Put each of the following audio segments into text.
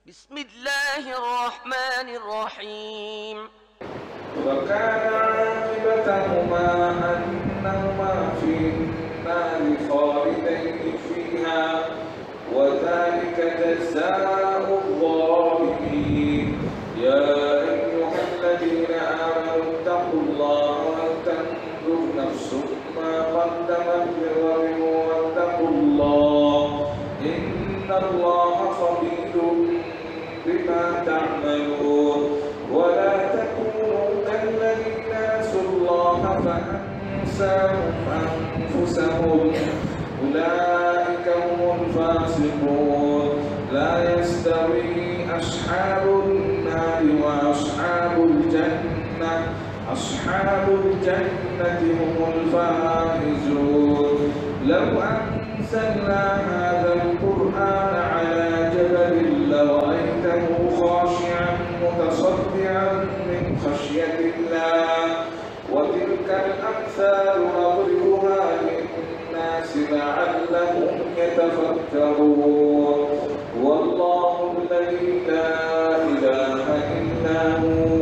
بسم الله الرحمن الرحيم وكان عاقبتهما أنهما في النار خالدين فيها وذلك جزاء الظالمين يا أيها الذين آمنوا اتقوا الله ولتنظر نفس ما قدمت لغد واتقوا الله إن الله خبير بما تعملون ولا تكونوا كالذين نسوا الله فأنساهم أنفسهم أولئك هم الفاسقون لا يستوي أصحاب النار وأصحاب الجنة أصحاب الجنة هم الفائزون لو أنزلنا هذا القرآن على جبل لرأيته خاشعا متصدعا من خشية الله وتلك الأمثال نضربها للناس لعلهم يتفكرون والله الذي لا إله إلا هو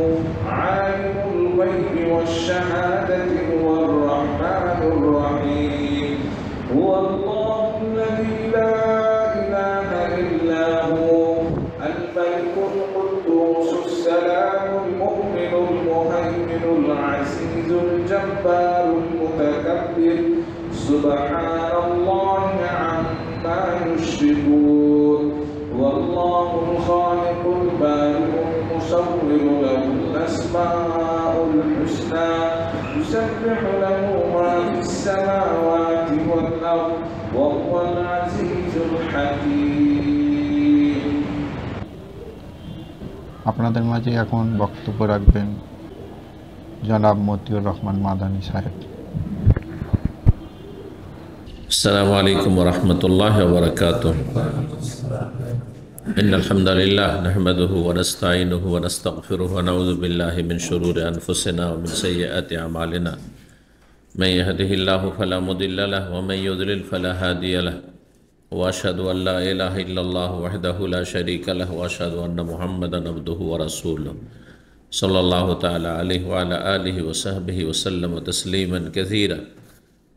عالم الغيب والشهادة هو الرحمن الرحيم هو الله الذي لا إله إلا هو الملك القدوس السلام المؤمن المهيمن العزيز الجبار المتكبر سبحان الله عما يشركون والله الخالق البارئ المصور له الأسماء الحسنى يسبح له ما في السماوات والأرض وهو العزيز الحكيم আপনাদের মাঝে এখন বক্তব্য রাখবেন জনাব মতিউর রহমান মাদানী সাহেব। السلام عليكم ورحمة الله وبركاته إن الحمد لله نحمده ونستعينه ونستغفره ونعوذ بالله من شرور أنفسنا ومن سيئات أعمالنا من يهده الله فلا مضل له ومن يضلل فلا هادي له وأشهد أن لا إله إلا الله وحده لا شريك له وأشهد أن محمدا عبده ورسوله صلى الله تعالى عليه وعلى آله وصحبه وسلم تسليما كثيرا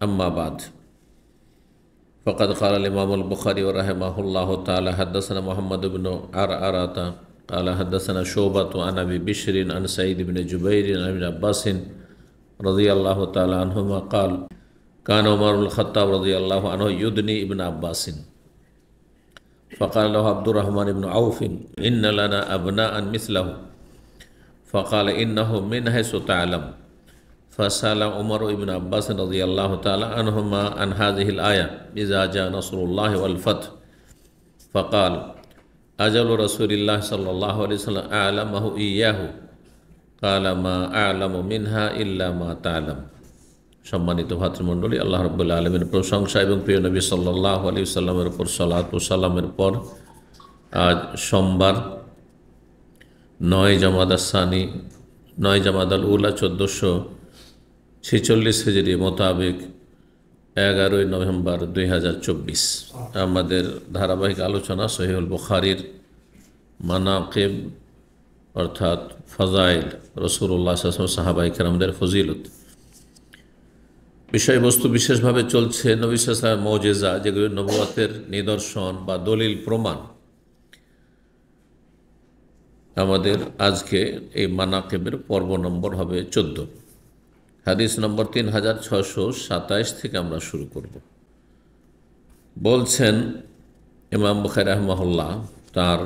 أما بعد فقد قال الإمام البخاري رحمه الله تعالى حدثنا محمد بن عرعرة قال حدثنا شعبة عن أبي بشر عن سعيد بن جبير عن ابن عباس رضي الله تعالى عنهما قال كان عمر بن الخطاب رضي الله عنه يدني ابن عباس فقال له عبد الرحمن بن عوف إن لنا أبناء مثله فقال إنه من حيث تعلم فسأل عمر بن عباس رضي الله تعالى عنهما عن هذه الآية إذا جاء نصر الله والفتح فقال أجل رسول الله صلى الله عليه وسلم أعلمه إياه قال ما أعلم منها إلا ما تعلم সম্মানিত ভাতৃমণ্ডলী, আল্লাহ রাব্বুল আলামিনের প্রশংসা এবং প্রিয় নবী সাল্লাল্লাহু আলাইহি ওয়াসাল্লামের উপর সালাত ও সালামের পর আজ সোমবার 9 জামাদাল উলা 1446 হিজরি মোতাবেক 11 নভেম্বর 2024 আমাদের ধারাবাহিক আলোচনা সহিহুল বুখারীর মানাকিব অর্থাৎ ফজাইল রাসূলুল্লাহ সাল্লাল্লাহু আলাইহি ওয়াসাল্লাম সাহাবায়ে কেরামদের ফজিলত বিষয়বস্তু বিশেষভাবে চলছে নবী সাল্লাল্লাহু আলাইহি ওয়াসাল্লামের মুজিজা, যেগুলো নবুয়তের নিদর্শন বা দলিল প্রমাণ। আমাদের আজকে এই মানাকিবের পর্ব নম্বর হবে 14, হাদিস নম্বর 3627 থেকে আমরা শুরু করব। বলছেন ইমাম বুখারী রাহিমাহুল্লাহ তার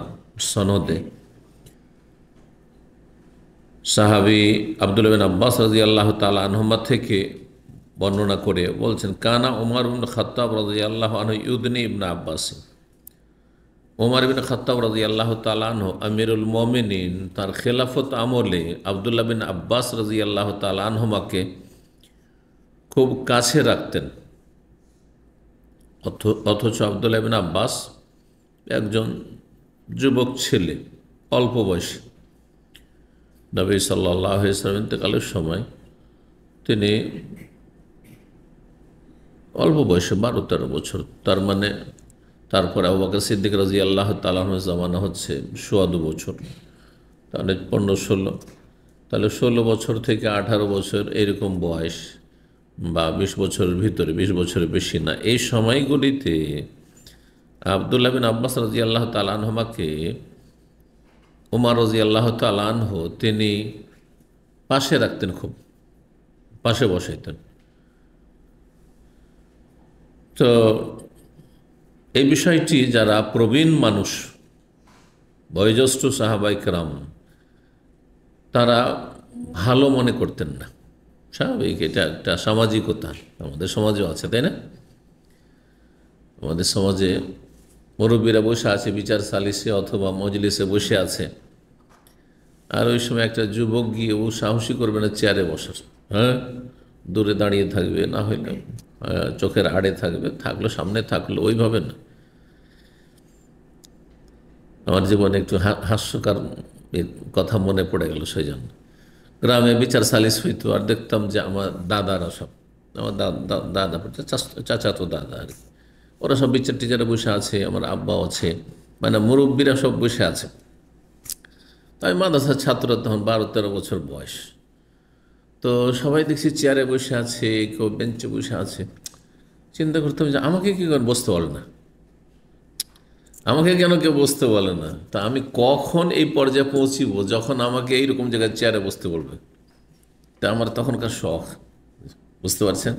সনদে সাহাবী আব্দুল্লাহ বিন আব্বাস রাদিয়াল্লাহু তাআলা আনহুমা থেকে বর্ণনা করে বলছেন কানা উমর ইবনে খাত্তাব রাদিয়াল্লাহু আনহু ইউদনি ইবনে আব্বাস। ওমর ইবনে খাত্তাব রাদিয়াল্লাহু তাআলা আনহু আমিরুল মুমিনিন, তার খেলাফত আমলে আব্দুল্লাহ বিন আব্বাস রাদিয়াল্লাহু তাআলা আনহুমাকে খুব কাছে রাখতেন। অথচ আব্দুল্লাহ বিন আব্বাস একজন যুবক ছেলে, অল্প বয়সী। নবী সাল্লাল্লাহু আলাইহি ওয়াসাল্লাম ইন্তেকালের সময় তিনি অল্প বয়সে 12-13 বছর, তার মানে তারপর আবু বকর সিদ্দিক রাদিয়াল্লাহু তাআলা আনহুর জামানা হচ্ছে 2.25 বছর, তাহলে 15-16, তাহলে 16 বছর থেকে 18 বছর এরকম বয়স, বা 20 বছরের ভিতরে, 20 বছরের বেশি না, এই সময়গুলিতে আবদুল্লাহ বিন আব্বাস রাদিয়াল্লাহু তাআলা আনহুমাকে ওমর রাদিয়াল্লাহু তাআলা আনহু তিনি পাশে রাখতেন, খুব পাশে বসাইতেন। তো এই বিষয়টি যারা প্রবীণ মানুষ, বয়োজ্যেষ্ঠ সাহাবায়ে কেরাম, তারা ভালো মনে করতেন না। স্বাভাবিক, এটা একটা সামাজিকতা, আমাদের সমাজেও আছে, তাই না? আমাদের সমাজে মুরব্বীরা বসে আছে বিচার সালিসে অথবা মজলিসে বসে আছে, আর ওই সময় একটা যুবক গিয়ে ও সাহসী করবে না চেয়ারে বসার, হ্যাঁ, দূরে দাঁড়িয়ে থাকবে, না হইলে চোখের আড়ে থাকবে, থাকলো সামনে থাকলো, ওইভাবে না। আমার জীবনে একটু হাস্যকর কথা মনে পড়ে গেল। সেই জন্য গ্রামে বিচার সালিস হইতো, আর দেখতাম যে আমার দাদারা সব, আমার দাদা চাচাতো দাদা আর কি, ওরা সব বিচার টিচারে বসে আছে, আমার আব্বাও আছে, মানে মুরব্বীরা সব বসে আছে। তাই মাদ্রাসার ছাত্র, তখন 12-13 বছর বয়স। তো সবাই দেখছি চেয়ারে বসে আছে, কেউ বেঞ্চে বসে আছে। চিন্তা করতাম যে আমাকে কি করে বসতে বলে না, আমাকে কেন কেউ বসতে বলে না? তা আমি কখন এই পর্যায়ে পৌঁছিব যখন আমাকে এইরকম জায়গায় চেয়ারে বসতে বলবে? তা আমার তখনকার শখ, বুঝতে পারছেন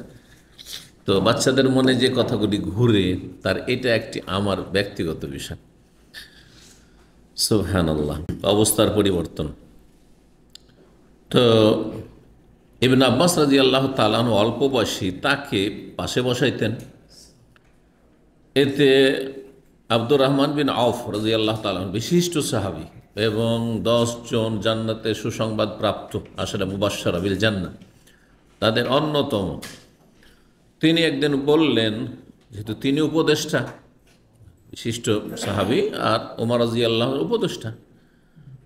তো? বাচ্চাদের মনে যে কথাগুলি ঘুরে, তার এটা একটি আমার ব্যক্তিগত বিষয়। সুবহানাল্লাহ, অবস্থার পরিবর্তন। তো ইবনে আব্বাস রাদিয়াল্লাহু তাআলা আনহু অল্প বয়সী, তাকে পাশে বসাইতেন। এতে আব্দুর রহমান বিন আউফ রাদিয়াল্লাহু তাআলা আনহু বিশিষ্ট সাহাবী এবং 10 জন জান্নাতে সুসংবাদ প্রাপ্ত, আশারা মুবাশশারা বিল জান্নাহ, তাদের অন্যতম। তিনি একদিন বললেন, যেহেতু তিনি উপদেষ্টা, বিশিষ্ট সাহাবী আর ওমর রাদিয়াল্লাহুর উপদেষ্টা,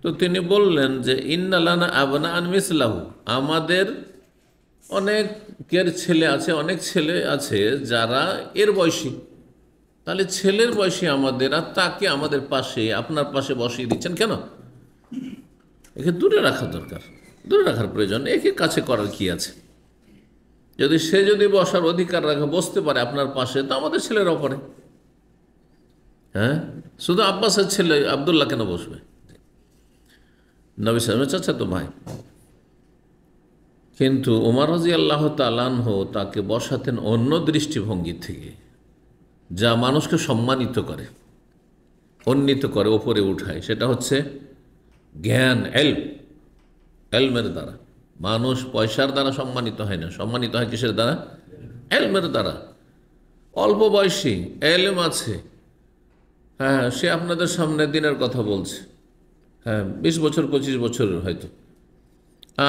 তো তিনি বললেন যে ইন্না লানা আবনাআন মিসলাহু, আমাদের অনেকের ছেলে আছে, অনেক ছেলে আছে যারা এর বয়সী, তাহলে ছেলের বয়সী আমাদের, আর তাকে আমাদের পাশে, আপনার পাশে বসিয়ে দিচ্ছেন কেন? একে দূরে রাখা দরকার, দূরে রাখার প্রয়োজন, একে কাছে করার কি আছে? যদি সে যদি বসার অধিকার রাখে, বসতে পারে আপনার পাশে, তো আমাদের ছেলেরাও পারে। হ্যাঁ, শুধু আব্বাসের ছেলে আব্দুল্লাহ কেন বসবে? নবী সাল্লাল্লাহু আলাইহি ওয়াসাল্লাম তো ভাই। কিন্তু ওমর রাদিয়াল্লাহু তাআলা আনহু তাকে বসাতেন অন্য দৃষ্টিভঙ্গি থেকে, যা মানুষকে সম্মানিত করে, উন্নীত করে, ওপরে উঠায়। সেটা হচ্ছে জ্ঞান, এলমের দ্বারা। মানুষ পয়সার দ্বারা সম্মানিত হয় না, সম্মানিত হয় কিসের দ্বারা? এলমের দ্বারা। অল্প বয়সী, এলম আছে, হ্যাঁ, সে আপনাদের সামনে দিনের কথা বলছে, হ্যাঁ, 20 বছর 25 বছরের হয়তো,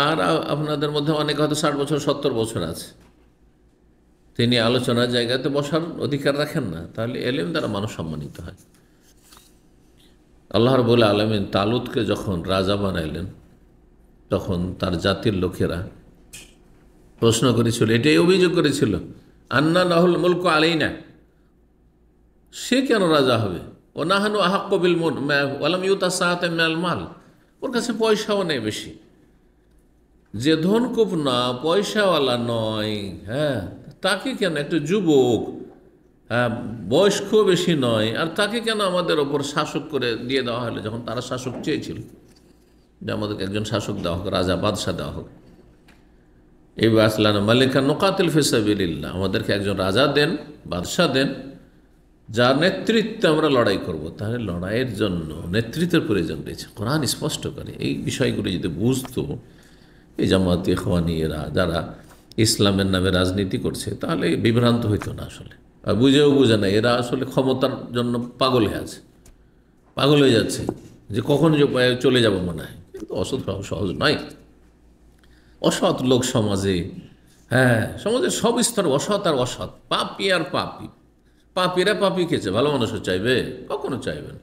আর আপনাদের মধ্যে অনেকে হয়তো 60 বছর 70 বছর আছে। তিনি আলোচনার জায়গাতে বসার অধিকার রাখেন না, তাহলে এলেম দ্বারা মানুষ সম্মানিত হয়। আল্লাহ রাব্বুল আলামিন তালুতকে যখন রাজা বানাইলেন, তখন তার জাতির লোকেরা প্রশ্ন করেছিল, এটাই অভিযোগ করেছিল, আন্না লাহুল মুলকু আলাইনা, সে কেন রাজা হবে? ও নাহানু আহাক্কু বিল মুলক ওয়া লাম ইউতা সাআতাম মিনাল মাল, ওর কাছে পয়সাও নেই বেশি, যে ধনকুপ না, পয়সাওয়ালা নয়, হ্যাঁ, তাকে কেন, একটা যুবক, হ্যাঁ, বয়স্ক বেশি নয়, আর তাকে কেন আমাদের ওপর শাসক করে দিয়ে দেওয়া হলো, যখন তারা শাসক চেয়েছিল যে আমাদেরকে একজন শাসক দেওয়া হোক, রাজা বাদশাহ দেওয়া হোক। এই আসলানা মালিকা নুকাতিল ফি সাবিলিল্লাহ, আমাদেরকে একজন রাজা দেন, বাদশাহ দেন, যার নেতৃত্বে আমরা লড়াই করব। তাহলে লড়াইয়ের জন্য নেতৃত্বের প্রয়োজন রয়েছে, কোরআন স্পষ্ট করে। এই বিষয়গুলি যদি বুঝতো এই জামাত ইখওয়ানিরা, যারা ইসলামের নামে রাজনীতি করছে, তাহলে বিভ্রান্ত হইতো না আসলে। আর বুঝেও বুঝে না, এরা আসলে ক্ষমতার জন্য পাগল হয়ে আছে, পাগল হয়ে যাচ্ছে, যে কখন চলে যাব মনে হয়। কিন্তু অসৎ হওয়া সহজ নয়। অসৎ লোক সমাজে, হ্যাঁ, সমাজের সব স্তর অসৎ আর অসৎ, পাপি আর পাপি। পাপিরা পাপি খেয়েছে, ভালো মানুষও চাইবে? কখনো চাইবেন।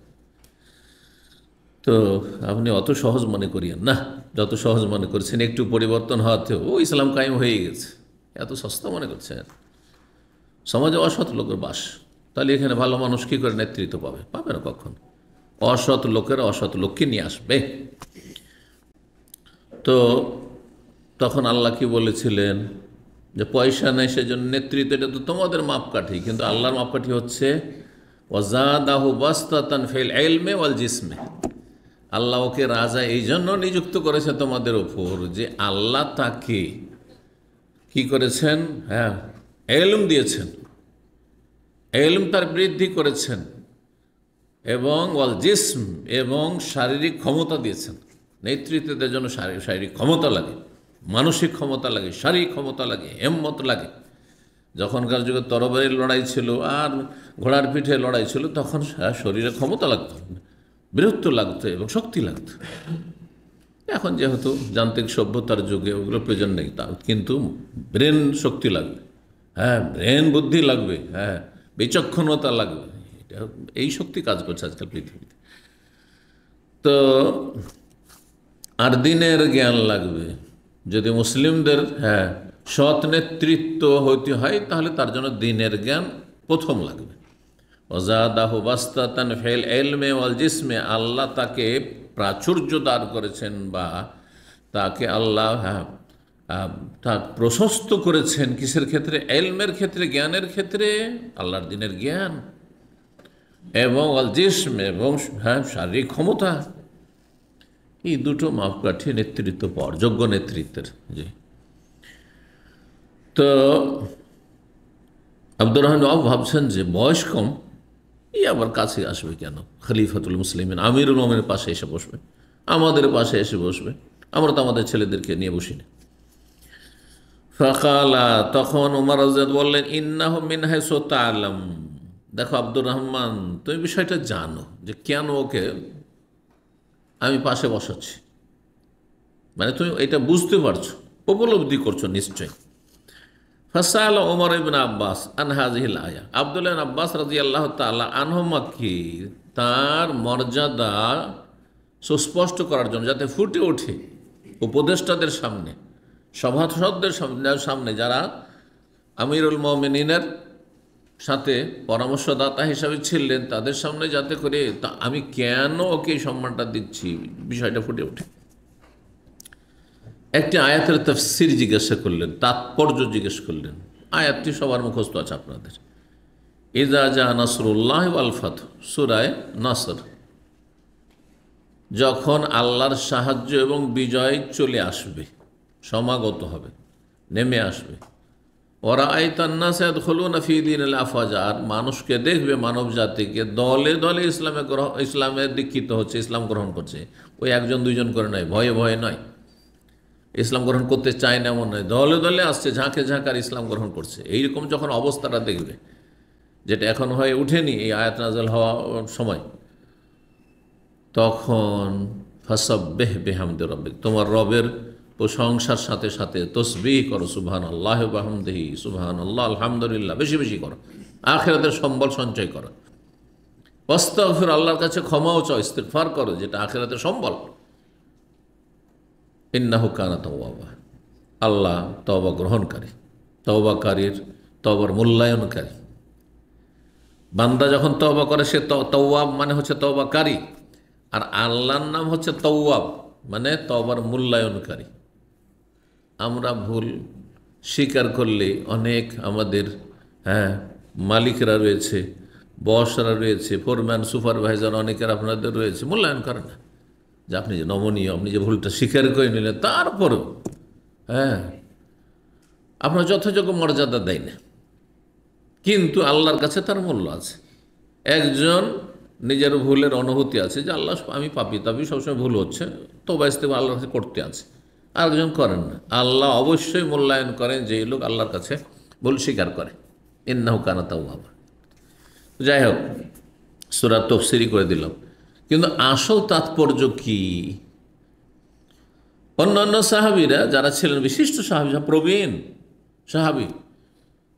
তো আপনি অত সহজ মনে করিয়েন না, যত সহজ মনে করছেন একটু পরিবর্তন হওয়াতেও ও ইসলাম কায়েম হয়ে গেছে, এত সস্তা মনে করছেন। সমাজে অসৎ লোকের বাস, তাহলে এখানে ভালো মানুষ কী করে নেতৃত্ব পাবে? পাবে না কখন। অসৎ লোকেরা অসৎ লোককে নিয়ে আসবে। তো তখন আল্লাহ কি বলেছিলেন যে পয়সা নেই সেজন্য নেতৃত্ব, এটা তো তোমাদের মাপকাঠি, কিন্তু আল্লাহর মাপকাঠি হচ্ছে ওয়াজাদাহু বাসতাতান ফিল ইলমি ওয়াল জিসমি। আল্লাহ ওকে রাজা এই জন্য নিযুক্ত করেছে তোমাদের ওপর যে আল্লাহ তাকে কি করেছেন? হ্যাঁ, ইলম দিয়েছেন, ইলম তার বৃদ্ধি করেছেন, এবং ওয়াল জিসম এবং শারীরিক ক্ষমতা দিয়েছেন। নেতৃত্বের জন্য শারীরিক ক্ষমতা লাগে, মানসিক ক্ষমতা লাগে, শারীরিক ক্ষমতা লাগে, হিম্মত লাগে। যখনকার যুগে তরবারির লড়াই ছিল আর ঘোড়ার পিঠে লড়াই ছিল, তখন শরীরে ক্ষমতা লাগতো, বীরত্ব লাগতো এবং শক্তি লাগতো। এখন যেহেতু যান্ত্রিক সভ্যতার যুগে ওগুলো প্রয়োজন নেই, তা কিন্তু ব্রেন শক্তি লাগবে, হ্যাঁ, ব্রেন বুদ্ধি লাগবে, হ্যাঁ, বিচক্ষণতা লাগবে। এটা এই শক্তি কাজ করছে আজকাল পৃথিবীতে। তো আর দিনের জ্ঞান লাগবে। যদি মুসলিমদের সৎ নেতৃত্ব হইতে হয়, তাহলে তার জন্য দিনের জ্ঞান প্রথম লাগবে। ওয়াজাদাহু বাসতাতান ফিল ইলমি ওয়াল জিসমি, আল্লাহ তাকে প্রাচুর্য দান করেছেন, বা তাকে আল্লাহ তা প্রশস্ত করেছেন। কিসের ক্ষেত্রে? ইলমের ক্ষেত্রে, জ্ঞানের ক্ষেত্রে, আল্লাহর দিনের জ্ঞান, এবং ওয়াল জিসম এবং শারীরিক ক্ষমতা। এই দুটো মাপকাঠি নেতৃত্ব পাওয়ার, যোগ্য নেতৃত্বের। জি। তো আব্দুর রহমান ভাবছেন যে বয়স কম, এই আবার কাছে আসবে কেন? খলিফাতুল মুসলিমিন, আমিরুল মোমিনের পাশে এসে বসবে, আমাদের পাশে এসে বসবে, আমরা তো আমাদের ছেলেদেরকে নিয়ে বসি না। ফাকালা, তখন উমর রাদিয়াল্লাহু বললেন, ইন্নাহু মিন হাইসু তা'লাম, দেখো আব্দুর রহমান, তুমি বিষয়টা জানো যে কেন ওকে আমি পাশে বসাচ্ছি, মানে তুমি এটা বুঝতে পারছো, উপলব্ধি করছো নিশ্চয়। ফাসাল ওমর ইবনে আব্বাস আন হাযিহিল আয়া, আব্দুল্লাহ ইবনে আব্বাস রাদিয়াল্লাহু তাআলা আনহুমা কি তার মর্যাদা সুস্পষ্ট করার জন্য, যাতে ফুটে ওঠে উপদেষ্টাদের সামনে, সভাসদদের সামনে, যারা আমিরুল মুমিনিনের সাথে পরামর্শদাতা হিসাবে ছিলেন, তাদের সামনে যাতে করে আমি কেন ওকে এই সম্মানটা দিচ্ছি বিষয়টা ফুটে ওঠে। একটি আয়াতের তাফসীর জিজ্ঞাসা করলেন, তাৎপর্য জিজ্ঞেস করলেন। আয়াতটি সবার মুখস্থ আছে আপনাদের। ইযা জা নাসরুল্লাহ ওয়াল ফাতহ, সূরা নাসর, যখন আল্লাহর সাহায্য এবং বিজয় চলে আসবে, সমাগত হবে, নেমে আসবে। ওরা আইতান্নাস ইয়াদখুলুনা ফি দীনিল আফওয়াজা, আর মানুষকে দেখবে, মানব জাতিকে দলে দলে ইসলামে দীক্ষিত হচ্ছে, ইসলাম গ্রহণ করছে। ওই একজন দুইজন করে নয়, ভয়ে ভয়ে নয়, ইসলাম গ্রহণ করতে চায় না এমন নয়, দলে দলে আসছে, ঝাঁকে ঝাঁকার ইসলাম গ্রহণ করছে। এইরকম যখন অবস্থাটা দেখবে, যেটা এখন হয়ে উঠেনি এই আয়াত নাযিল হওয়ার সময়, তখন ফাসাব্বিহ বিহামদি রাব্বিক, তোমার রবের প্রশংসার সাথে সাথে তসবিহ করো, সুবহানাল্লাহি ওয়া বিহামদিহি, সুবহানাল্লাহ, আলহামদুলিল্লাহ, বেশি বেশি করো, আখিরাতের সম্বল সঞ্চয় করো। ওয়াস্তাগফির, আল্লাহর কাছে ক্ষমাও চাও, ইস্তিগফার করো, যেটা আখিরাতের সম্বল। ইন্নাহু কানা তাওয়াবা, আল্লাহ তওবা গ্রহণকারী, তওবাকারীর তওবার মূল্যায়নকারী। বান্দা যখন তওবা করে সে তাওয়াব মানে হচ্ছে তওবাকারী, আর আল্লাহর নাম হচ্ছে তাওয়াব মানে তওবার মূল্যায়নকারী। আমরা ভুল স্বীকার করলে অনেক আমাদের মালিকরা রয়েছে, বসরা রয়েছে, ফোরম্যান, সুপারভাইজার, অনেকের আপনাদের রয়েছে, মূল্যায়ন করে না যে আপনি যে নমনীয়, আপনি যে ভুলটা স্বীকার করে নিলেন, তারপরেও আপনার যথাযোগ্য মর্যাদা দেয় না। কিন্তু আল্লাহর কাছে তার মূল্য আছে। একজন নিজের ভুলের অনুভূতি আছে যে আল্লাহ আমি পাপি, তাপি, সবসময় ভুল হচ্ছে, তওবা ইস্তিগফার আল্লাহর কাছে করতে আছে, আরেকজন করেন না। আল্লাহ অবশ্যই মূল্যায়ন করেন যে লোক আল্লাহর কাছে ভুল স্বীকার করে। ইন্নাহু কানা তাওয়াবা। যাই হোক, সূরা তাফসীরি করে দিলাম, কিন্তু আসল তাৎপর্য কি? অন্যান্য সাহাবীরা যারা ছিলেন বিশিষ্ট সাহাবী, প্রবীণ সাহাবী,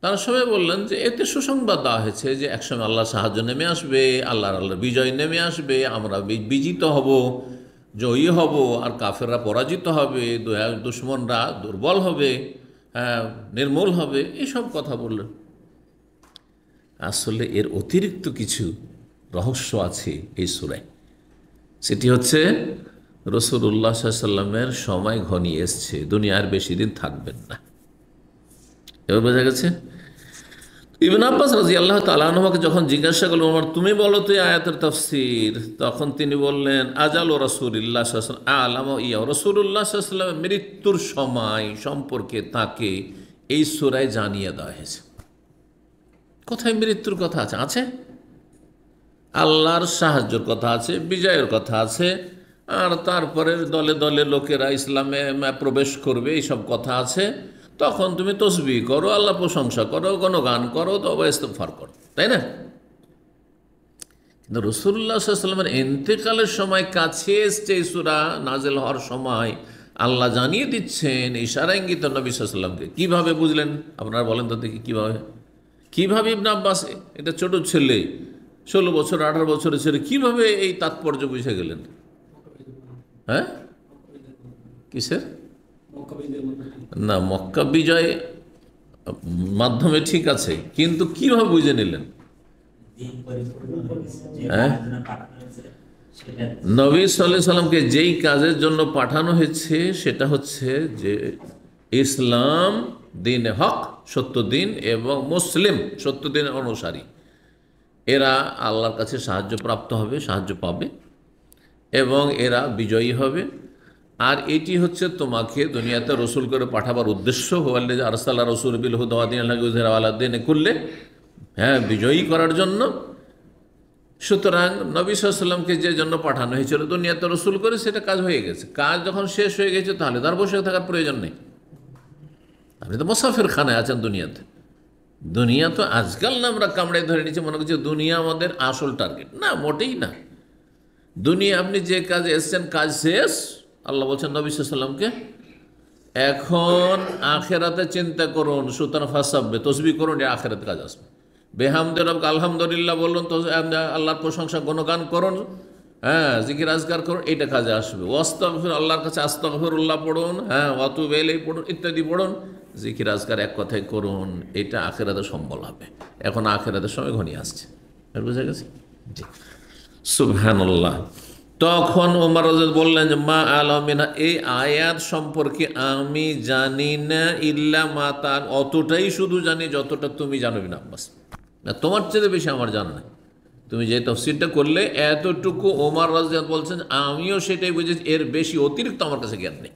তারা সবাই বললেন যে এতে সুসংবাদ দেওয়া হয়েছে যে একসময় আল্লাহর সাহায্য নেমে আসবে, আল্লাহর বিজয় নেমে আসবে, আমরা বিজিত হব, জয়ী হব, আর কাফেররা পরাজিত হবে, দুশ্মনরা দুর্বল হবে, নির্মূল হবে, এইসব কথা বললেন। আসলে এর অতিরিক্ত কিছু রহস্য আছে এই সূরায়। সেটি হচ্ছে রাসূলুল্লাহ সাল্লাল্লাহু আলাইহি ওয়াসাল্লামের সময় ঘনিয়ে এসছে, দুনিয়ার বেশি দিন থাকবেন না। এবার বোঝা গেছে। ইবনে আব্বাস রাদিয়াল্লাহু তাআলা আনহুকে যখন জিজ্ঞাসা করল, ওমর তুমি বলো তো এই আয়াতের তাফসীর, তখন তিনি বললেন আজাল রাসূলুল্লাহ সাল্লাল্লাহু আলাইহি ওয়াসাল্লাম আলাম ইয়া রাসূলুল্লাহ সাল্লাল্লাহু আলাইহি ওয়াসাল্লামের মৃত্যুর সময় সম্পর্কে তাকে এই সূরায় জানিয়ে দেওয়া হয়েছে। কোথায় মৃত্যুর কথা আছে? আছে আল্লাহর সাহায্যের কথা আছে, বিজয়ের কথা আছে, আর তারপরে দলে দলে লোকেরা ইসলামে প্রবেশ করবে এইসব কথা আছে। তখন তুমি তসবিহ করো, আল্লাহ প্রশংসা করো, গণগান করো, তওবা ইস্তিগফার করো, তাই না? কিন্তু রাসূলুল্লাহ সাল্লাল্লাহু আলাইহি ওয়াসাল্লামের ইন্তেকালের সময় কাছে এসছে এই সূরা নাযিল হওয়ার সময় আল্লাহ জানিয়ে দিচ্ছেন ইশারা ইঙ্গিত নবী সাল্লাল্লাহু আলাইহি ওয়াসাল্লামকে। কীভাবে বুঝলেন আপনারা বলেন তো দেখি? কীভাবে ইবনে আব্বাস, এটা ছোট ছেলে, 16 বছর 18 বছরের ছেলে, কীভাবে এই তাৎপর্য বুঝে গেলেন? হ্যাঁ, কিসের? না, মক্কা বিজয় মাধ্যমে ঠিক আছে, কিন্তু কিভাবে বুঝে নিলেন? হ্যাঁ, নবী সাল্লাল্লাহু আলাইহি সাল্লামকে যেই কাজের জন্য পাঠানো হয়েছে সেটা হচ্ছে যে ইসলাম দিন হক, সত্য দিন, এবং মুসলিম সত্য দিনের অনুসারী, এরা আল্লাহর কাছে সাহায্য প্রাপ্ত হবে, সাহায্য পাবে, এবং এরা বিজয়ী হবে। আর এটি হচ্ছে তোমাকে দুনিয়াতে রসুল করে পাঠাবার উদ্দেশ্য। হুয়াল্লাযী আরসালা রাসূলা বিল হুদা ওয়া দীনিল হক লিইয়ুযহিরাহু আলা দীনি কুল্লি, হ্যাঁ, বিজয়ী করার জন্য। সুতরাং নবী সাল্লাল্লাহু আলাইহি ওয়াসাল্লামকে যে জন্য পাঠানো হয়েছিল দুনিয়াতে রসুল করে, সেটা কাজ হয়ে গেছে। কাজ যখন শেষ হয়ে গেছে তাহলে তার বসে থাকার প্রয়োজন নেই। আপনি তো মুসাফির খানায় আছেন দুনিয়াতে। দুনিয়া তো আজকাল না আমরা কামড়ায় ধরে নিচ্ছি, মনে করছি দুনিয়া আমাদের আসল টার্গেট। না, মোটেই না। দুনিয়া আপনি যে কাজে এসছেন কাজ শেষ। আল্লাহ বলছেন নবী সাল্লাল্লাহু আলাইহি ওয়াসাল্লামকে, এখন আখেরাতে চিন্তা করুন, সুতরাং ফাসাব্বে, তসবিহ করুন, আখেরাতে কাজ আসবে। বেহামদে রব্বিক আলহামদুলিল্লাহ বলুন, তো আল্লাহর প্রশংসা গুণগান করুন, হ্যাঁ, জিকির আজকার করুন, এইটা কাজে আসবে। ওয়াস্তাগফির, আল্লাহর কাছে আস্তাগফিরুল্লাহ পড়ুন, হ্যাঁ, ওয়াতুবু ইলাইহি পড়ুন, ইত্যাদি পড়ুন, জিকির আজকার এক কথায় করুন। এটা আখেরাতে সম্বল হবে। এখন আখেরাতের সময় ঘনিয়ে আসছে, বুঝা গেছে? জি, সুবহানাল্লাহ। তখন ওমর রাদিয়াল্লাহু বললেন যে মা আলামিনা, এই আয়াত সম্পর্কে আমি জানি না, ইল্লা মা তান, অতটাই শুধু জানি যতটা তুমি জানো ইবনে আব্বাস। না, তোমার চেয়ে বেশি আমার জানা নেই। তুমি যে তাফসীরটা করলে এতটুকু ওমর রাদিয়াল্লাহু বলছেন, আমিও সেটাই বুঝেছি, এর বেশি অতিরিক্ত আমার কাছে জ্ঞান নেই।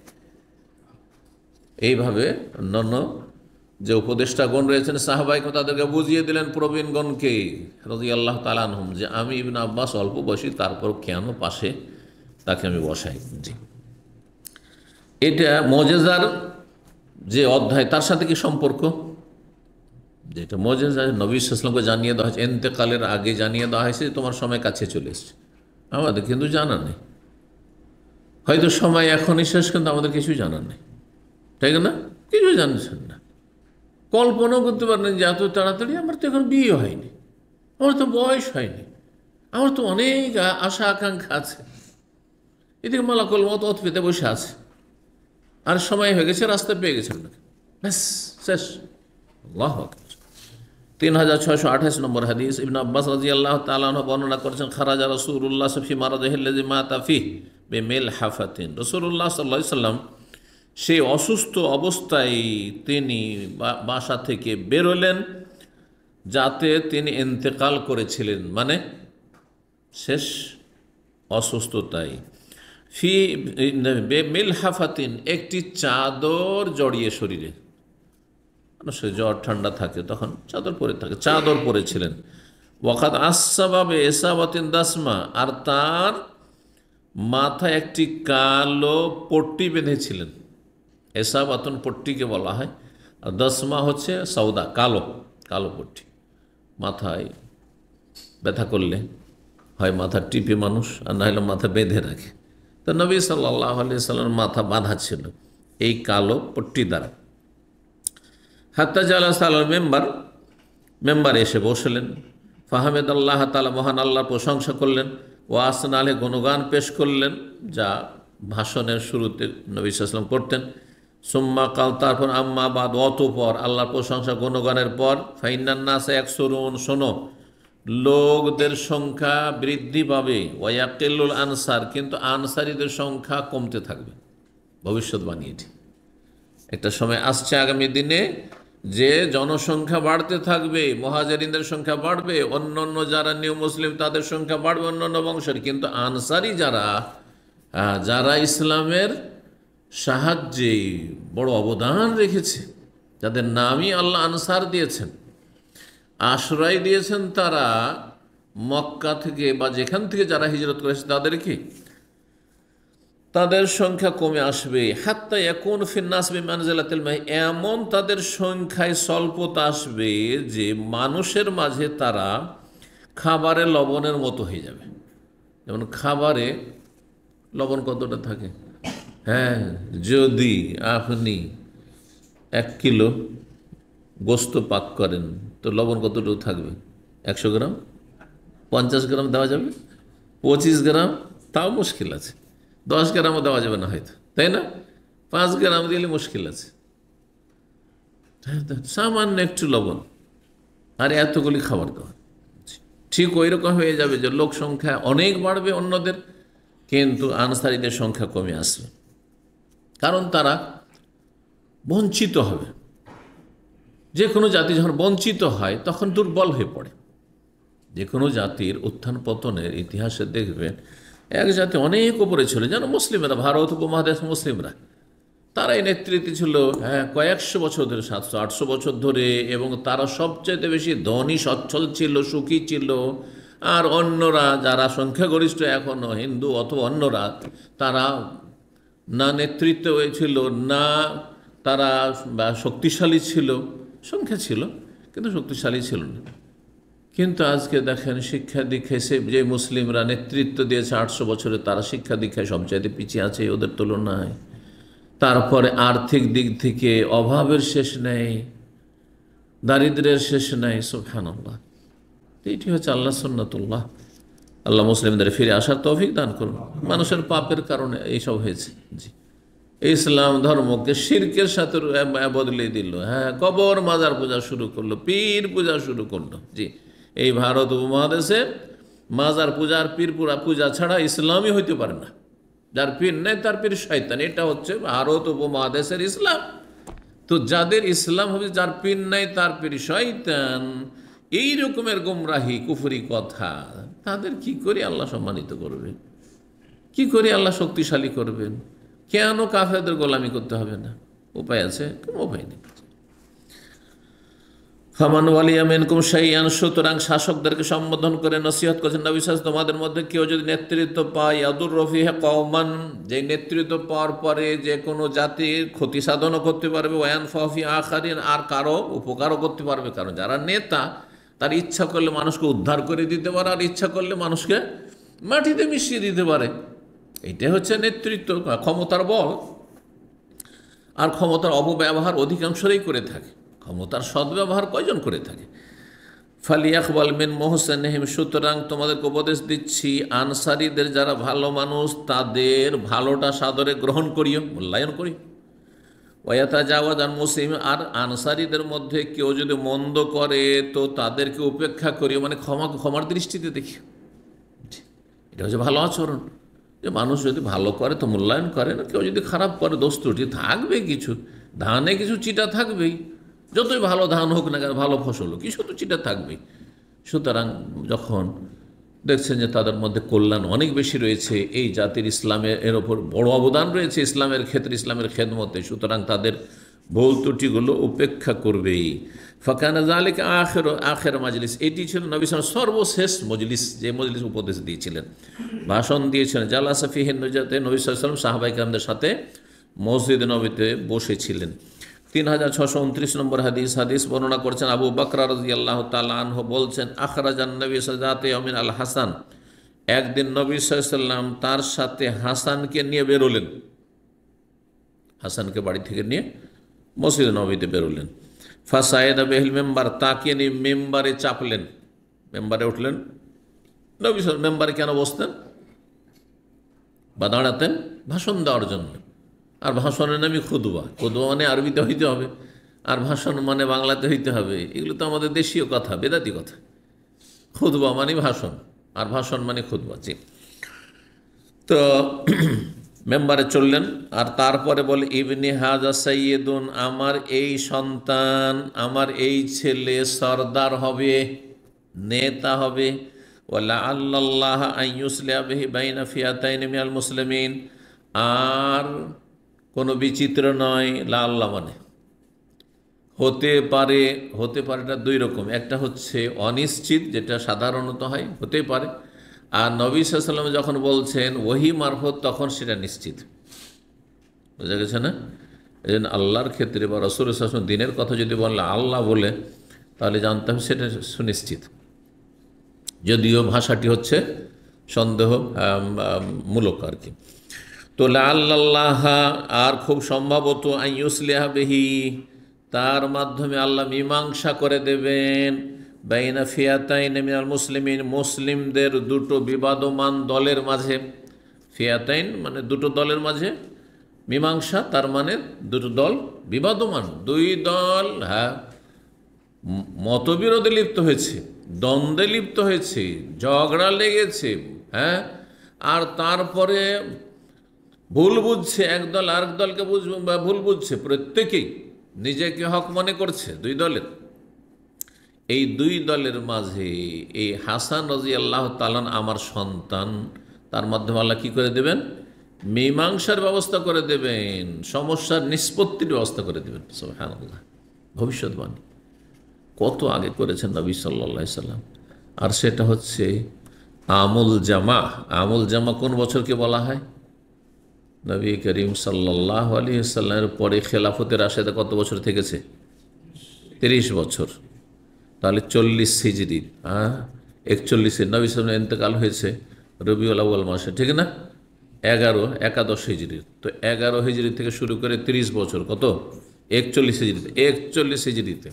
এইভাবে অন্যান্য যে উপদেষ্টাগণ রয়েছেন সাহাবাইকে তাদেরকে বুঝিয়ে দিলেন, প্রবীণগণকে রাদিয়াল্লাহু তাআলা আনহুম, যে আমি ইবনে আব্বাস অল্প বয়সী, তারপর কেন পাশে তাকে আমি বসাই। জি, এটা মুজিজার যে অধ্যায়, তার সাথে কি সম্পর্ক? যেটা মুজিজা নবী সাল্লাল্লাহু আলাইহি ওয়াসাল্লামকে জানিয়ে দেওয়া হয়েছে, ইন্তেকালের আগে জানিয়ে দেওয়া হয়েছে তোমার সময় কাছে চলে এসেছে। আমাদের কিন্তু জানা নেই, হয়তো সময় এখনই শেষ, কিন্তু আমাদের কিছুই জানা নেই, তাই না? কিছু জানছেন না, কল্পনাও করতে পারেন যে এত তাড়াতাড়ি। আমার তো এখন বিয়ে হয়নি, আমার তো বয়স হয়নি, আমার তো অনেক আশা আকাঙ্ক্ষা আছে। এদিকে মালাকুল মওত ওত পেতে বসে আছে, আর সময় হয়ে গেছে, রাস্তা পেয়ে গেছেন না, ব্যাস শেষ। আল্লাহু আকবার। 3628 নম্বর হাদিস, ইবনে আব্বাস রাদিয়াল্লাহু তাআলা আনহু বর্ণনা করেছেন, খারাজা রাসূলুল্লাহ ফি মারাদিহিল্লাযী মাতা ফিহি বিমিলহাফাতিন। রাসূলুল্লাহ সাল্লাল্লাহু আলাইহি ওয়াসাল্লাম সেই অসুস্থ অবস্থায় তিনি বাসা থেকে বেরোলেন, যাতে তিনি ইন্তেকাল করেছিলেন, মানে শেষ অসুস্থতায়। ফি মিলহাফাতিন, একটি চাদর জড়িয়ে শরীরে, মানুষের জ্বর ঠান্ডা থাকে তখন চাদর পরে থাকে, চাদর পরেছিলেন। ওয়াকাদ আসসাবাবে এসাবাতিন দাসমা, আর তার মাথায় একটি কালো পট্টি বেঁধেছিলেন। এসাবাতুন পট্টিকে বলা হয়, আর দসমা হচ্ছে সৌদা, কালো কালো পট্টি। মাথায় ব্যথা করলে হয় মাথা টিপে মানুষ, আর না হলে মাথা বেঁধে রাখে। তো নবী সাল্লাল্লাহু আলাইহি ওয়াসাল্লামের মাথা বাঁধা ছিল এই কালো পট্টি দ্বারা। হাত্তা জালাস আলাল মেম্বার, মেম্বারে এসে বসলেন। ফাহামেদ আল্লাহ তাআলা, মহান আল্লাহর প্রশংসা করলেন। ও আসনা আলাইহি, গুণগান পেশ করলেন, যা ভাষণের শুরুতে নবী সাল্লাল্লাহু আলাইহি ওয়াসাল্লাম করতেন। সুম্মা কাল, তারপর আম্মা বাদ, অতঃপর, আল্লাহর প্রশংসা গুণগানের পর, ফাইন্নান নাস একসুরুন, শোনো, লোকদের সংখ্যা বৃদ্ধি পাবে, ওয়াকিল্লুল আনসার, কিন্তু আনসারীদের সংখ্যা কমতে থাকবে। ভবিষ্যৎবাণী এটি। একটা সময় আসছে আগামী দিনে যে জনসংখ্যা বাড়তে থাকবে, মুহাজিরিনদের সংখ্যা বাড়বে, অন্য যারা নিউ মুসলিম তাদের সংখ্যা বাড়বে, অন্য বংশের, কিন্তু আনসারি যারা ইসলামের সাহায্যে বড় অবদান রেখেছে, যাদের নামই আল্লাহ আনসার দিয়েছেন, আশ্রয় দিয়েছেন, তারা মক্কা থেকে বা যেখান থেকে যারা হিজরত করেছে তাদের সংখ্যা কমে আসবে। হাত্তা ইয়াকুন ফিন নাস বিমানজিলাতিল মাই, এমন তাদের সংখ্যায় স্বল্পতা আসবে যে মানুষের মাঝে তারা খাবারে লবণের মতো হয়ে যাবে। যেমন খাবারে লবণ কতটা থাকে? হ্যাঁ, যদি আপনি 1 কিলো গোস্ত পাক করেন তো লবণ কতটুকু থাকবে? 100 গ্রাম, 50 গ্রাম দেওয়া যাবে, 25 গ্রাম তাও মুশকিল আছে, 10 গ্রামও দেওয়া যাবে না হয়তো, তাই না? 5 গ্রাম দিলে মুশকিল আছে। সামান্য একটু লবণ আর এতগুলি খাবার দেওয়া, ঠিক ওই রকম হয়ে যাবে যে লোক সংখ্যা অনেক বাড়বে অন্যদের, কিন্তু আনসারীদের সংখ্যা কমে আসবে, কারণ তারা বঞ্চিত হবে। যে কোনো জাতি যখন বঞ্চিত হয় তখন দুর্বল হয়ে পড়ে। যে কোনো জাতির উত্থান পতনের ইতিহাসে দেখবেন, এক জাতি অনেক উপরে ছিল, যেন মুসলিমরা, ভারত উপমহাদেশ মুসলিমরা, তারাই নেতৃত্বে ছিল কয়েকশো বছর ধরে, 700-800 বছর ধরে, এবং তারা সবচেয়ে বেশি ধনী, সচ্ছল ছিল, সুখী ছিল। আর অন্যরা যারা সংখ্যাগরিষ্ঠ এখনও হিন্দু অথবা অন্যরা, তারা না নেতৃত্ব ছিল, না তারা শক্তিশালী ছিল, সংখ্যা ছিল কিন্তু শক্তিশালী ছিল না। কিন্তু আজকে দেখেন শিক্ষা দীক্ষায় যে মুসলিমরা নেতৃত্ব দিয়েছে 800 বছরে, তারা শিক্ষা দীক্ষায় সবচাইতে পিছিয়ে আছে ওদের তুলনায়। তারপরে আর্থিক দিক থেকে অভাবের শেষ নেই, দারিদ্র্যের শেষ নেই। সুবহানাল্লাহ। এইটি হচ্ছে আল্লাহ সুন্নাতুল্লাহ। আল্লাহ মুসলিমদের ফিরে আসার তৌফিক দান করুন। মানুষের পাপের কারণে এইসব হয়েছে। জি, ইসলাম ধর্মকে শিরকের সাথে বদলে দিল। হ্যাঁ, কবর মাজার পূজা শুরু করলো, পীর পূজা শুরু করলো। জি, এই ভারত উপমহাদেশে মাজার পূজা আর পীর পূজা ছাড়া ইসলামই হইতে পারে না। যার পীর নেই তার পীর শয়তান, এটা হচ্ছে ভারত উপমহাদেশের ইসলাম। তো যাদের ইসলাম হবে, যার পীর নেই তার পীর শয়তান, এই রকমের গুমরাহি কুফরি কথা, তাদের কি করে আল্লাহ সম্মানিত করবেন? কি করে আল্লাহ শক্তিশালী করবেন? কেন কাফেরদের গোলামি করতে হবে না? উপায় আছে? কোনো উপায় নেই। ফামান ওয়ালিয়া মিনকুম শাইআন, সুতরাং শাসকদেরকে সম্বোধন করে নসিহত করেছেন নবী সাল্লাল্লাহু আলাইহি ওয়াসাল্লাম, তোমাদের মধ্যে কেউ যদি নেতৃত্ব পায়, ইয়াদুররু ফিহি কওমান, যে নেতৃত্ব পাওয়ার পরে যে কোনো জাতির ক্ষতি সাধনও করতে পারবে, ওয়ায়ানফাউ ফি আখারিন, আর কারো উপকারও করতে পারবে। কারণ যারা নেতা, তার ইচ্ছা করলে মানুষকে উদ্ধার করে দিতে পারে, আর ইচ্ছা করলে মানুষকে মাটিতে মিশিয়ে দিতে পারে। এইটাই হচ্ছে নেতৃত্ব, ক্ষমতার বল। আর ক্ষমতার অপব্যবহার অধিকাংশই করে থাকে, ক্ষমতার সদ্ব্যবহার কয়জন করে থাকে? ফালিয়াকবাল মিন মুহসিনিহিম, সুতরাং তোমাদেরকে উপদেশ দিচ্ছি, আনসারীদের যারা ভালো মানুষ, তাদের ভালোটা সাদরে গ্রহণ করিও, মূল্যায়ন করি। ওয়াতাজাওয়াজ আন মুসলিম, আর আনসারীদের মধ্যে কেউ যদি মন্দ করে তো তাদেরকে উপেক্ষা করিও, মানে ক্ষমার দৃষ্টিতে দেখি। এটা হচ্ছে ভালো আচরণ, যে মানুষ যদি ভালো করে তো মূল্যায়ন করে না, কেউ যদি খারাপ করে দোষ ত্রুটি থাকবে, কিছু ধানে কিছু চিটা থাকবেই, যতই ভালো ধান হোক না কেন, ভালো ফসল হোক, কিছু তো চিটা থাকবেই। সুতরাং যখন দেখছেন যে তাদের মধ্যে কল্যাণ অনেক বেশি রয়েছে, এই জাতির ইসলামের এর ওপর বড় অবদান রয়েছে ইসলামের ক্ষেত্রে, ইসলামের খেদমতে, সুতরাং তাদের ভুল ত্রুটিগুলো উপেক্ষা করবেই। ফাকানা যালিকা আখির মাজলিস, এটি ছিল নবী সাল্লাল্লাহু আলাইহি ওয়াসাল্লাম সর্বশেষ মজলিস, যে মজলিস উপদেশ দিয়েছিলেন, ভাষণ দিয়েছিলেন। জালাসা ফিহি নবী সাল্লাল্লাহু আলাইহি ওয়াসাল্লাম সাহাবায়ে কেরামদের সাথে মসজিদে নববীতে বসেছিলেন। 3629 নম্বর হাদিস বর্ণনা করেছেন আবু বকর রাদিয়াল্লাহু তাআলা আনহু, বলছেন, আখরাজান নবী সাল্লাল্লাহু আলাইহি ওয়াসাল্লাম আল হাসান, একদিন নবী সাল্লাল্লাহু আলাইহি ওয়াসাল্লাম তার সাথে হাসানকে নিয়ে বেরোলেন। হাসানকে বাড়ি থেকে নিয়ে মসজিদে নববীতে বেরোলেন। ফাসায়েদা বিহিল মেম্বার, তাকে নিয়ে মেম্বারে চাপলেন, মেম্বারে উঠলেন। নবী সাল্লাল্লাহু আলাইহি ওয়াসাল্লাম মেম্বারে কেন বসতেন বা দাঁড়াতেন? ভাষণ দেওয়ার জন্য। আর ভাষণের নামই খুতবা। খুতবা মানে আরবিতে হইতে হবে, আর ভাষণ মানে বাংলাতে হইতে হবে। এগুলো তো আমাদের দেশীয় কথা, বেদাতি কথা। খুতবা মানে ভাষণ, আর ভাষণ মানে খুতবা। জি। তো মেম্বারে চললেন, আর তারপরে বলে ইবনে হাজা সাইয়্যিদুন, আমার এই সন্তান, আমার এই ছেলে সরদার হবে, নেতা হবে। ওয়ালা আল্লাহ আইয়ুসলিহা বিহি বাইনা ফিয়াতাইনি মিনাল মুসলিমিন, আর কোনো বিচিত্র নয়। লা আল্লাহ মানে হতে পারে, হতে পারেটা দুই রকম। একটা হচ্ছে অনিশ্চিত, যেটা সাধারণত হয়, হতে পারে। আর নবী সাল্লাল্লাহু আলাইহি ওয়াসাল্লাম যখন বলছেন ওহী মারফত, তখন সেটা নিশ্চিত। বুঝা গেছে না? এই জন্য আল্লাহর ক্ষেত্রে বা রাসূল সাল্লাল্লাহু আলাইহি ওয়াসাল্লাম দিনের কথা যদি বলে আল্লাহ বলে, তাহলে জানতে হবে সেটা সুনিশ্চিত, যদিও ভাষাটি হচ্ছে সন্দেহ মূলক আর কি। তো লা আল্লাহ, আর খুব সম্ভবত আইয়ুসলিহা বিহি, তার মাধ্যমে আল্লাহ মীমাংসা করে দেবেন বাইনা ফিয়াতাইন মিনাল মুসলিমিন, মুসলিমদের দুটো বিবাদমান দলের মাঝে। ফিয়াতাইন মানে দুটো দলের মাঝে, মীমাংসা তার মানে দুটো দল বিবাদমান, দুই দল মতবিরোধে লিপ্ত হয়েছে, দ্বন্দ্বে লিপ্ত হয়েছে, ঝগড়া লেগেছে, আর তারপরে ভুল বুঝছে, একদল আরেক দলকে ভুল বুঝছে, প্রত্যেকেই নিজেকে হক মনে করছে দুই দলের। এই দুই দলের মাঝে এই হাসান রাদিয়াল্লাহু তাআলা আমার সন্তান, তার মাধ্যমে আল্লাহ কী করে দেবেন? মীমাংসার ব্যবস্থা করে দেবেন, সমস্যার নিষ্পত্তির ব্যবস্থা করে দেবেন। সুবহানাল্লাহ, ভবিষ্যৎবাণী কত আগে করেছেন নবী সাল্লাল্লাহু আলাইহি সাল্লাম। আর সেটা হচ্ছে আমুল জামা। আমুল জামা কোন বছরকে বলা হয়? নবী করিম সাল্লাল্লাহু আলাইহি সাল্লামের পরে খেলাফতের রাশেদা কত বছর থেকেছে? 30 বছর। তাহলে 40 হিজরি, 41 নবী সাল্লামের ইন্তেকাল হয়েছে রবিউল আউয়াল মাসে, ঠিক না? 11 হিজরি। তো 11 হিজরি থেকে শুরু করে 30 বছর, কত? 41 হিজরিতে। 41 হিজরিতে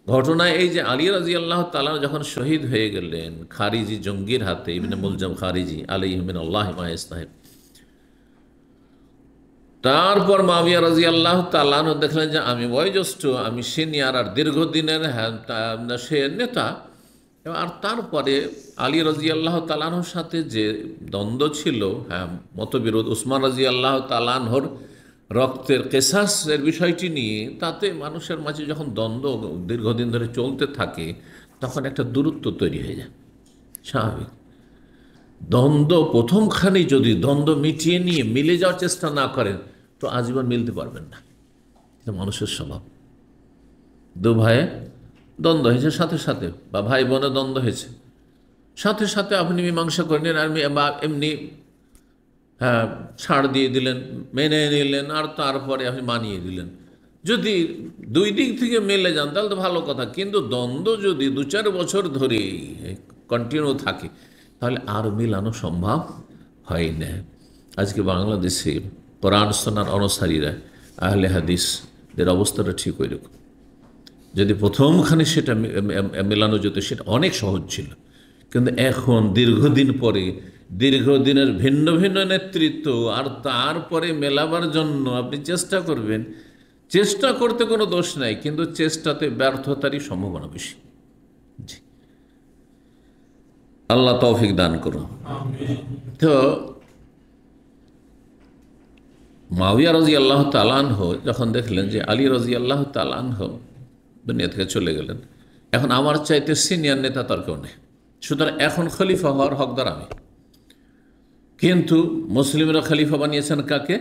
ঘটনা এই যে আলী রাদিয়াল্লাহু তাআলা যখন শহীদ হয়ে গেলেন খারিজি জঙ্গির হাতে, ইবনে মুলজাম খারিজি আলাইহি মিনাল্লাহি মা ইস্তাহিব, তারপর মুআবিয়া রাদিয়াল্লাহু তাআলা দেখলেন যে আমি বয়োজ্যেষ্ঠ, আমি সিনিয়র আর দীর্ঘদিনের সে নেতা। আর তারপরে আলী রাদিয়াল্লাহু তাআলার সাথে যে দ্বন্দ্ব ছিল, মতবিরোধ, উসমান রাদিয়াল্লাহু তাআলার রক্তের কেসাসের বিষয়টি নিয়ে, তাতে মানুষের মাঝে যখন দ্বন্দ্ব দীর্ঘদিন ধরে চলতে থাকে, তখন একটা দূরত্ব তৈরি হয়ে যায়, স্বাভাবিক। দ্বন্দ্ব প্রথমখানে যদি দ্বন্দ্ব মিটিয়ে নিয়ে মিলে যাওয়ার চেষ্টা না করেন, তো আজীবন মিলতে পারবেন না। এটা মানুষের স্বভাব। দু ভাইয়ে দ্বন্দ্ব হয়েছে সাথে সাথে, বা ভাই বোনে দ্বন্দ্ব হয়েছে সাথে সাথে, আপনি মীমাংসা করে নিন, আর এমনি ছাড় দিয়ে দিলেন, মেনে নিলেন, আর তারপরে আপনি মানিয়ে দিলেন। যদি দুই দিক থেকে মেলে যান তাহলে তো ভালো কথা, কিন্তু দ্বন্দ্ব যদি 2-4 বছর ধরে কন্টিনিউ থাকে, তাহলে আর মিলানো সম্ভব হয় না। আজকে বাংলাদেশে কোরআন সুন্নাহর অনুসারীরা, আহলে হাদিসদের অবস্থাটা ঠিক ওই রকম। যদি প্রথমখানে সেটা মেলানো যেত, সেটা অনেক সহজ ছিল। কিন্তু এখন দীর্ঘদিন পরে, দীর্ঘদিনের ভিন্ন ভিন্ন নেতৃত্ব, আর তারপরে মেলাবার জন্য আপনি চেষ্টা করবেন। চেষ্টা করতে কোনো দোষ নাই, কিন্তু চেষ্টাতে ব্যর্থতারই সম্ভাবনা বেশি। জি, আল্লাহ তৌফিক দান করুন। তো মুআবিয়া রাদিয়াল্লাহু তাআলা আনহু যখন দেখলেন যে আলী রাদিয়াল্লাহু তাআলা আনহু দুনিয়া থেকে চলে গেলেন, এখন আমার চাইতে সিনিয়র নেতা তার কেউ নেই, সুতরাং এখন খলিফা হওয়ার হকদার আমি। কিন্তু মুসলিমরা খলিফা বানিয়েছেন কাকে?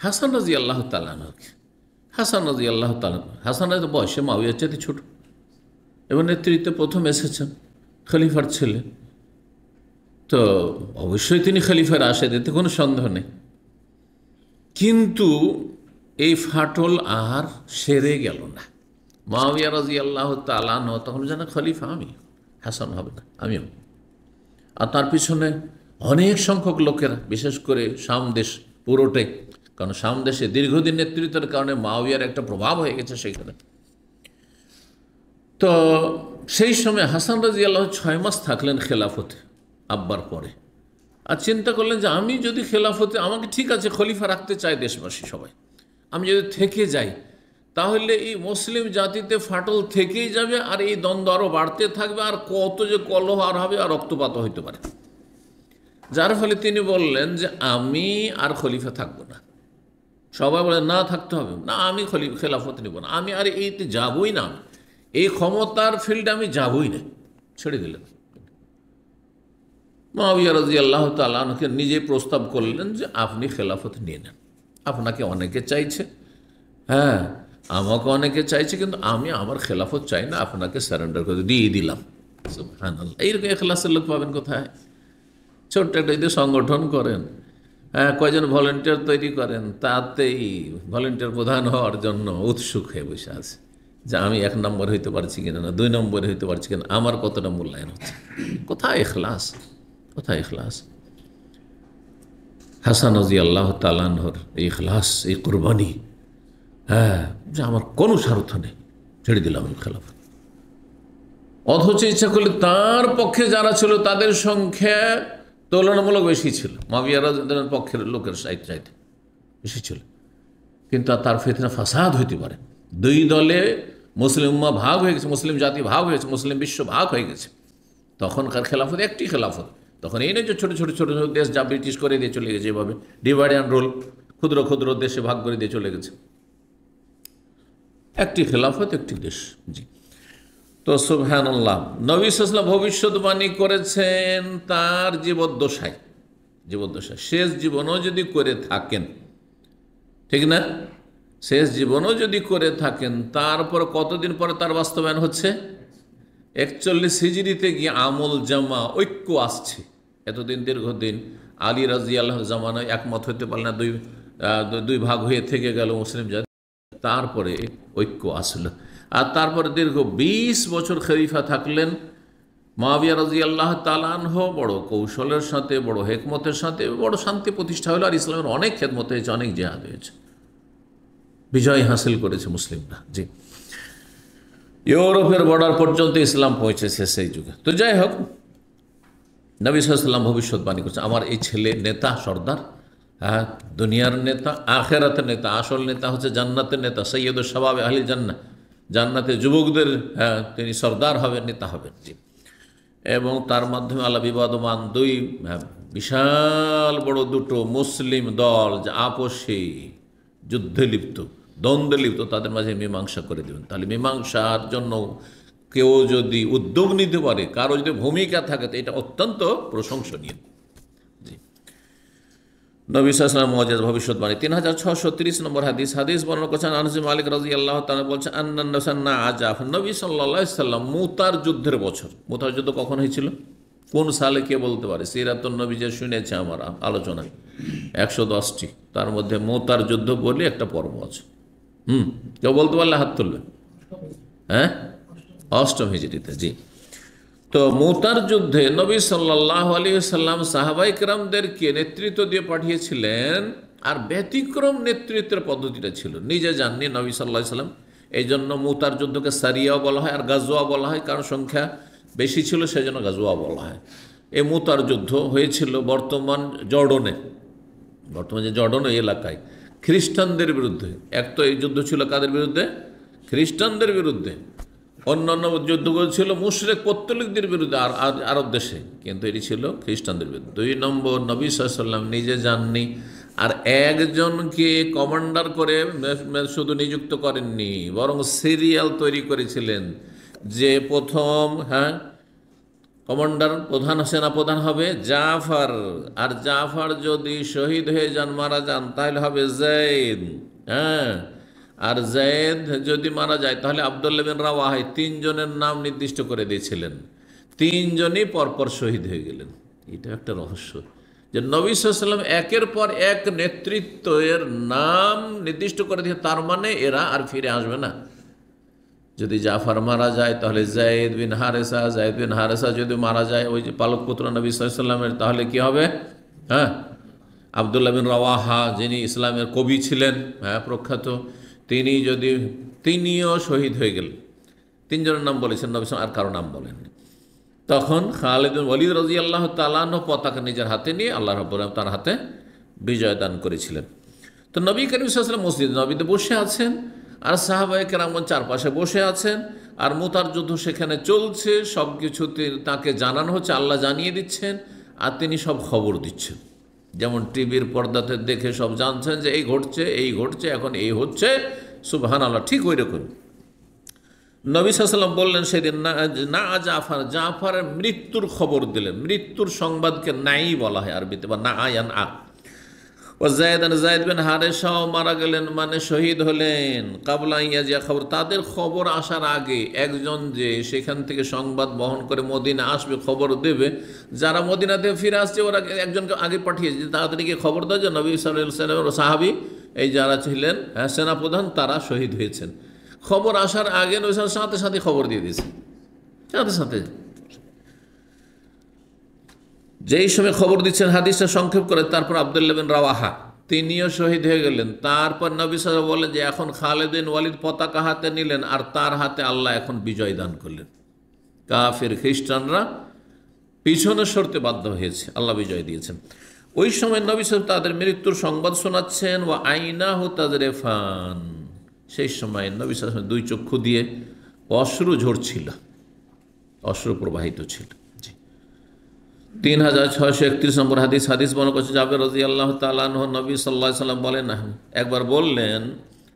হাসান রাদিয়াল্লাহু তাআলা আনহুকে। হাসান রাদিয়াল্লাহু তাআলা, হাসান তো বয়সে মুআবিয়ার চাইতে ছোট, এবং নেতৃত্বে প্রথম এসেছেন, খলিফার ছেলে। তো অবশ্যই তিনি খলিফার রাশেদ, এতে কোনো সন্দেহ নেই। কিন্তু এই ফাটল আর সেরে গেল না। মুআবিয়া রাদিয়াল্লাহু তাআলা আনহু তখন জানা খলিফা আমি, হাসান হবে না, আমিও। আর তার পিছনে অনেক সংখ্যক লোকেরা, বিশেষ করে শাম দেশ পুরোটাই, কারণ শাম দেশে দীর্ঘদিন নেতৃত্বের কারণে মুআবিয়ার একটা প্রভাব হয়ে গেছে সেখানে। তো সেই সময় হাসান রাদিয়াল্লাহু 6 মাস থাকলেন খেলাফতে আব্বার পরে, আর চিন্তা করলেন যে আমি যদি খেলাফতে, আমাকে ঠিক আছে খলিফা রাখতে চায় দেশবাসী সবাই, আমি যদি থেকে যাই তাহলে এই মুসলিম জাতিতে ফাটল থেকেই যাবে, আর এই দ্বন্দ্ব আরও বাড়তে থাকবে, আর কত যে কলহ আর হবে, আর রক্তপাত হইতে পারে। যার ফলে তিনি বললেন যে আমি আর খলিফা থাকবো না। সবাই বলে না, থাকতে হবে না, আমি খেলাফত নিব না, আমি আর এইতে যাবই না, আমি এই ক্ষমতার ফিল্ডে আমি যাবই না, ছেড়ে দিলেন। মুআবিয়া রাদিয়াল্লাহু তাআলা আনহুকে নিজেই প্রস্তাব করলেন যে আপনি খেলাফত নিয়ে নেন, আপনাকে অনেকে চাইছে, হ্যাঁ আমাকে অনেকে চাইছে, কিন্তু আমি আমার খেলাফত চাই না, আপনাকে সারেন্ডার করে দিয়ে দিলাম। সুবহানাল্লাহ, এইরকম ইখলাসের লোক পাবেন কোথায়? ছোট্ট একটা যদি সংগঠন করেন, হ্যাঁ কয়জন ভলেন্টিয়ার তৈরি করেন, তাতেই ভলেন্টিয়ার প্রধান হওয়ার জন্য উৎসুক হয়ে বসে আছে যে আমি 1 নম্বর হইতে পারছি কিনা, না 2 নম্বর হইতে পারছি কিনা, আমার কতটা মূল্যায়ন হচ্ছে। কোথায় ইখলাস, কোথায় ইখলাস? হাসান রাদিয়াল্লাহু তাআলা আনহুর এই ইখলাস, এই কুরবানি, হ্যাঁ যে আমার কোনো স্বার্থ নেই, ছেড়ে দিলাম খেলাফত। অথচ ইচ্ছা করলে তার পক্ষে যারা ছিল তাদের সংখ্যা তুলনামূলক বেশি ছিল, মুআবিয়া রাদিয়াল্লাহু পক্ষের লোকের চাইতে বেশি ছিল, কিন্তু তার ফিতনা ফাসাদ হইতে পারে। 2 দলে মুসলিম উম্মাহ ভাগ হয়ে গেছে, মুসলিম জাতি ভাগ হয়েছে, মুসলিম বিশ্ব ভাগ হয়ে গেছে। তখনকার খেলাফত একটি খেলাফত, তখন এই নয় যে ছোটো ছোটো ছোটো ছোটো দেশ যা ব্রিটিশ করে দিয়ে চলে গেছে, এভাবে ডিভাইড অ্যান্ড রুল, ক্ষুদ্র ক্ষুদ্র দেশে ভাগ করে দিয়ে চলে গেছে। একটি খেলাফত, একটি দেশ। জি, তো সুবহানাল্লাহ, নবী সাল্লাল্লাহু আলাইহি ওয়াসাল্লাম ভবিষ্যদ্বাণী করেছেন তার জীবদ্দশায়, শেষ জীবনও যদি করে থাকেন, ঠিক না, শেষ জীবনও যদি করে থাকেন, তারপর কতদিন পরে তার বাস্তবায়ন হচ্ছে? 41 হিজরিতে গিয়ে আমল জামা, ঐক্য আসছে। এতদিন দীর্ঘদিন আলী রাদিয়াল্লাহু জামানায় একমত হতে পারল না, দুই ভাগ হয়ে থেকে গেল মুসলিম জাতি। তারপরে ঐক্য আসলো, আর তারপরে দীর্ঘ 20 বছর খলিফা থাকলেন মুআবিয়া রাদিয়াল্লাহু তাআলা আনহু। বড় কৌশলের সাথে, বড় হিকমতের সাথে বড় শান্তি প্রতিষ্ঠা হলো, আর ইসলামের অনেক খেদমত হয়েছে, অনেক জিহাদ হয়েছে, বিজয় হাসিল করেছে মুসলিমরা। জি, ইউরোপের বর্ডার পর্যন্ত ইসলাম পৌঁছেছে সেই যুগে। তো যাই হোক, নবী সাল্লাল্লাহু আলাইহি ওয়াসাল্লাম ভবিষ্যৎবাণী করছে আমার এই ছেলে নেতা, সর্দার, হ্যাঁ দুনিয়ার নেতা, আখিরাতের নেতা। আসল নেতা হচ্ছে জান্নাতের নেতা, সৈয়দুশ শাবাব আহলি জান্নাহ, জান্নাতের যুবকদের, হ্যাঁ তিনি সর্দার হবেন, নেতা হবেন। জি, এবং তার মাধ্যমে আল্লাহ বিবাদমান 2 বিশাল বড় 2 মুসলিম দল যা আপসে যুদ্ধে লিপ্ত, দ্বন্দ্বে লিপ্ত, তাদের মাঝে মীমাংসা করে দেবেন। তাহলে মীমাংসার জন্য কেউ যদি উদ্যোগ নিতে পারে, কারো যদি ভূমিকা থাকে, তো এটা অত্যন্ত প্রশংসনীয়। জি, নবী সাল্লাল্লাহু আলাইহি ওয়াসাল্লাম মুআজ্জাজ ভবিষ্যৎবাণী। 3630 নম্বর হাদিস বর্ণনা করেছেন আনাস বিন মালিক রাদিয়াল্লাহু তাআলা বলছেন আন্নান্নাসান্না আজাফ, নবী সাল্লাল্লাহু আলাইহি ওয়াসাল্লাম মুতার যুদ্ধের বছর। মুতার যুদ্ধ কখন হয়েছিল, কোন সালে, কে বলতে পারে? সিরাতুন নবী যে শুনেছে আমার আলোচনা 110টি, তার মধ্যে মুতার যুদ্ধ বলে একটা পর্ব আছে। কেউ বলতে পারলে হাত তুলবে। হ্যাঁ, 8ম হিজরিতে। জি, তো মুতার যুদ্ধে নবী সাল্লাল্লাহু আলাইহি ওয়াসাল্লাম সাহাবায়ে কেরামদেরকে নেতৃত্ব দিয়ে পাঠিয়েছিলেন, আর ব্যতিক্রম নেতৃত্বের পদ্ধতিটা ছিল, নিজে যাননি নবী সাল্লাল্লাহু আলাইহি ওয়াসাল্লাম। এই জন্য মুতার যুদ্ধকে সারিয়াও বলা হয়, আর গাজওয়া বলা হয়, কারণ সংখ্যা বেশি ছিল সেজন্য গাজওয়া বলা হয়। এই মুতার যুদ্ধ হয়েছিল বর্তমান যে জর্ডন এলাকায় খ্রিস্টানদের বিরুদ্ধে। এক তো এই যুদ্ধ ছিল কাদের বিরুদ্ধে? খ্রিস্টানদের বিরুদ্ধে। অন্যান্য যুদ্ধগুলো ছিল মুশরিক পত্তলিকদের বিরুদ্ধে আর আরব দেশে, কিন্তু এটি ছিল খ্রিস্টানদের বিরুদ্ধে। 2 নম্বর, নবী সাল্লাল্লাহু আলাইহি ওয়াসাল্লাম নিজে যাননি, আর একজনকে কমান্ডার করে শুধু নিযুক্ত করেননি, বরং সিরিয়াল তৈরি করেছিলেন যে প্রথম, হ্যাঁ কমান্ডার, প্রধান সেনাপ্রধান হবে জাফর, আর জাফর যদি শহীদ হয়ে যান, মারা যান, তাহলে হবে যায়েদ, হ্যাঁ, আর যায়েদ যদি মারা যায় তাহলে আব্দুল্লাহ বিন রাওয়াহা। 3 জনের নাম নির্দিষ্ট করে দিয়েছিলেন, 3 জনই পরপর শহীদ হয়ে গেলেন। এটা একটা রহস্য যে নবী সাল্লাল্লাহু আলাইহি ওয়াসাল্লাম একের পর এক নেতৃত্বের নাম নির্দিষ্ট করে দিয়ে, তার মানে এরা আর ফিরে আসবে না। যদি জাফর মারা যায় তাহলে যায়েদ বিন হারেসা যদি মারা যায়, ওই যে পালক পুত্র নবী সাল্লাল্লাহু আলাইহি ওয়াসাল্লামের, তাহলে কি হবে? হ্যাঁ, আব্দুল্লাহ বিন রাওয়াহা, যিনি ইসলামের কবি ছিলেন, হ্যাঁ প্রখ্যাত, তিনিও শহীদ হয়ে গেলেন। 3 জনের নাম বলেছেন নবী সাল্লাল্লাহু আলাইহি ওয়াসাল্লাম, আর কারো নাম বলেননি। তখন খালিদ বিন ওয়ালিদ রাদিয়াল্লাহু তাআলা আনহু পতাকা নিজের হাতে নিয়ে আল্লাহ রাব্বুল আলামিন তার হাতে বিজয় দান করেছিলেন। তো নবী করিম সাল্লাল্লাহু আলাইহি ওয়াসাল্লাম মসজিদ নবীতে বসে আছেন, আর সাহাবায়ে কেরামগণ চারপাশে বসে আছেন, আর মুতার যুদ্ধ সেখানে চলছে। সব কিছুতে তাকে জানানো হচ্ছে, আল্লাহ জানিয়ে দিচ্ছেন, আর তিনি সব খবর দিচ্ছেন। যেমন টিভির পর্দাতে দেখে সব জানছেন যে এই ঘটছে, এই ঘটছে, এখন এই হচ্ছে, সুবহানাল্লাহ। ঠিক ওই রকম নবী সাল্লাল্লাহু আলাইহি ওয়াসাল্লাম বললেন সেদিন না জাফরের মৃত্যুর খবর দিলেন। মৃত্যুর সংবাদকে নাই বলা হয় আরবিতে, বা না আয়ান আ। ও জায়েদ বিন হারেসাও মারা গেলেন, মানে শহীদ হলেন। কাবলা ইয়াজিয়া খবর, তাদের খবর আসার আগে একজন যে সেখান থেকে সংবাদ বহন করে মদিনা আসবে, খবর দেবে, যারা মদিনা থেকে ফিরে আসছে ওরা একজনকে আগে পাঠিয়েছে, তাড়াতাড়ি গিয়ে খবর দেয় যে নবী সাল্লাল্লাহু আলাইহি ওয়াসাল্লামের সাহাবী এই যারা ছিলেন সেনাপ্রধান তারা শহীদ হয়েছেন। খবর আসার আগে নবী সাল্লাল্লাহু আলাইহি সাথে সাথে খবর দিয়ে দিয়েছে, সাথে সাথে। যেই সময় খবর দিচ্ছেন, হাদিসটা সংক্ষেপ করে, তারপর আব্দুল্লাহ বিন রাওয়াহা তিনিও শহীদ হয়ে গেলেন। তারপর নবী সাল্লাল্লাহু আলাইহি ওয়াসাল্লাম বললেন যে এখন খালিদ বিন ওয়ালিদ পতাকা হাতে নিলেন, আর তার হাতে আল্লাহ এখন বিজয় দান করলেন। কাফির খ্রিস্টানরা পিছনে সরতে বাধ্য হয়েছে, আল্লাহ বিজয় দিয়েছেন। ওই সময় নবী সাল্লাল্লাহু আলাইহি ওয়াসাল্লাম তাদের মৃত্যুর সংবাদ শোনাচ্ছেন। ওয়া আইনাহু তাজরিফান, সেই সময় নবী সাল্লাল্লাহু আলাইহি ওয়াসাল্লাম দুই চক্ষু দিয়ে অশ্রু ঝরছিল, অশ্রু প্রবাহিত ছিল। 3631 নম্বর হাদিস বর্ণনা করছে জাবের রাদিয়াল্লাহু তাআলা আনহু, নবী সাল্লাল্লাহু আলাইহি ওয়াসাল্লাম বলেন, একবার বললেন,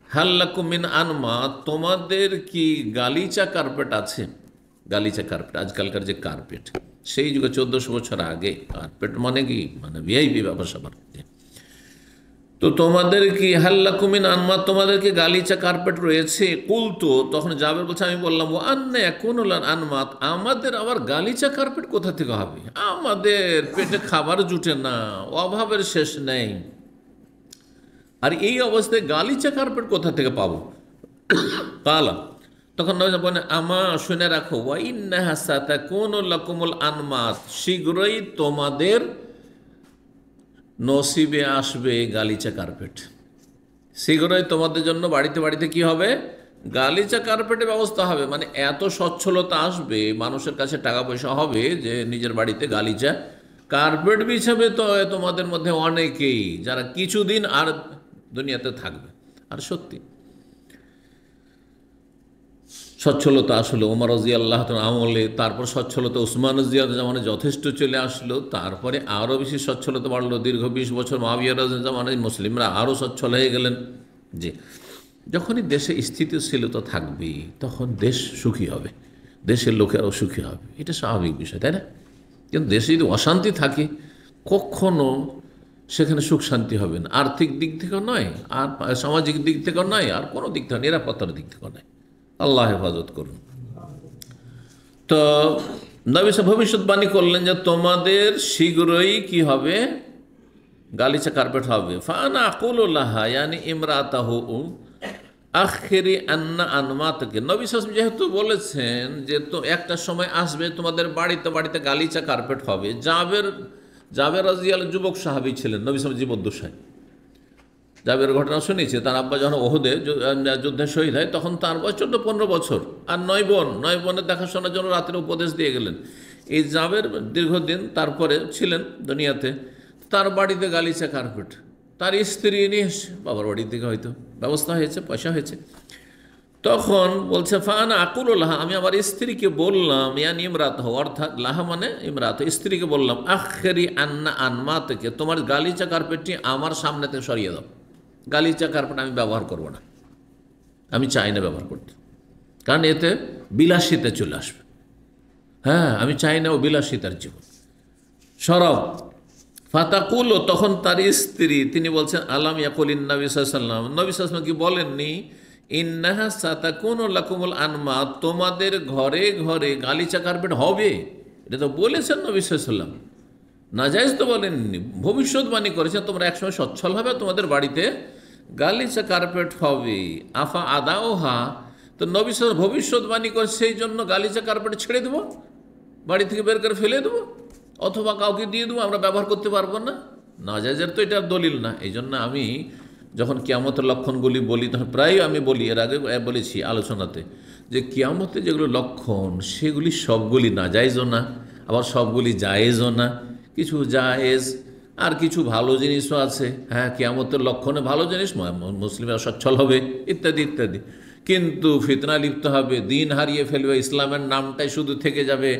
হাল্লাকুম মিন আনমা, তোমাদের কি গালিচা কার্পেট আছে? গালিচা কার্পেট আজকালকার যে কার্পেট, সেই যুগে 1400 বছর আগে কার্পেট মানে কি, মানে ভিআইপি ব্যাপার স্যাপার। তো তোমাদের কি হাল্লাকুম মিন আনমা, তোমাদের কি গালিচা কার্পেট রয়েছে? কুলতু, তখন জাবের বলছে, আমি বললাম, ও আন্না ইয়াকুনুল আনমাত, আমাদের আবার গালিচা কার্পেট কোথা থেকে হবে? আমাদের পেটে খাবার জুটে না, অভাবের শেষ নেই, আর এই অবস্থায় গালিচা কার্পেট কোথা থেকে পাবো? কালা, তখন বলে, আমা শুনে রাখো, ওয়া ইন্নাহা সাতাকুনু লাকুমুল আনমাত, শীঘ্রই তোমাদের নসিবে আসবে গালিচা কার্পেট। শীঘ্রই তোমাদের জন্য বাড়িতে বাড়িতে কি হবে? গালিচা কার্পেটের ব্যবস্থা হবে। মানে এত সচ্ছলতা আসবে, মানুষের কাছে টাকা পয়সা হবে যে নিজের বাড়িতে গালিচা কার্পেট বিছাবে। তো তোমাদের মধ্যে অনেকেই যারা কিছুদিন আর দুনিয়াতে থাকবে। আর সত্যি সচ্ছলতা আসলো ওমর রাদিয়াল্লাহু তাআলা আমলে, তারপর সচ্ছলতা উসমান রাদিয়াল্লাহু জামানে যথেষ্ট চলে আসলো, তারপরে আরও বেশি সচ্ছলতা বাড়লো। দীর্ঘ 20 বছর মুআবিয়া রাদিয়াল্লাহু জামানে মুসলিমরা আরও সচ্ছল হয়ে গেলেন। যে যখনই দেশে স্থিতিশীলতা থাকবে তখন দেশ সুখী হবে, দেশের লোকেরাও সুখী হবে, এটা স্বাভাবিক বিষয়, তাই না? কিন্তু দেশে যদি অশান্তি থাকে কখনো সেখানে সুখ শান্তি হবে না। আর্থিক দিক থেকেও নয়, আর সামাজিক দিক থেকেও নয়, আর কোনো দিক থেকে, নিরাপত্তার দিক থেকেও নয়। আল্লাহ হেফাজত করুন। তো নবী সাহেব ভবিষ্যৎবাণী করলেন যে তোমাদের শীঘ্রই কি হবে? গালিচা কার্পেট হবে। ফানা আকুলু লাহা ইয়ানি ইমরাতাহু আখিরি আন্না আনমাতকে, নবী সাহেব যেহেতু বলেছেন যে তো একটা সময় আসবে তোমাদের বাড়িতে বাড়িতে গালিচা কার্পেট হবে। জাবের রাদিয়াল্লাহু যুবক সাহাবী ছিলেন, নবী সাহেব জীবদ্দশায় জাবের ঘটনা শুনেছি। তার আব্বা যখন ওহুদে যুদ্ধে শহীদ হয় তখন তার বয়স 14-15 বছর, আর 9 বোনের দেখাশোনার জন্য রাতের উপদেশ দিয়ে গেলেন। এই জাবের দীর্ঘদিন তারপরে ছিলেন দুনিয়াতে, তার বাড়িতে গালিচা কার্পেট, তার স্ত্রী নিয়ে এসে বাবার বাড়ি থেকে হয়তো ব্যবস্থা হয়েছে, পয়সা হয়েছে। তখন বলছে ফানা আকুল লাহা, আমি আমার স্ত্রীকে বললাম, ইয়ান ইমরাত, অর্থাৎ লাহা মানে ইমরাত, স্ত্রীকে বললাম, আখেরি আন্না আনমা থেকে তোমার গালিচা কার্পেটটি আমার সামনে থেকে সরিয়ে দাও। গালিচা কার্পেট আমি ব্যবহার করব না, আমি চাই না ব্যবহার করতে, কারণ এতে বিলাসিতা চলে আসবে। হ্যাঁ, আমি চাই না ও বিলাসিতার জীবন। সরব ফাতাকুল, তখন তার স্ত্রী তিনি বলছেন, আলাম ইয়াকুলিন নবী সাল্লাল্লাহু আলাইহি ওয়াসাল্লাম, নবী সাল্লাল্লাহু আলাইহি ওয়াসাল্লাম কি বলেননি, ইন্নাহা সাতাকুনু লাকুমুল আনমা, তোমাদের ঘরে ঘরে গালিচা কার্পেট হবে? এটা তো বলেছেন নবী সাল্লাল্লাহু আলাইহি ওয়াসাল্লাম, নাজায়েজ তো বলেননি, ভবিষ্যৎবাণী করেছেন তোমরা একসময় সচ্ছল হবে, তোমাদের বাড়িতে গালিচা কার্পেট হবে। আফা আদাওহা, তো নবী সাল্লাল্লাহু ভবিষ্যৎবাণী করে সেই জন্য গালিচা কার্পেট ছেড়ে দেবো, বাড়ি থেকে বের করে ফেলে দেবো, অথবা কাউকে দিয়ে দেবো, আমরা ব্যবহার করতে পারবো না? নাজায়েজের তো এটা দলিল না। এই জন্য আমি যখন কিয়ামতের লক্ষণগুলি বলি তখন প্রায় আমি বলি, এর আগে বলেছি আলোচনাতে, যে কিয়ামতে যেগুলো লক্ষণ সেগুলি সবগুলি নাজায়েজও না, আবার সবগুলি জায়েজও না, কিছু জায়েজ আর কিছু ভালো জিনিসও আছে। হ্যাঁ, কিয়ামতের লক্ষণে ভালো জিনিস, মুসলিমরা সচ্ছল হবে ইত্যাদি ইত্যাদি। কিন্তু ফিতনা লিপ্ত হবে, দিন হারিয়ে ফেলবে, ইসলামের নামটাই শুধু থেকে যাবে,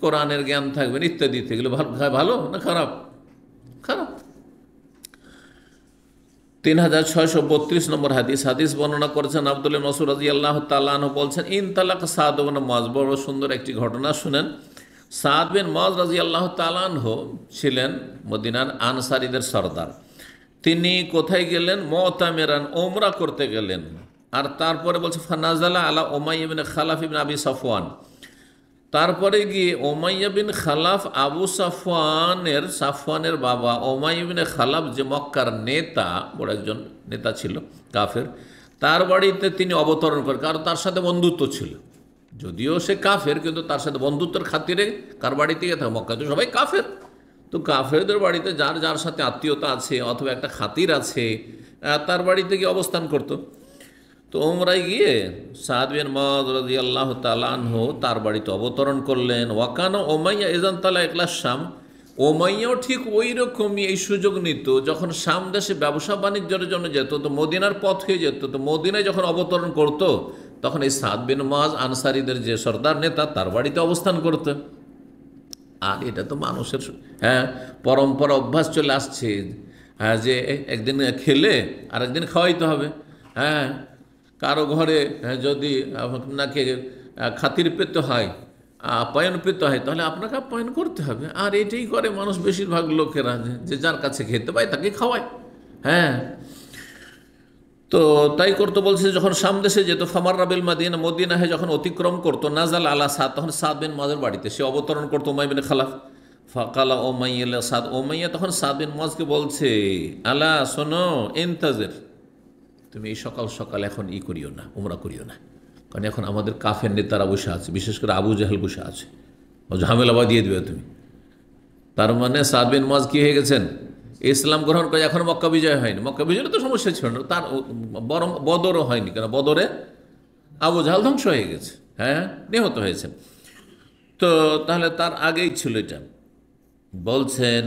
কোরআনের জ্ঞান থাকবে ইত্যাদি ইত্যাদি। ভালো না খারাপ? খারাপ। 3632 নম্বর হাদিস বর্ণনা করেছেন আব্দুল্লাহ মাসউদ রাদিয়াল্লাহু তাআলা আনহু, বলছেন ইনতালাক সাদ বিন মুআয। বড় সুন্দর একটি ঘটনা শুনেন। সাদ বিন মুআয রাদিয়াল্লাহু তাআলা আনহু ছিলেন মদিনার আনসারীদের সরদার। তিনি কোথায় গেলেন? মুতামিরান, ওমরা করতে গেলেন। আর তারপরে বলছে ফানাজালা আলা উমাইয়া বিন খালাফ ইবনে আবি সাফওয়ান। তারপরে গিয়ে উমাইয়া বিন খালাফ, আবু সাফওয়ানের বাবা উমাইয়া বিন খালাফ, যে মক্কার নেতা, বড় একজন নেতা ছিল কাফের, তার বাড়িতে তিনি অবতরণ করেন। কারণ তার সাথে বন্ধুত্ব ছিল, যদিও সে কাফের, কিন্তু তার সাথে বন্ধুত্বের খাতিরে কার বাড়িতে গিয়ে থাকে? মক্কা তো সবাই কাফের, তো কাফেরদের বাড়িতে যার যার সাথে আত্মীয়তা আছে অথবা একটা খাতির আছে, তার বাড়িতে গিয়ে অবস্থান করতো। তো ওমরায় গিয়ে সাদ বিন মুআয রাদিয়াল্লাহু তাআলা আনহু তার বাড়িতে অবতরণ করলেন। ওয়াকানা উমাইয়া ইযান তালা ইকলাস শাম। উমাইয়াও ঠিক ওই রকমই এই সুযোগ নিত, যখন শাম দেশে ব্যবসা বাণিজ্যের জন্য যেত, তো মদিনার পথ হয়ে যেত, তো মদিনায় যখন অবতরণ করত, তখন এই সাদ বিন মুআয আনসারীদের যে সর্দার নেতা, তার বাড়িতে অবস্থান করত। আর এটা তো মানুষের পরম্পরা, অভ্যাস চলে আসছে, যে একদিন খেলে আর একদিন খাওয়াইতে হবে। কারো ঘরে যদি আপনাকে খাতির পেতে হয়, আপ্যায়ন পেতে হয়, তাহলে আপনাকে আপ্যায়ন করতে হবে। আর এটাই করে মানুষ, বেশিরভাগ লোকেরা, যে যার কাছে খেতে পায় তাকে খাওয়ায়। তো তাই করতো। বলছে যখন শাম দেশে যেত, ফামাররা বিল মাদিনা, মদিনাহে যখন অতিক্রম করতো, নাজাল আলা সাদ, তখন সাদ বিন মুআযের বাড়িতে সে অবতরণ করতো, উমাইয়া বিন খালাফ। ফাকালা উমাইয়া সাদ, উমাইয়া তখন সাদ বিন মুআযকে বলছে, আলা শোনো, ইনতাজির, তুমি এই সকাল সকাল এখন করিও না, উমরা করিও না, কারণ এখন আমাদের কাফের নেতারা বসে আছে, বিশেষ করে আবু জাহেল বসে আছে, ঝামেলা দিয়ে দেবে তুমি। তার মানে সাদ বিন মুআয কি হয়ে গেছেন? ইসলাম গ্রহণ করে। এখন মক্কা বিজয় হয়নি, মক্কা বিজয়ের তো সমস্যা ছিল না, তার বরং বদরও হয়নি, কারণ বদরে আবু জাহেল ধ্বংস হয়ে গেছে, নিহত হয়েছে। তো তাহলে তার আগেই ছিল এটা। বলছেন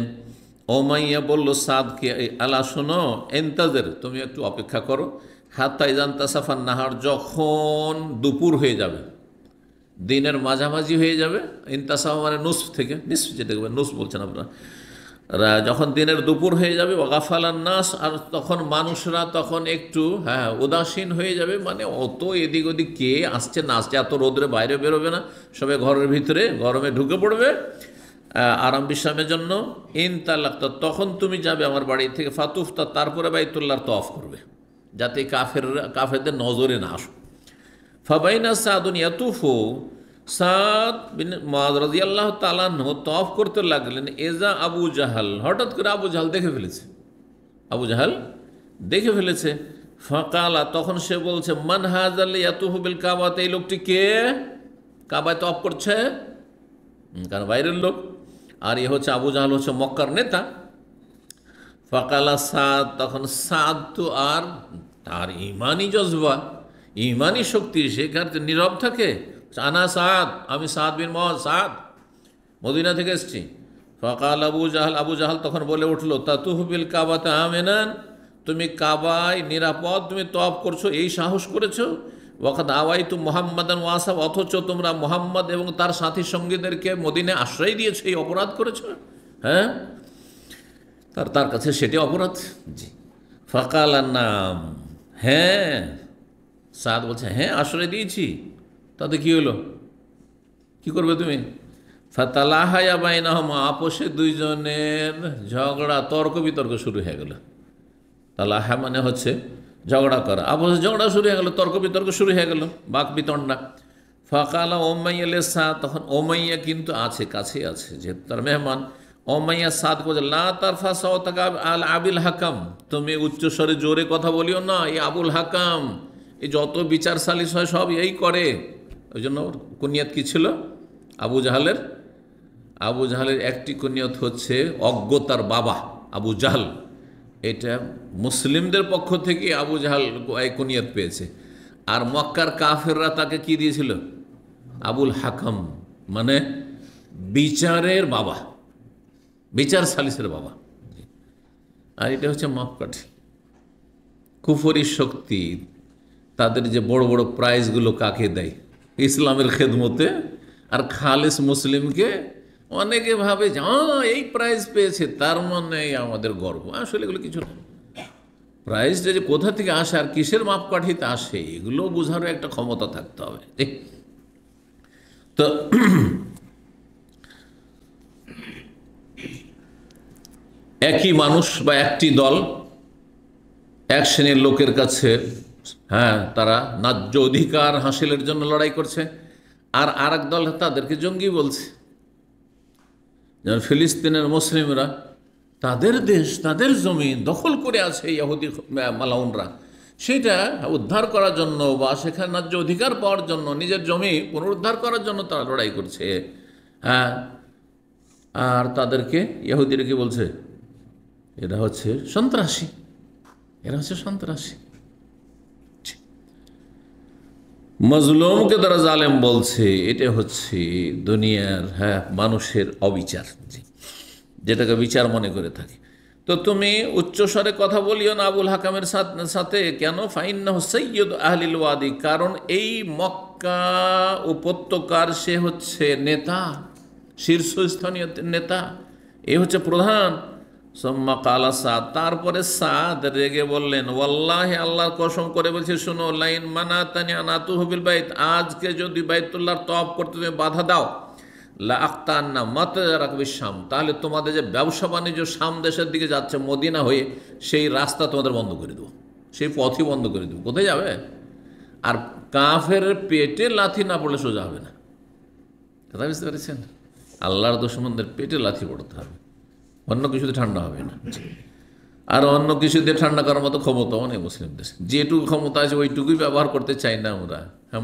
উমাইয়া বলল সাদকে, আলা শোনো, ইনতাজির, তুমি একটু অপেক্ষা করো, হাত্তা ইযান তাসাফান নাহার, যখন দুপুর হয়ে যাবে, দিনের মাঝামাঝি হয়ে যাবে। ইনতাসাফা মানে নুসফ থেকে, নিসফ যেটা নুসফ বলছেন আপনারা, যখন দিনের দুপুর হয়ে যাবে। ওয়াগাফালান নাস, আর তখন মানুষরা তখন একটু উদাসীন হয়ে যাবে, মানে অত এদিক ওদিক কে আসছে না আসছে, এত রোদ্রে বাইরে বেরোবে না, সবাই ঘরের ভিতরে গরমে ঢুকে পড়বে আরাম বিশ্রামের জন্য। ইনতালাক্তা, তখন তুমি যাবে আমার বাড়ি থেকে, ফাতুফতা, তারপরে বাইতুল্লাহর তওয়াফ করবে, যাতে কাফেরদের নজরে না আসো। ফাবাইনা সাদুন ইয়াতুফু, সাদ বিন মুআয রাদিয়াল্লাহু তাআলা আনহু তওয়াফ করতে লাগলেন। এজা আবু জাহাল, হঠাৎ করে আবু জাহাল দেখে ফেলেছে। ফাকালা, তখন সে বলছে, মান হাযাল ইয়াতুফু বিল কাবাতে, এই লোকটি কে? কাবায় তওয়াফ করছে, কারণ বাইরের লোক। আর এ হচ্ছে আবু জাহাল, হচ্ছে মক্কার নেতা। ফাকালা সাদ, তখন সাদ তো আর তার ইমানি জজবা, ইমানি শক্তি, সে নীরব থাকে। আনা সাদ, আমি সাদ বিন মুআয, সাদ, মদিনা থেকে এসছি। ফাকাল আবু জাহাল তখন বলে উঠলো, তাতুফু বিল কাবাতে আমিনান, তুমি কাবায় নিরাপদ তুমি তওয়াফ করছো, এই সাহস করেছো। ওয়াকাদ আওয়াইতু মুহাম্মাদান ওয়া আসহাব, অথচ তোমরা মুহাম্মদ এবং তার সাথী সঙ্গীদেরকে মদিনায় আশ্রয় দিয়েছো, এই অপরাধ করেছো। তার কাছে সেটি অপরাধ। জি। ফাকাল নাম, সাদ বলছে, আশ্রয় দিয়েছি, তাতে কি হলো, কি করবে তুমি? ফাতালাহায়া বাইনাহুমা, আপোষে দুইজনের ঝগড়া, তর্ক বিতর্ক শুরু হয়ে গেল। তালাহা মানে হচ্ছে ঝগড়া করা, আপোষে ঝগড়া শুরু হয়ে গেল, তর্ক বিতর্ক শুরু হয়ে গেল, বাক বিতণ্ডা। ফাকালা উমাইয়া লে সাদ, তখন উমাইয়া কিন্তু আছে, কাছে আছে, যেহেতু তার মেহমান। উমাইয়া সাদ বলছে, লা তারফা সাওতাকা আল আবিল হাকাম, তুমি উচ্চস্বরে জোরে কথা বলিও না, এই আবুল হাকাম, এই যত বিচার সালিশ হয় সব এই করে। ওই জন্য কুনিয়াত কি ছিল আবু জাহালের একটি কুনিয়ত হচ্ছে অজ্ঞতার বাবা, আবু জাহাল। এটা মুসলিমদের পক্ষ থেকে আবু জাহাল এই কুনিয়ত পেয়েছে। আর মক্কার কাফেররা তাকে কি দিয়েছিল? আবুল হাকাম, মানে বিচারের বাবা, বিচার সালিসের বাবা। আর এটা হচ্ছে মাপকাঠি। কুফরি শক্তি তাদের যে বড় বড় প্রাইজগুলো কাকে দেয়? ইসলামের খেদমতে। আর খালেস মুসলিমকে অনেকে ভাবে যে এই প্রাইজ পেয়েছে তার মানে আমাদের গর্ব। আসলে এগুলো কিছু না। প্রাইজটা যে কোথা থেকে আসে আর কিসের মাপকাঠিতে আসে এগুলো বোঝারও একটা ক্ষমতা থাকতে হবে। তো একই মানুষ বা একটি দল এক শ্রেণীর লোকের কাছে তারা ন্যায্য অধিকার হাসিলের জন্য লড়াই করছে, আর আরেক দল তাদেরকে জঙ্গি বলছে। যেমন ফিলিস্তিনের মুসলিমরা তাদের দেশ, তাদের জমি দখল করে আছে ইহুদি মালাউনরা, সেটা উদ্ধার করার জন্য বা সেখানে ন্যায্য অধিকার পাওয়ার জন্য, নিজের জমি পুনরুদ্ধার করার জন্য তারা লড়াই করছে। আর তাদেরকে ইহুদিরা কি বলছে? এরা হচ্ছে সন্ত্রাসী, এরা হচ্ছে সন্ত্রাসী। মজলুমকে তারা জালেম বলছে। এটা হচ্ছে দুনিয়ার মানুষের অবিচার, যেটাকে বিচার মনে করে থাকে। তো তুমি উচ্চস্বরে কথা বলিও না আবুল হাকামের সাথে। কেন? ফাইন্নাহু সাইয়্যিদ আহলিল ওয়াদি, কারণ এই মক্কা উপত্যকার সে হচ্ছে নেতা, শীর্ষস্থানীয় নেতা, এ হচ্ছে প্রধান। সুম্মা কালা সাদ, তারপরে সাদ রেগে বললেন, ওয়াল্লাহি আল্লাহর কসম করে বলছি, শোনো, লাইন মানাতানি আনাতুহু বিল বাইত, আজকে যদি বাইতুল্লাহর তওয়াফ করতে তুমি বাধা দাও, লা আক্তান্না মাতারাকবিশ শাম, তাহলে তোমাদের যে ব্যবসা বাণিজ্য শাম দেশের দিকে যাচ্ছে মদিনা হয়ে, সেই রাস্তা তোমাদের বন্ধ করে দেবো, সেই পথই বন্ধ করে দেবো। কোথায় যাবে? আর কাফের পেটে লাথি না পড়লে সোজা হবে না। কথা বুঝতে পেরেছেন? আল্লাহর দুশমনদের পেটে লাথি পড়তে হবে, অন্য কিছুতে ঠান্ডা হবে না। আর অন্য কিছুতে ঠান্ডা করার মতো ক্ষমতাও নেই মুসলিমদের। যেটুকু ক্ষমতা আছে ওইটুকুই ব্যবহার করতে চাই না আমরা।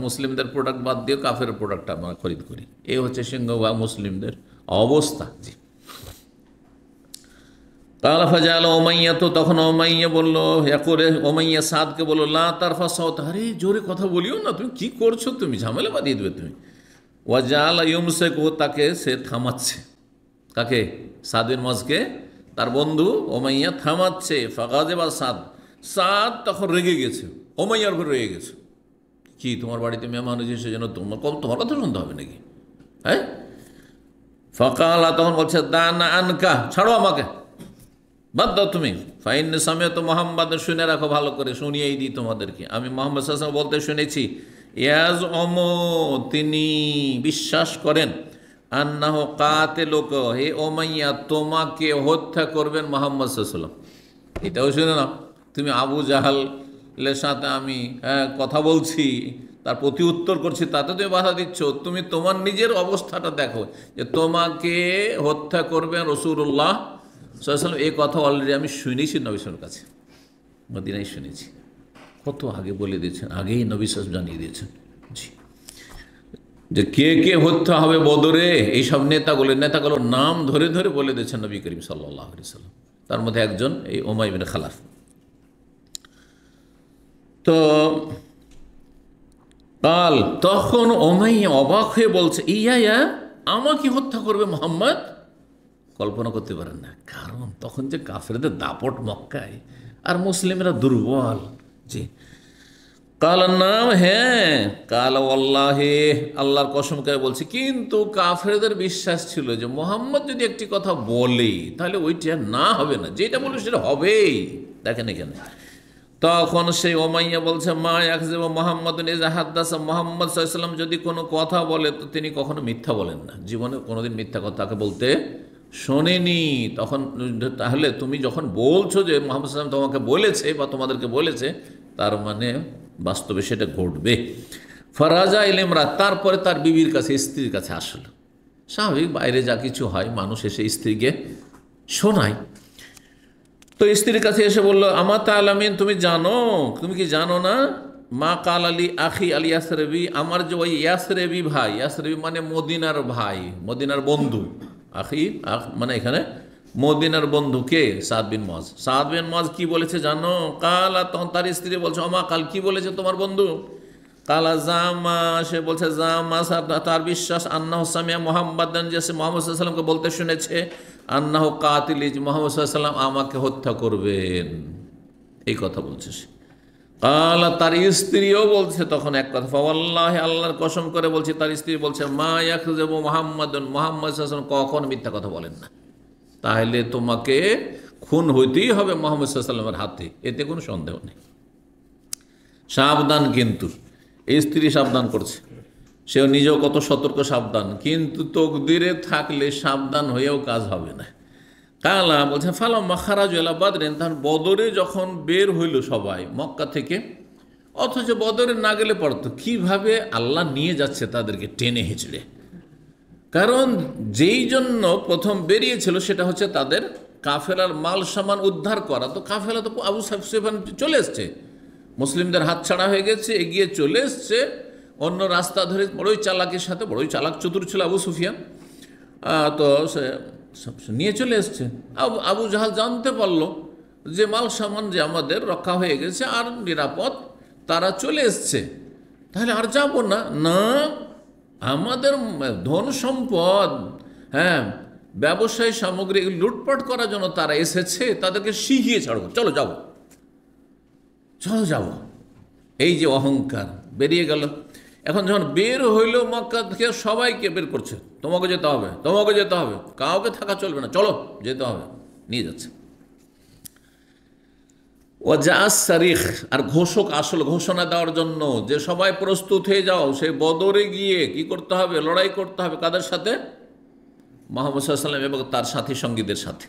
মুসলিমদের প্রোডাক্ট বাদ দিয়ে কাফের প্রোডাক্টটা আমরা খরিদ করি। এ হচ্ছে সিংহভাগ মুসলিমদের অবস্থা। জি। কালা ফাজাল ওমাইয়া, তো তখন ওমাইয়া বললো, করে ওমাইয়া সাদকে বললো, লা তারফা সাওত, আরে জোরে কথা বলিও না, তুমি কি করছো? তুমি ঝামেলা বাঁধিয়ে দেবে তুমি। ওয়াজাল ইউমসেকু, তাকে সে থামাচ্ছে। কাকে? সাদ বিন মুআযকে তার বন্ধু ওমাইয়া থামাচ্ছে। ফাগাযিবা সাদ, সাদ তখন রেগে গেছে, ওমাইয়ার উপর রেগে গেছে। কি তোমার বাড়িতে মেহমান হয়েছে সেজন্য তোমার কথা শুনতে হবে নাকি? হ্যাঁ। ফাকালা, তখন বলছে, দানা আনকা, ছাড়ো আমাকে, বাদ দাও তুমি। ফাইন সামিয়াত মুহাম্মাদ, শুনে রাখো ভালো করে, শুনিয়েই দিই তোমাদেরকে, আমি মুহাম্মদ সাল্লাল্লাহু আলাইহি ওয়াসাল্লাম বলতে শুনেছি, ইয়াজ তিনি বিশ্বাস করেন, আন্নাহু কাতিলুকা, হে ওমাইয়া তোমাকে হত্যা করবেন মুহাম্মদ সাল্লাল্লাহু আলাইহি ওয়াসাল্লাম। এটাও শুনে নাও, তুমি আবু জাহালের সাথে আমি কথা বলছি, তার প্রতি উত্তর করছি, তাতে তুমি বাধা দিচ্ছ। তুমি তোমার নিজের অবস্থাটা দেখো, যে তোমাকে হত্যা করবেন রাসূলুল্লাহ সাল্লাল্লাহু আলাইহি ওয়াসাল্লাম। এই কথা অলরেডি আমি শুনেছি নবী সাল্লাল্লাহু আলাইহি ওয়াসাল্লামের কাছে, মদিনায় শুনেছি। কত আগে বলে দিয়েছেন, আগেই নবী সাল্লাল্লাহু আলাইহি ওয়াসাল্লাম জানিয়ে দিয়েছেন। জি, যে কে কে হত্যা হবে বদরে, এইসব নেতাগুলোর নাম ধরে ধরে বলে দিয়েছেন নবী করিম সাল্লাল্লাহু আলাইহি ওয়াসাল্লাম। তার মধ্যে একজন এই উমাইয়া বিন খালাফ। তো কাল, তখন উমাইয়া অবাক হয়ে বলছে, ইয়া আমাকে হত্যা করবে মুহাম্মদ? কল্পনা করতে পারেন না, কারণ তখন যে কাফেরদের দাপট মক্কায়, আর মুসলিমরা দুর্বল। জি। কাল নাম, হ্যাঁ, কাল ওয়াল্লাহি, আল্লাহর কসম করে বলছি, কিন্তু কাফেরদের বিশ্বাস ছিল যে মুহাম্মদ যদি একটি কথা বলে তাহলে ওইটা না হবে না, যেটা বলবে সেটা হবেই। দেখেন এখানে, তখন সেই ওমাইয়া বলছে, মা ইয়াকযিবু মুহাম্মাদুন ইযা হাদ্দাসা, মুহাম্মদ সাল্লাল্লাহু আলাইহি ওয়াসাল্লাম যদি কোনো কথা বলে তো তিনি কখনো মিথ্যা বলেন না, জীবনে কোনোদিন মিথ্যা কথাকে বলতে শোনেনি। তখন তাহলে তুমি যখন বলছো যে মুহাম্মদ সাল্লাল্লাহু আলাইহি ওয়াসাল্লাম তোমাকে বলেছে বা তোমাদেরকে বলেছে, তার মানে বাস্তবে সেটা ঘটবে। ফারাজা ইলইমরা, তারপরে তার বিবির কাছে, স্ত্রীর কাছে আসলো। স্বাভাবিক, বাইরে যা কিছু হয় মানুষ এসে স্ত্রীকে শোনায়। তো স্ত্রীর কাছে এসে বললো, আমার তালামিন, তুমি জানো, তুমি কি জানো না, মা কাল আলী আখি আলী ইয়াসরেবি, আমার যে ওই ইয়াসরেবি ভাই, ইয়াসরেবি মানে মদিনার ভাই, মদিনার বন্ধু, আখি মানে এখানে মদিনার বন্ধু কে? সাদ বিন মুআয। সাদ বিন মুআয কি বলেছে জানো? কাল, তখন তার স্ত্রী বলছে, আমা কাল, কি বলেছে তোমার বন্ধু? কালা জামা, সে বলছে জামা, তার বিশ্বাস, আন্নাহু সামিয়া মুহাম্মাদান, যে সে মুহাম্মদ সাল্লাল্লাহু আলাইহি ওয়াসাল্লামকে বলতে শুনেছে, আন্নাহু কাতিল, মুহাম্মদ সাল্লাল্লাহু আলাইহি ওয়াসাল্লাম আমাকে হত্যা করবেন, এই কথা বলছে সে। কালা, তার স্ত্রীও বলছে তখন এক কথা, ফাওয়াল্লাহি, আল্লাহর কসম করে বলছি, তার স্ত্রী বলছে, মা ইয়াকযিবু মুহাম্মাদুন, মুহাম্মদ সাল্লাল্লাহু আলাইহি ওয়াসাল্লাম কখনো মিথ্যা কথা বলেন না, তাহলে তোমাকে খুন হইতেই হবে মুহাম্মদ সাল্লাল্লাহু আলাইহি ওয়াসাল্লামের হাতে, এতে কোনো সন্দেহ নেই। সাবধান, কিন্তু এই স্ত্রী সাবধান করছে, সেও নিজেও কত সতর্ক সাবধান, কিন্তু তকদিরে থাকলে সাবধান হয়েও কাজ হবে না। কালা বলছে, ফালাম্মা খারাজু ইলা বাদরিন, তার বদরে যখন বের হইল সবাই মক্কা থেকে, অথচ বদরে না গেলে পড়তো, কিভাবে আল্লাহ নিয়ে যাচ্ছে তাদেরকে টেনে হেঁচড়ে। কারণ যেই জন্য প্রথম বেরিয়েছিল সেটা হচ্ছে তাদের কাফেলার মাল সামান উদ্ধার করা। তো কাফেলা তো আবু সুফিয়ান চলে এসছে, মুসলিমদের হাত ছাড়া হয়ে গেছে, এগিয়ে চলে এসছে অন্য রাস্তা ধরে, বড়ই চালাকের সাথে, বড়ই চালাক চতুর ছিল আবু সুফিয়ান, তো সে নিয়ে চলে এসছে। আবু জাহাল জানতে পারলো যে মাল সামান যে আমাদের রক্ষা হয়ে গেছে আর নিরাপদ, তারা চলে এসছে, তাহলে আর যাব না, না আমাদের ধন সম্পদ, হ্যাঁ ব্যবসায়ী সামগ্রী লুটপাট করার জন্য তারা এসেছে, তাদেরকে শিখিয়ে ছাড়বো, চলো যাবো, চলো যাব। এই যে অহংকার বেরিয়ে গেল। এখন যখন বের হইল মক্কা থেকে, সবাইকে বের করছে, তোমাকে যেতে হবে, তোমাকে যেতে হবে, কাউকে থাকা চলবে না, চলো যেতে হবে, নিয়ে যাচ্ছে। ও জাস সারিখ, আর ঘোষক আসল ঘোষণা দেওয়ার জন্য যে সবাই প্রস্তুত হয়ে যাও, সেই বদরে গিয়ে কি করতে হবে, লড়াই করতে হবে, কাদের সাথে, মুহাম্মদ সাল্লাল্লাহু আলাইহি ওয়াসাল্লাম এবং তার সাথী সঙ্গীদের সাথে।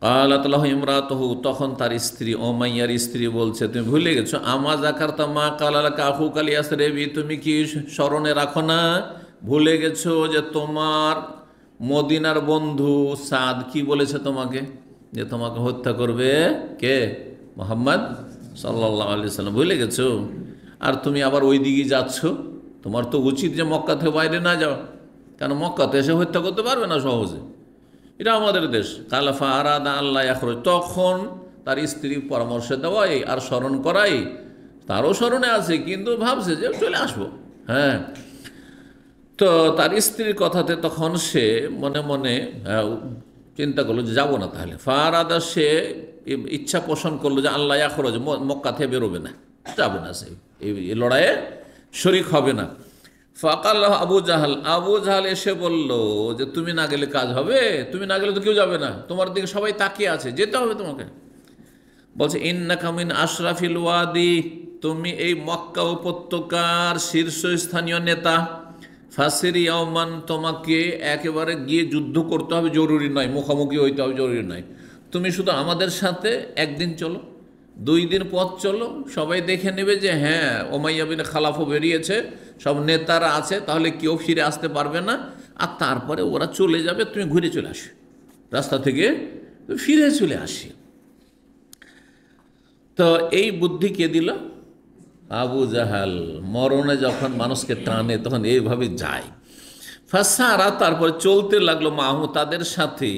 কালাত লাহু ইমরাতুহু, তখন তার স্ত্রী, উমাইয়ার স্ত্রী বলছে, তুমি ভুলে গেছো, আমা যাকারতা মা কালা লাকা আখুকা লিয়াসরিবি, তুমি কি স্মরণে রাখো না, ভুলে গেছো যে তোমার মদিনার বন্ধু সাদ কি বলেছে তোমাকে, যে তোমাকে হত্যা করবে কে, মুহাম্মদ সাল্লাল্লাহু আলাইহি ওয়াসাল্লাম, ভুলে গেছো। আর তুমি আবার ওই দিকে যাচ্ছ, তোমার তো উচিত যে মক্কা থেকে বাইরে না যাও, কেন মক্কাতে এসে হত্যা করতে পারবে না সহজে, এটা আমাদের দেশ। কালাফা আরাদা আল্লাহ ইয়াখরুজ, তখন তার স্ত্রী পরামর্শ দেওয়াই আর স্মরণ করাই, তারও স্মরণে আছে, কিন্তু ভাবছে যে চলে আসবো, হ্যাঁ। তো তার স্ত্রীর কথাতে তখন সে মনে মনে চিন্তা করলো যে যাবো না, তাহলে ফারাদা, সে ইচ্ছা পোষণ করলো যে আল্লাহ ইয়াখরুজ, মক্কা থেকে বেরোবে না, যাবে না, সে এই লড়াইয়ে শরিক হবে না। ফাকাল আবু জাহাল, আবু জাহাল এসে বলল যে তুমি না গেলে কাজ হবে, তুমি না গেলে তো কেউ যাবে না, তোমার দিকে সবাই তাকিয়ে আছে, যেতে হবে তোমাকে। বলছে, ইন্নাকা মিন আশরাফিল ওয়াদি, তুমি এই মক্কা উপত্যকার শীর্ষস্থানীয় নেতা, ফাসিরি ইয়াওমান, তোমাকে একেবারে গিয়ে যুদ্ধ করতে হবে জরুরি নয়, মুখোমুখি হইতে হবে জরুরি নয়, তুমি শুধু আমাদের সাথে একদিন চলো, 2 দিন পথ চলো, সবাই দেখে নেবে যে হ্যাঁ উমাইয়া বিন খালাফও বেরিয়েছে, সব নেতারা আছে, তাহলে কেউ ফিরে আসতে পারবে না, আর তারপরে ওরা চলে যাবে, তুমি ঘুরে চলে আসো, রাস্তা থেকে ফিরে চলে আসি। তো এই বুদ্ধি কে দিল, আবু জাহাল। মরণে যখন মানুষকে টানে তখন এইভাবে যায়। ফাসারা, তারপরে চলতে লাগলো মাহু, তাদের সাথে,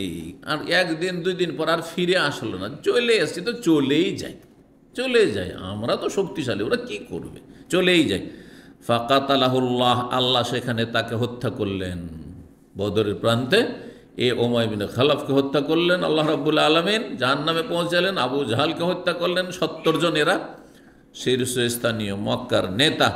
আর 1 দিন 2 দিন পর আর ফিরে আসলো না, চলে এসছি তো চলেই যায়, চলে যায়, আমরা তো শক্তিশালী, ওরা কি করবে, চলেই যায়। ফাকাতালাহুল্লাহ, আল্লাহ সেখানে তাকে হত্যা করলেন, বদরের প্রান্তে এ উমাইয়া বিন খালাফকে হত্যা করলেন আল্লাহ রাব্বুল আলামিন, জাহান্নামে পৌঁছালেন, আবু জাহালকে হত্যা করলেন, 70 জন এরা শীর্ষস্থানীয় মক্কার নেতা,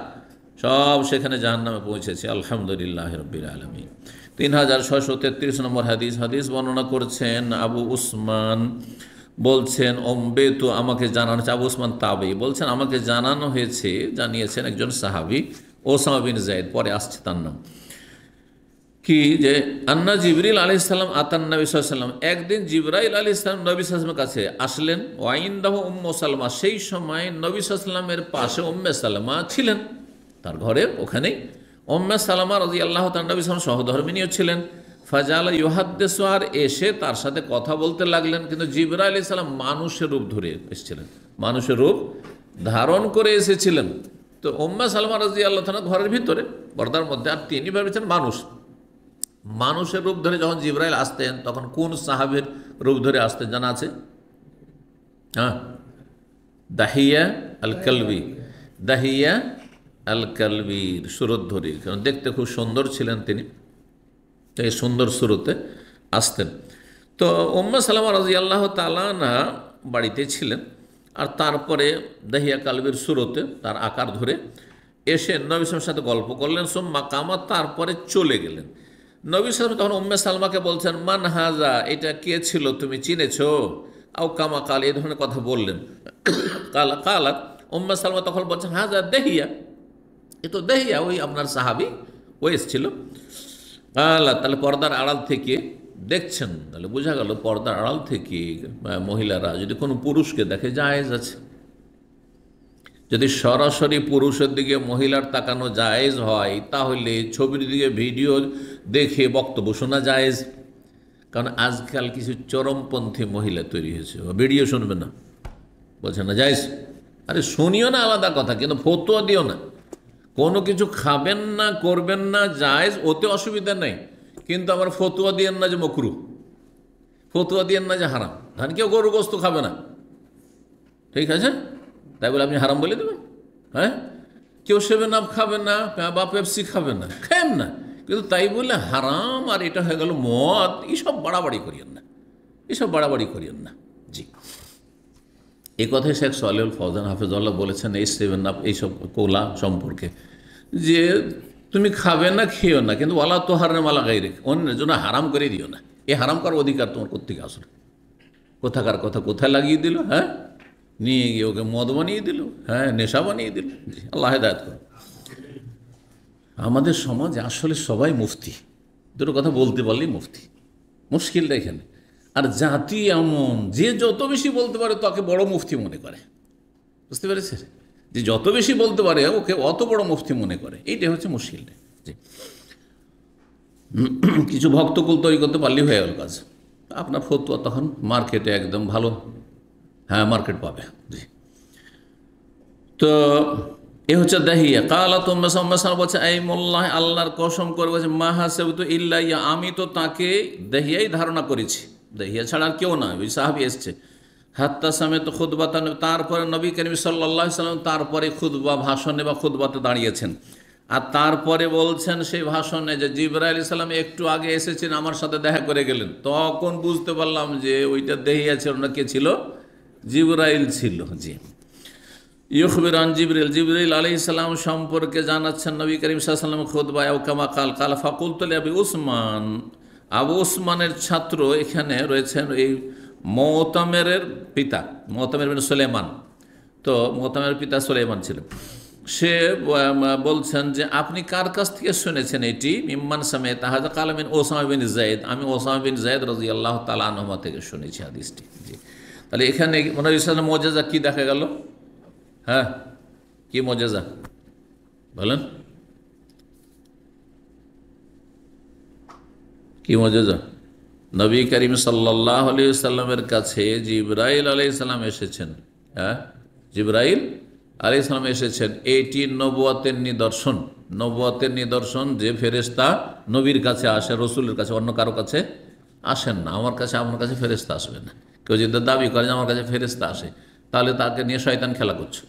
সব সেখানে জাহান্নামে পৌঁছেছে। আলহামদুলিল্লাহ রাব্বিল আলামিন। 3633 নম্বর হাদিস বর্ণনা করছেন আবু উসমান, বলছেন তো আমাকে জানানো হয়েছে, আবু উসমান তাবেঈ বলছেন, আমাকে জানানো হয়েছে, জানিয়েছেন একজন সাহাবী ওসামা বিন যায়েদ, পরে আসছে তার নাম, কি যে আন্না জিবরিল আলাইহিস সালাম আতান নবী সাল্লাল্লাহু আলাইহি ওয়াসাল্লাম, একদিন জিবরাইল আলাইহিস সালাম নবী সাল্লাল্লাহু আলাইহি ওয়াসাল্লামের কাছে আসলেন, ওয়াইনদাহু উম্মু সালমা, সেই সময় নবী সাল্লাল্লাহু আলাইহি ওয়াসাল্লামের পাশে উম্মে সালমা ছিলেন, তার ঘরে ওখানেই উম্মে সালমা রাদিয়াল্লাহু তাআলা নবী সাল্লাল্লাহু আলাইহি ওয়াসাল্লাম সহধর্মিণী ছিলেন। ফাজালা ইউহাদ্দিসু, আর এসে তার সাথে কথা বলতে লাগলেন, কিন্তু জিবরাইল আলাইহিস সালাম মানুষের রূপ ধরে এসেছিলেন, মানুষের রূপ ধারণ করে এসেছিলেন। তো উম্মে সালমা রাদিয়াল্লাহু তাআলা ঘরের ভিতরে পর্দার মধ্যে, আর তিনি ভেবেছেন মানুষের রূপ ধরে যখন জিবরাইল আসতেন, তখন কোন সাহাবীর রূপ ধরে আসতেন জানা আছে? হ্যাঁ, দাহিয়া আল কালবি, দাহিয়া আল কালবির সুরত ধরে, কারণ দেখতে খুব সুন্দর ছিলেন তিনি, এই সুন্দর সুরতে আসতেন। তো উম্মে সালামা রাদিয়াল্লাহু তাআলা আনহা বাড়িতে ছিলেন, আর তারপরে দাহিয়া কালবির সুরতে তার আকার ধরে এসে নবী সাল্লামের সাথে গল্প করলেন। সুম্মা কামা, তারপরে চলে গেলেন। নবী সাল্লাম তখন উম্মে সালমাকে বলছেন, মান হাজা, এটা কে ছিল, তুমি চিনেছো? আও কামা কাল, এই ধরনের কথা বললেন। কালাত, উম্মে সালমা তখন বলছেন, হাজা দেহিয়া, এ তো দেহিয়া, ওই আপনার সাহাবি, ও এসেছিল। আল্লাহ, তাহলে পর্দার আড়াল থেকে দেখছেন, তাহলে বোঝা গেল পর্দার আড়াল থেকে মহিলারা যদি কোনো পুরুষকে দেখে জায়েজ আছে। যদি সরাসরি পুরুষের দিকে মহিলার তাকানো জায়েজ হয়, তাহলে ছবির দিকে ভিডিও দেখে বক্তব্য শোনা জায়েজ। কারণ আজকাল কিছু চরমপন্থী মহিলা তৈরি হয়েছে, ভিডিও শুনবে না, বলছে না জায়েজ। আরে শুনিও না আলাদা কথা, কিন্তু ফতোয়া দিও না। কোনো কিছু খাবেন না, করবেন না, জায়েজ, ওতে অসুবিধা নেই, কিন্তু আবার ফতোয়া দিয়েন না যে মকরু, ফতোয়া দিয়েন না যে হারাম। ধান কেউ গরু গোস্ত খাবে না, ঠিক আছে, তাই বলে আপনি হারাম বলে দেবেন? হ্যাঁ, কেউ 7 আপ খাবে না বা পেপসি খাবে না, খায়েন না, কিন্তু তাই বলে হারাম আর এটা হয়ে গেল মদ, এইসব বাড়াবাড়ি করিয়েন না, এইসব বাড়াবাড়ি করিয়েন না। জি, এই কথাই শেখ সালেহুল ফওজান হাফেজুল্লাহ বলেছেন এই 7 আপ এইসব কোলা সম্পর্কে, যে তুমি খাবে না, খেয়েও না, কিন্তু ওয়ালা তো হারাম আলা গায়রিক, অন্যের জন্য হারাম করে দিও না। এই হারাম করার অধিকার তোমার কোত্থেকে আসলে? কোথাকার কথা কোথায় লাগিয়ে দিল? হ্যাঁ, নিয়ে গিয়ে ওকে মদ বানিয়ে দিল, হ্যাঁ, নেশা বানিয়ে দিল। জি, আল্লাহ হেদায়েত করুন। আমাদের সমাজে আসলে সবাই মুফতি, দুটো কথা বলতে পারলেই মুফতি, মুশকিলটা এখানে। আর জাতি এমন যে যত বেশি বলতে পারে তাকে বড় মুফতি মনে করে, বুঝতে পেরেছে? যে যত বেশি বলতে পারে ওকে অত বড় মুফতি মনে করে, এইটাই হচ্ছে মুশকিলটা। জি, কিছু ভক্তকুল তৈরি করতে পারলেই হয়ে গেল কাজ। আপনার ফতোয়া তখন মার্কেটে একদম ভালো, হ্যাঁ, মার্কেট পাবে। জি, তো এ হচ্ছে দাহিয়া। কালা তোমরা বলছে, এই মোল্লাহ, আল্লাহর কসম করে বলছে, মাহাসেব তো ইল্লাইয়া, আমি তো তাকে দাহিয়াই ধারণা করেছি, দাহিয়া ছাড়া আর কেউ না। ওই সাহাবি এসছে, হাত্তা সামেত খুতবাতা, তারপরে নবী করিম সাল্লাল্লাহু আলাইহি সাল্লাম তারপরে খুতবা, ভাষণে বা খুতবাতে দাঁড়িয়েছেন। আর তারপরে বলছেন সেই ভাষণে যে জিবরাইল আলাইহিস সালাম একটু আগে এসেছেন, আমার সাথে দেখা করে গেলেন। তখন বুঝতে পারলাম যে ওইটা দাহিয়া ছিল না, কে ছিল? জিবরাইল ছিল। জি, ইউখবিরান জিবরিল, জিবরিল আলাইহিস সালাম সম্পর্কে জানাচ্ছেন নবী করিম সাল্লাল্লাহু আলাইহি ওয়াসাল্লাম খুতবায়। ও কামা কাল কাল ফাকুলতু লিআবি উসমান, আবু উসমানের ছাত্র এখানে রয়েছেন এই মুতামেরের পিতা, মুতামের বিন সুলাইমান। তো মুতামের পিতা সুলাইমান ছিলেন। সে বলছেন যে আপনি কার কাছ থেকে শুনেছেন এটি? মিম্মান সামিআত হাযা ক্বালা মিন ওসামা বিন যায়েদ, আমি ওসামা বিন যায়েদ রাদিয়াল্লাহু তাআলা আনহুমা থেকে শুনেছি হাদিসটি। জি, তাহলে এখানে নবী সাল্লাল্লাহু মুজিজা কি দেখা গেল? হ্যাঁ, কি মুজিজা বলেন, কি মুজিজা? নবী করিম সাল্লাল্লাহু আলাইহি ওয়াসাল্লামের কাছে জিবরাইল আলাইহিস সালাম এসেছেন। হ্যাঁ, জিবরাইল আলাইহিস সালাম এসেছেন। এটি নবুয়তের নিদর্শন, নবুয়তের নিদর্শন যে ফেরেশতা নবীর কাছে আসে, রসুলের কাছে, অন্য কারো কাছে আসেন না। আমার কাছে, আমার কাছে ফেরেশতা আসবে না। কেউ যদি দাবি করে যে আমার কাছে ফেরেশতা আসে, তাহলে তাকে নিয়ে শয়তান খেলা করছে।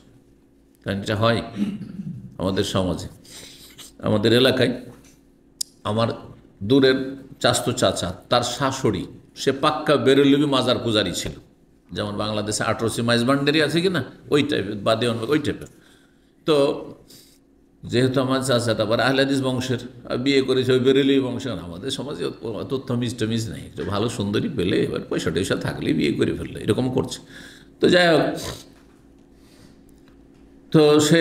কারণ এটা হয় আমাদের সমাজে, আমাদের এলাকায়। আমার দূরের চাচতো চাচা, তার শাশুড়ি, সে পাক্কা বেরেলভি মাজার পূজারি ছিল। যেমন বাংলাদেশে 18 মাইজবান্ডারি আছে কি না, ওই টাইপের, বা দেওয়ান, ওই টাইপের। তো যেহেতু আমার চাচাটা আবার আহলে হাদিস বংশের, বিয়ে করেছে ওই বেরেলভি বংশের। আমাদের সমাজে অত তমিজ টমিজ নেই, একটু ভালো সুন্দরী পেলে এবার পয়সা টয়সা থাকলেই বিয়ে করে ফেললে, এরকম করছে। তো যাই হোক, তো সে,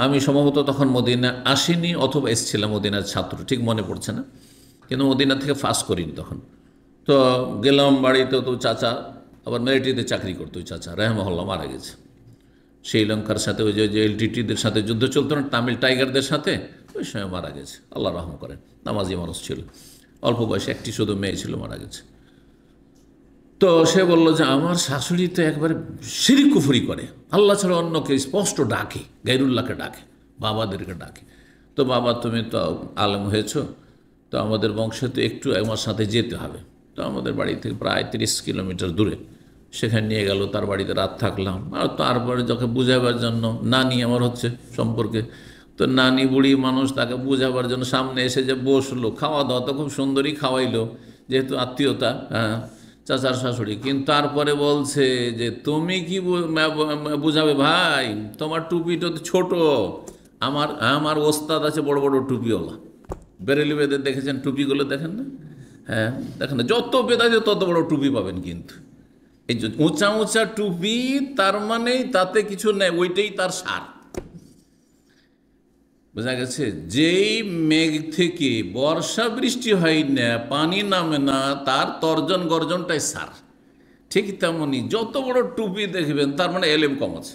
আমি সম্ভবত তখন মদিনা আসিনি অথবা এসেছিলাম, মদিনার ছাত্র, ঠিক মনে পড়ছে না, কিন্তু মদিনা থেকে ফাঁস করিনি তখন। তো গেলাম বাড়িতে, তো চাচা আবার মিলিটারিতে চাকরি করতো। ওই চাচা রাহমাহুল্লাহ মারা গেছে। শ্রীলঙ্কার সাথে ওই যে এলটিটিদের সাথে যুদ্ধ চলতো না, তামিল টাইগারদের সাথে, ওই সময় মারা গেছে। আল্লাহ রহম করেন, নামাজি মানুষ ছিল, অল্প বয়সে, একটি শুধু মেয়ে ছিল, মারা গেছে। তো সে বলল যে আমার শাশুড়ি তো একবারে শিরক কুফরি করে, আল্লাহ ছাড়া অন্যকে স্পষ্ট ডাকে, গায়রুল্লাহকে ডাকে, বাবাদেরকে ডাকে। তো বাবা, তুমি তো আলেম হয়েছ, তো আমাদের বংশে তো একটু আমার সাথে যেতে হবে। তো আমাদের বাড়ি থেকে প্রায় 30 কিলোমিটার দূরে, সেখানে নিয়ে গেল। তার বাড়িতে রাত থাকলাম। আর তারপরে যখন বুঝাবার জন্য, নানি আমার হচ্ছে সম্পর্কে, তো তো নানি বুড়ি মানুষ, তাকে বোঝাবার জন্য সামনে এসে যে বসলো, খাওয়া দাওয়া তো খুব সুন্দরই খাওয়াইলো, যেহেতু আত্মীয়তা, হ্যাঁ, চাচার শাশুড়ি। কিন্তু তারপরে বলছে যে তুমি কি বুঝাবে ভাই, তোমার টুপিটা তো ছোট, আমার ওস্তাদ আছে বড় বড় টুপিওয়ালা, বেরেলি বেদের দেখেছেন টুপিগুলো, দেখেন না? হ্যাঁ, দেখেন না, যত বেদ আছে তত বড় টুপি পাবেন। কিন্তু এই যে উঁচা উঁচা টুপি, তার মানে তাতে কিছু নেই, ওইটাই তার সার। বোঝা গেছে? যেই মেঘ থেকে বর্ষা বৃষ্টি হয় না, পানি নামে না, তার তর্জন গর্জনটাই সার। ঠিক তেমনি যত বড় টুপি দেখবেন, তার মানে এলেম কম আছে,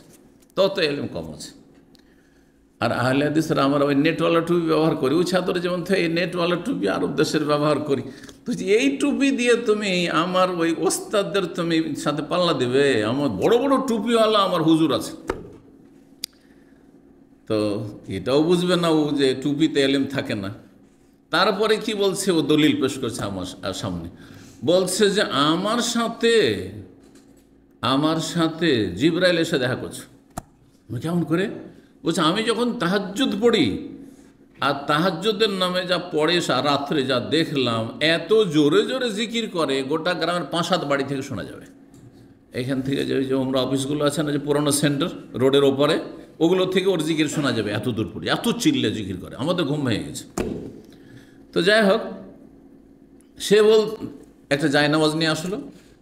তত এলেম কম আছে। আর আহলে হাদিসরা আমরা ওই নেটওয়ালা টুপি ব্যবহার করি, ওই ছাত্র যেমন এই নেটওয়ালা টুপি আরব দেশের ব্যবহার করি। তো এই টুপি দিয়ে তুমি আমার ওই ওস্তাদদের তুমি সাথে পাল্লা দেবে? আমার বড় বড় টুপিওয়ালা আমার হুজুর আছে। তো এটাও বুঝবে না ও যে টুপিতে এলেম থাকে না। তারপরে কি বলছে, ও দলিল পেশ করছে আমার সামনে, বলছে যে আমার সাথে জিবরাইল এসে দেখা করছে। কেমন করে? বলছে আমি যখন তাহাজ্জুদ পড়ি, আর তাহাজ্জুদের নামে যা পড়ে রাত্রে যা দেখলাম, এত জোরে জোরে জিকির করে, গোটা গ্রামের 5-7 বাড়ি থেকে শোনা যাবে। এখান থেকে যে ওমরা অফিসগুলো আছে না, যে পুরনো সেন্টার রোডের ওপরে, ওগুলো থেকে ওর জিকির শোনা যাবে, এত দূর পড়ে, এত চিল্লে জিকির করে, আমাদের ঘুম ভেঙে গেছে। তো যাই হোক, সে একটা জায়নামাজ নিয়ে আসলো,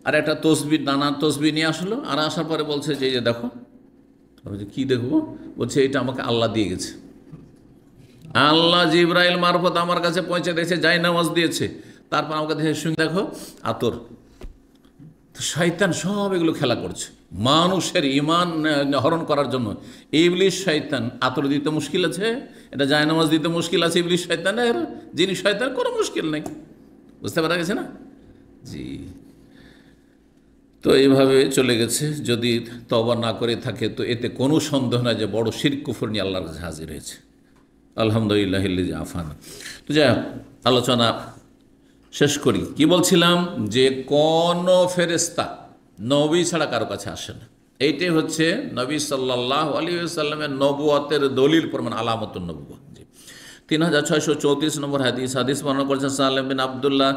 আর একটা তসবি, নানা তসবি নিয়ে আসলো, আর আসার পরে বলছে যে দেখো। বলছে কি দেখবো? বলছে এটা আমাকে আল্লাহ দিয়ে গেছে, আল্লাহ জিবরাইল মারফত আমার কাছে পৌঁছে দিয়েছে, জায়নামাজ দিয়েছে। তারপর আমাকে দেখো আতর। শয়তান সব এগুলো খেলা করছে মানুষের ঈমান হরণ করার জন্য। ইবলিস শয়তান, আতর দিতে মুশকিল আছে, এটা জায়নামাজ দিতে মুশকিল আছে, ইবলিস শয়তানের, যিনি শয়তান কোনো মুশকিল নেই। বুঝতে পারা গেছে না? জি। তো এইভাবে চলে গেছে। যদি তওবা না করে থাকে তো এতে কোনো সন্দেহ নাই যে বড় শিরক কুফর নিয়ে আল্লাহর কাছে হাজির হয়েছে। আলহামদুলিল্লাহ আফানা। তো যাই হোক, আলোচনা শেষ করি। কি বলছিলাম? যে কোন ফেরেশতা নবী ছাড়া কারো কাছে আসে না। এইটাই হচ্ছে নবী সাল্লাল্লাহু আলাইহি ওয়াসাল্লামের নবুয়তের দলিল, প্রমাণ, আলামতুন নবুয়্বত। 3634 নম্বর হাদিস বর্ণনা করেছেন সালেম বিন আবদুল্লাহ,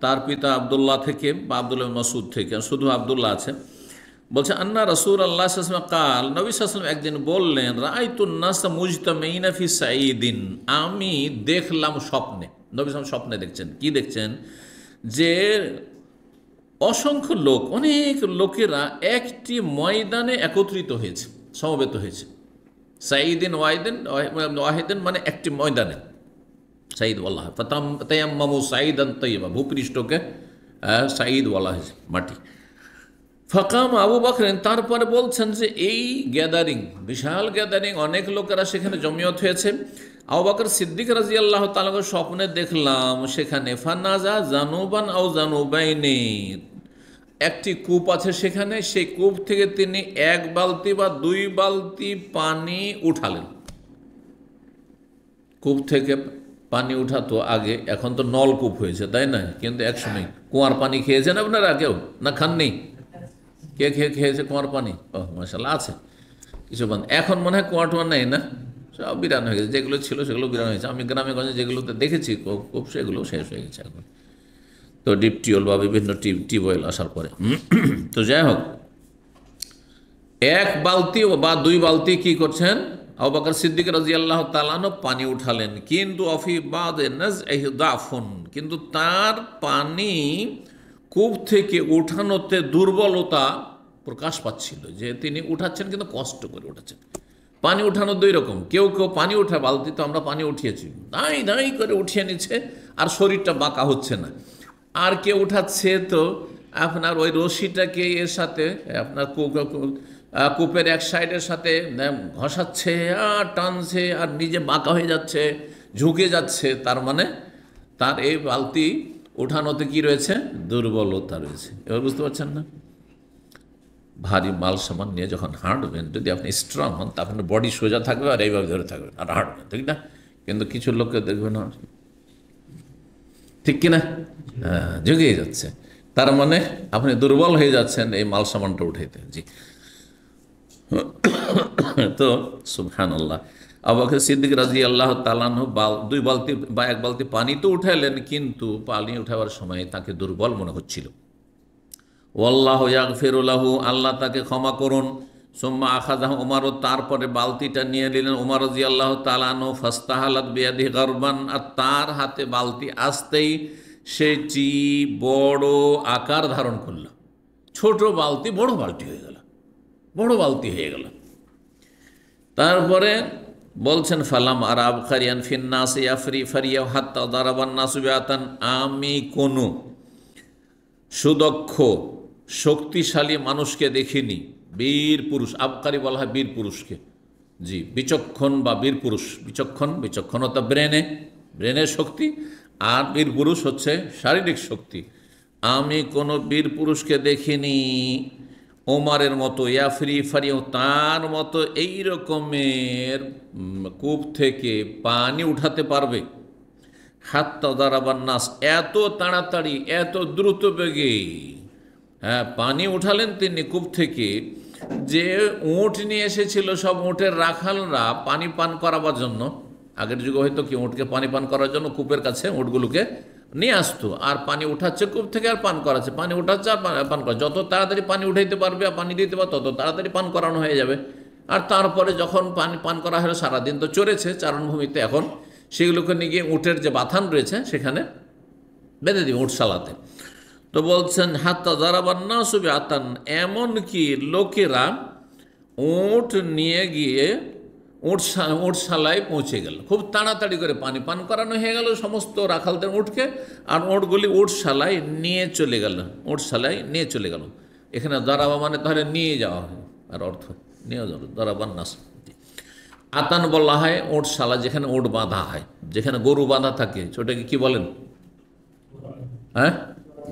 তার পিতা আবদুল্লাহ থেকে, বা আবদুল্লাহ মাসউদ থেকে, শুধু আবদুল্লাহ আছে। বলছে আন্না রাসূলুল্লাহ সাল্লাল্লাহু আলাইহি ওয়াসাল্লাম কাল, নবী সাল্লাল্লাহু আলাইহি ওয়াসাল্লাম একদিন বললেন, রাআইতুন নাস মুজতামিনা ফি সাঈদিন, আমি দেখলাম স্বপ্নে। নবী সাল্লাল্লাহু স্বপ্নে দেখছেন। কি দেখছেন? যে অসংখ্য লোক, অনেক লোকেরা একটি ময়দানে একত্রিত হয়েছে, সমবেত হয়েছে। সাঈদিন ওয়াহিদিন মানে একটি ময়দানে, সাঈদ বলা হয়। ফাতায়াম্মামু সাঈদান তাইয়্যিবা, ভূপৃষ্ঠকে সাঈদ বলা হয়েছে, মাটি। ফাকাম আবু বকর, তারপরে বলছেন যে এই গ্যাদারিং, বিশাল গ্যাদারিং, অনেক লোকেরা সেখানে জমিয়ত হয়েছে। আবু বকর সিদ্দিক রাদিয়াল্লাহু তাআলা স্বপ্নে দেখলাম সেখানে ফানাজা জানুবান আও জানুবাইনি, একটি কূপ আছে সেখানে, সেই কূপ থেকে তিনি 1 বালতি বা 2 বালতি পানি উঠালেন। কূপ থেকে পানি উঠাতো আগে, এখন তো নলকূপ হয়েছে, তাই না? কিন্তু একসময় কুয়ার পানি খেয়েছেন আপনারা কেউ? না খাননি? কে খেয়েছে কুয়ার পানি? ও মাশাআল্লাহ, আছে কিছু বান। এখন মনে হয় কুয়া টুয়া নেই না, সব বিরান হয়ে গেছে, যেগুলো ছিল সেগুলো বিরান হয়েছে। আমি গ্রামে গঞ্জে যেগুলোতে দেখেছি কূপ, সেগুলো শেষ হয়ে গেছে এখন। তো ডিপ টিউবওয়েল বা বিভিন্ন টিউবওয়েল আসার পরে। তো যাই হোক, 1 বালতি বা 2 বালতি কি করছেন? আবু বকর সিদ্দিক রাদিয়াল্লাহু তাআলা পানি উঠালেন। কিন্তু অফি বাদে নাজইহি দাফুন, কিন্তু তার পানি কূপ থেকে উঠানোতে দুর্বলতা প্রকাশ পাচ্ছিল, যে তিনি উঠাচ্ছেন কিন্তু কষ্ট করে উঠাচ্ছেন। পানি উঠানো 2 রকম, কেউ পানি উঠা, বালতি তো আমরা পানি উঠিয়েছি, দাঁই করে উঠিয়ে নিচ্ছে আর শরীরটা বাঁকা হচ্ছে না। আর কেউ উঠাচ্ছে তো আপনার ওই রশিটাকে এর সাথে আপনার কূপের এক সাইডের সাথে ঘষাচ্ছে আর টানছে, আর নিজে বাঁকা হয়ে যাচ্ছে, ঝুঁকে যাচ্ছে। তার মানে তার এই বালতি উঠানোতে কি রয়েছে? দুর্বলতা রয়েছে। এবার বুঝতে পারছেন না? ভারী মাল সামান নিয়ে যখন হাঁটবেন, যদি আপনি স্ট্রং হন, তা আপনার বডি সোজা থাকবে আর এইভাবে ধরে থাকবে আর হাঁটবেন, ঠিক না? কিন্তু কিছু লোককে দেখবেন না, ঠিক কিনা, ঝুঁকিয়ে যাচ্ছে। তার মানে আপনি দুর্বল হয়ে যাচ্ছেন এই মাল সামানটা উঠাইতে। জি। তো সুবহানাল্লাহ। আবু বকর সিদ্দিক রাদিয়াল্লাহু তাআলা আনহু দুই বালতি বা এক বালতি পানি তো উঠালেন, কিন্তু পানি উঠাবার সময় তাকে দুর্বল মনে হচ্ছিল। ওয়াল্লাহু ইয়াগফিরু লাহু, আল্লাহ তাকে ক্ষমা করুন। সুম্মা আখাযাহু উমারও, তারপরে বালতিটা নিয়ে নিলেন উমর রাদিয়াল্লাহু তাআলা আনহু। ফাস্তাহালাত বিয়াদিহি গারবান, আর তার হাতে বালতি আসতেই সেটি বড় আকার ধারণ করলো। ছোট বালতি বড় বালতি হয়ে গেল, বড় বালতি হয়ে গেল। তারপরে বলছেন ফালাম আর আবখারিয়ান ফিন্নাস ইয়াফরি ফারিয়া হাত্তা দারাবান নাসু বিআতান, আমি কোনো সুদক্ষ শক্তিশালী মানুষকে দেখিনি, বীর পুরুষ, আবকারি বলা হয় বীর পুরুষকে, জি, বিচক্ষণ বা বীর পুরুষ। বিচক্ষণতা ব্রেনের শক্তি, আর বীর পুরুষ হচ্ছে শারীরিক শক্তি। আমি কোনো বীর পুরুষকে দেখিনি ওমারের মতো, ইয়াফরি ফারিয়াও, তার মতো এই রকমের কূপ থেকে পানি উঠাতে পারবে। হাত্তা দারাবান নাস, এত তাড়াতাড়ি এত দ্রুত বেগে হ্যাঁ পানি উঠালেন তিনি কূপ থেকে, যে উঁট নিয়ে এসেছিল সব উঁটের রাখালরা পানি পান করাবার জন্য। আগের যুগে হয়তো কি উঁটকে পানি পান করার জন্য কূপের কাছে উঁটগুলোকে নিয়ে আসতো, আর পানি উঠাচ্ছে কূপ থেকে আর পান করাচ্ছে, পানি উঠাচ্ছে আর পান করা। যত তাড়াতাড়ি পানি উঠাইতে পারবে আর পানি দিতে পারবে তত তাড়াতাড়ি পান করানো হয়ে যাবে। আর তারপরে যখন পানি পান করা হলো, সারাদিন তো চড়েছে চারণভূমিতে, এখন সেগুলোকে নিয়ে গিয়ে উটের যে বাথান রয়েছে সেখানে বেঁধে দিবে উটশালাতে। তো বলছেন হাত্তা দারাবান নাসু বিআতান, এমনকি লোকেরা উট নিয়ে গিয়ে উটশালায় পৌঁছে গেল। খুব তাড়াতাড়ি করে পানি পান করানো হয়ে গেল সমস্ত রাখালদের উটকে, আর উটগুলি উটশালায় নিয়ে চলে গেল। এখানে দারাবা মানে তাহলে নিয়ে যাওয়া হয়, আর অর্থ নিয়ে যাওয়া, দারাবান নাস। আতান বলা হয় উটশালা, যেখানে উট বাঁধা হয়, যেখানে গরু বাঁধা থাকে, ওটাকে কি বলেন? হ্যাঁ,